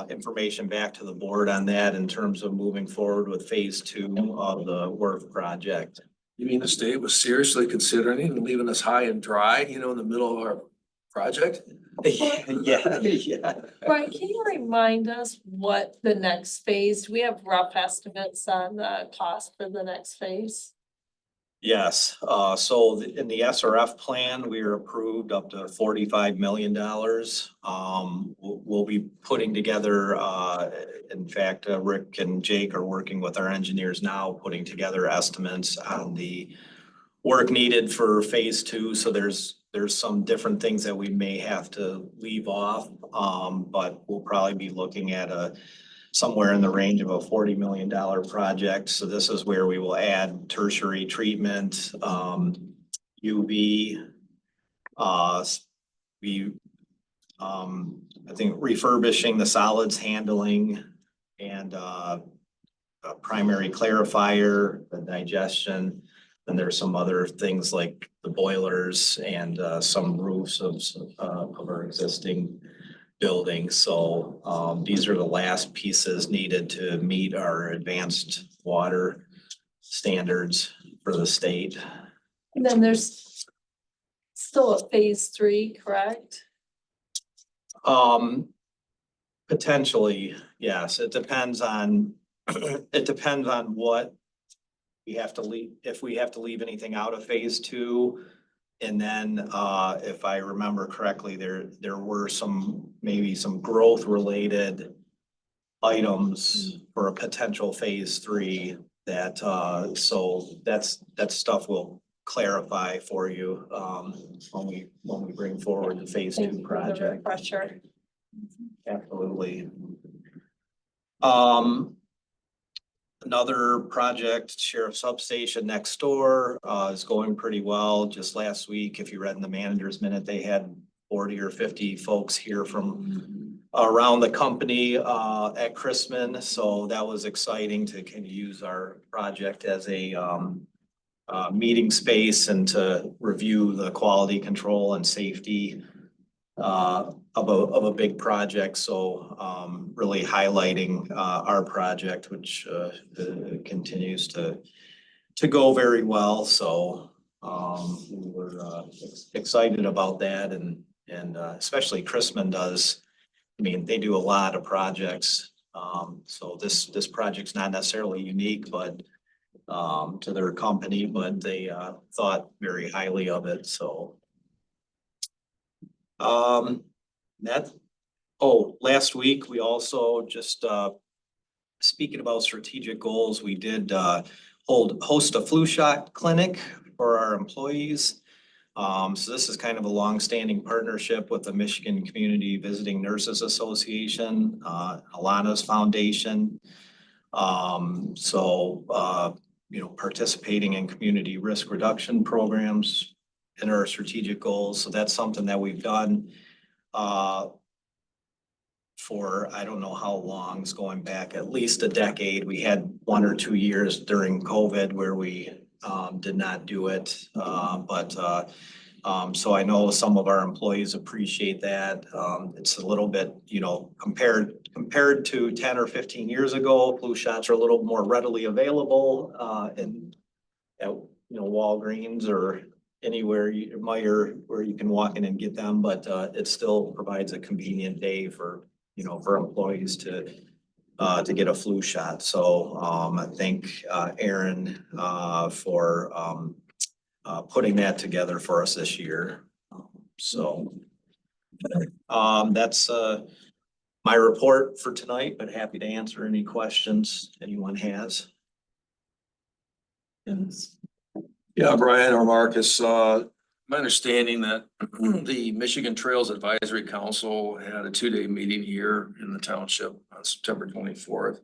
information back to the board on that in terms of moving forward with phase 2 of the WRF project. You mean the state was seriously considering it and leaving us high and dry, in the middle of our project? Yeah. Brian, can you remind us what the next phase, do we have rough estimates on the cost for the next phase? Yes, so in the SRF plan, we are approved up to $45 million. We'll be putting together, in fact, Rick and Jake are working with our engineers now, putting together estimates on the work needed for phase 2. So there's some different things that we may have to leave off, but we'll probably be looking at somewhere in the range of a $40 million project. So this is where we will add tertiary treatment, UV. I think refurbishing the solids handling and a primary clarifier, the digestion. And there's some other things like the boilers and some roofs of our existing buildings. So these are the last pieces needed to meet our advanced water standards for the state. And then there's still a phase 3, correct? Potentially, yes. It depends on what we have to leave, if we have to leave anything out of phase 2. And then, if I remember correctly, there were maybe some growth related items for a potential phase 3 that, so that's stuff we'll clarify for you, when we bring forward the phase 2 project. Pressure. Absolutely. Another project, Sheriff Substation next door, is going pretty well. Just last week, if you read in the manager's minute, they had 40 or 50 folks here from around the company at Chrisman. So that was exciting to kind of use our project as a meeting space and to review the quality control and safety of a big project. So really highlighting our project, which continues to go very well. So we were excited about that, and especially Chrisman does. I mean, they do a lot of projects. So this project's not necessarily unique, but to their company, but they thought very highly of it. So last week we also just speaking about strategic goals, we did host a flu shot clinic for our employees. So this is kind of a long-standing partnership with the Michigan Community Visiting Nurses Association, Alana's Foundation. Participating in community risk reduction programs in our strategic goals. So that's something that we've done for, I don't know how long, it's going back at least a decade. We had 1 or 2 years during COVID where we did not do it. So I know some of our employees appreciate that. It's a little bit, compared to 10 or 15 years ago, flu shots are a little more readily available at Walgreens or anywhere, Meijer, where you can walk in and get them, but it still provides a convenient day for employees to to get a flu shot. So, I thank, Aaron, for, putting that together for us this year. So, that's, my report for tonight, but happy to answer any questions anyone has. Yeah, Brian or Marcus, my understanding that the Michigan Trails Advisory Council had a 2-day meeting here in the township on September 24th.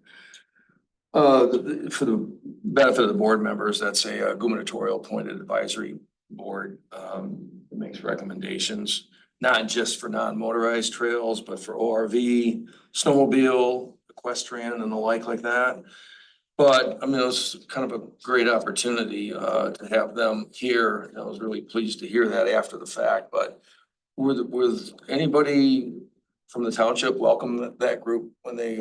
For the benefit of the board members, that's a gubernatorial appointed advisory board, that makes recommendations, not just for non-motorized trails, but for ORV, snowmobile, equestrian and the like that. But I mean, it was kind of a great opportunity to have them here. I was really pleased to hear that after the fact, but was anybody from the township welcome that group when they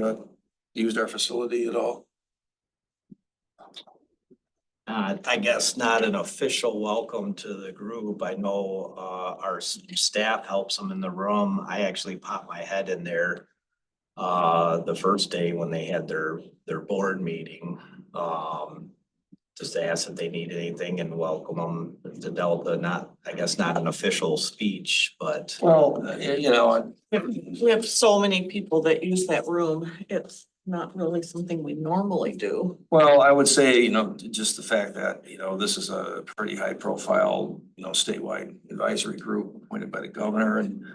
used our facility at all? I guess not an official welcome to the group. I know, our staff helps them in the room. I actually popped my head in there the first day when they had their board meeting. Just to ask if they need anything and welcome them to Delta. Not, I guess not an official speech, but. Well, you know, We have so many people that use that room. It's not really something we normally do. well, I would say, you know, just the fact that, you know, this is a pretty high profile, you know, statewide advisory group appointed by the governor and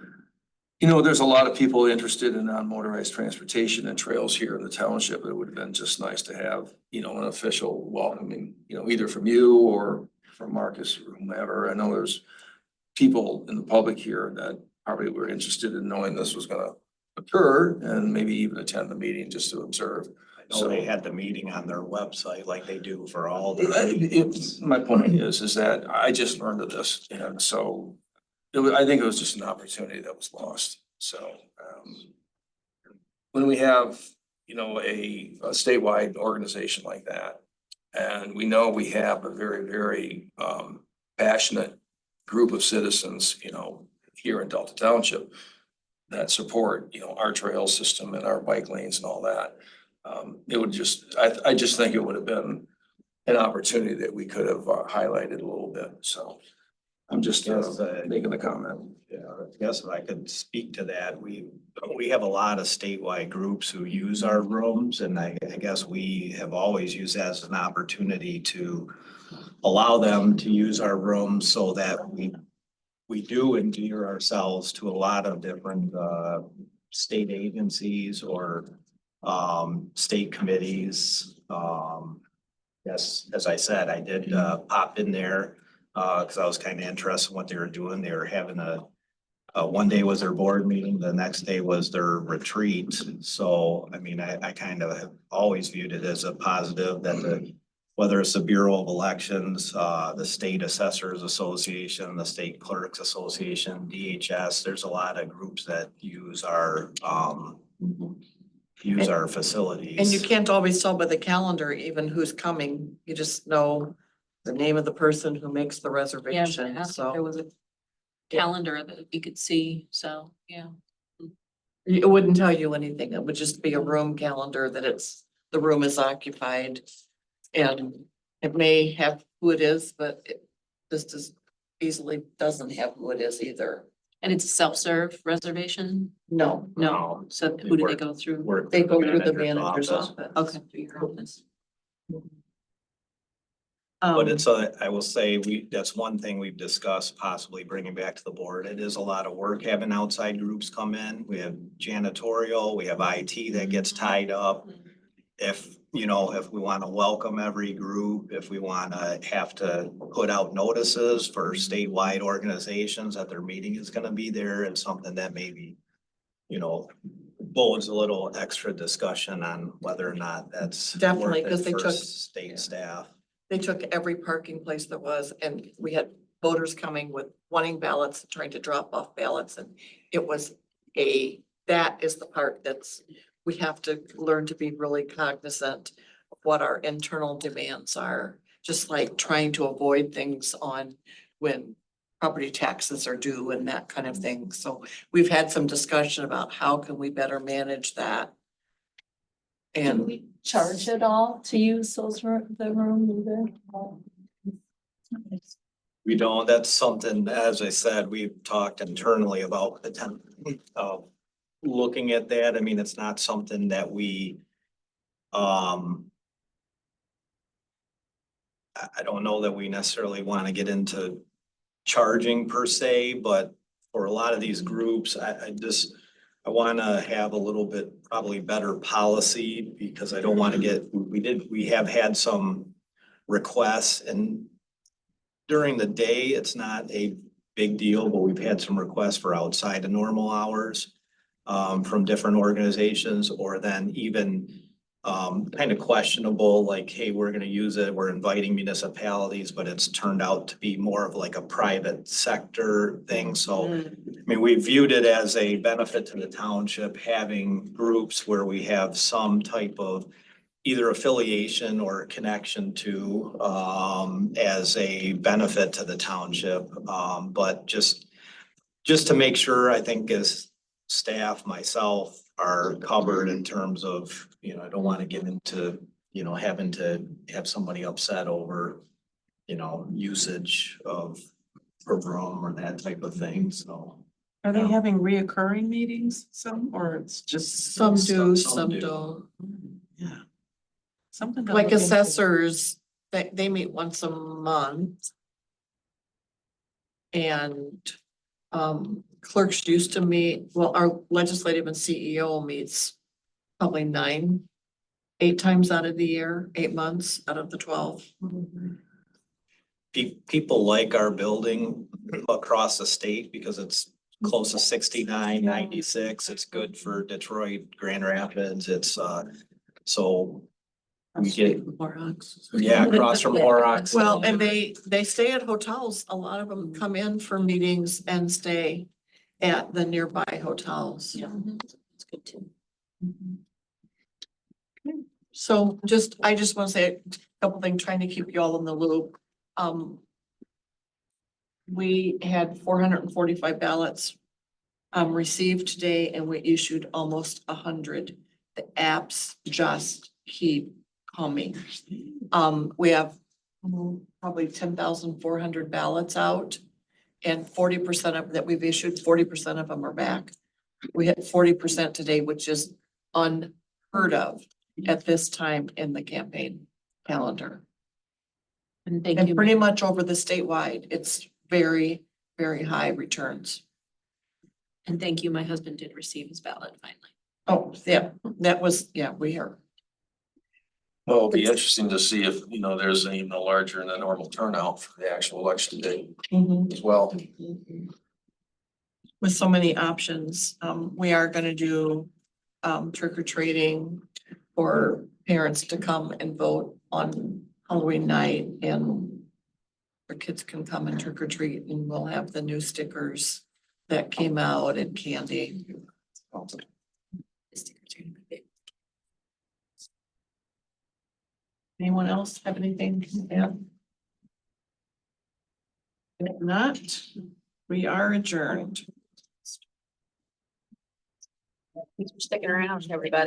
you know, there's a lot of people interested in non-motorized transportation and trails here in the township. It would have been just nice to have, you know, an official welcoming, you know, either from you or from Marcus or whomever. I know there's people in the public here that probably were interested in knowing this was gonna occur and maybe even attend the meeting just to observe. I know they had the meeting on their website like they do for all the. My point is that I just learned of this and so I think it was just an opportunity that was lost. So, when we have, you know, a statewide organization like that, and we know we have a very, passionate group of citizens, you know, here in Delta Township that support, you know, our trail system and our bike lanes and all that. It would just, I just think it would have been an opportunity that we could have highlighted a little bit. So I'm just making the comment. Yeah, I guess if I could speak to that, we have a lot of statewide groups who use our rooms and I guess we have always used that as an opportunity to allow them to use our rooms so that we do endear ourselves to a lot of different state agencies or state committees. Yes, as I said, I did pop in there. Cause I was kind of interested in what they were doing. They were having one day was their board meeting, the next day was their retreat. So, I mean, I kind of have always viewed it as a positive that whether it's the Bureau of Elections, the State Assessors Association, the State Clerks Association, DHS, there's a lot of groups that use our facilities. And you can't always tell by the calendar even who's coming. You just know the name of the person who makes the reservation, There so. was a calendar that you could see, so, yeah. It wouldn't tell you anything. It would just be a room calendar that the room is occupied. And it may have who it is, but it just as easily doesn't have who it is either. And it's a self-serve reservation? No. No, so who do they go through? They go through the manager's office. Okay, through your office. But it's I will say, that's one thing we've discussed possibly bringing back to the board. It is a lot of work having outside groups come in. We have janitorial, we have IT that gets tied up. If, you know, if we want to welcome every group, if we want to have to put out notices for statewide organizations that their meeting is going to be there and something that maybe, you know, bodes a little extra discussion on whether or not that's. Definitely, worth it 'cause they for took- state staff. They took every parking place there was and we had voters coming with wanting ballots, trying to drop off ballots and it was that is the part we have to learn to be really cognizant of what our internal demands are. Just like trying to avoid things on when property taxes are due and that kind of thing. So we've had some discussion about how can we better manage that. Do we charge it all to use the room either? We don't, that's something, as I said, we've talked internally about looking at that. I mean, it's not something that we, I don't know that we necessarily want to get into charging per se, but for a lot of these groups, I want to have a little bit probably better policy because I don't want to get, we have had some requests and during the day, it's not a big deal, but we've had some requests for outside of normal hours from different organizations, or then even kind of questionable, like, hey, we're gonna use it, we're inviting municipalities, but it's turned out to be more of like a private sector thing. So, I mean, we viewed it as a benefit to the township, having groups where we have some type of either affiliation or connection to as a benefit to the township. But just to make sure, I think as staff, myself are covered in terms of, you know, I don't want to get into, you know, having to have somebody upset over, you know, usage of per room or that type of thing, so. Are they having reoccurring meetings, some, or it's just? Some do, some don't. Yeah. Something. to Like look into. assessors, they meet once a month. And clerks used to meet, well, our legislative and CEO meets probably 8 times out of the year, 8 months out of the 12. People like our building across the state because it's close to 69, 96. It's good for Detroit, Grand Rapids. It's so we get, yeah, across from Horrocks. Well, and they stay at hotels. A lot of them come in for meetings and stay at the nearby hotels. Yeah, it's good too. So I just want to say a couple things, trying to keep you all in the loop. We had 445 ballots received today and we issued almost 100. The apps just keep coming. We have probably 10,400 ballots out and 40% of that we've issued, 40% of them are back. We had 40% today, which is unheard of at this time in the campaign calendar. And thank you. Pretty much over the statewide, it's very, very high returns. And thank you. My husband did receive his ballot finally. Oh, yeah, that was, yeah, we are. Well, it'll be interesting to see if, you know, there's even a larger than normal turnout for the actual election day as well. With so many options, we are gonna do trick or treating for parents to come and vote on Halloween night, and our kids can come and trick or treat, and we'll have the new stickers that came out and candy. Anyone else have anything to add? If not, we are adjourned. Thanks for sticking around, everybody.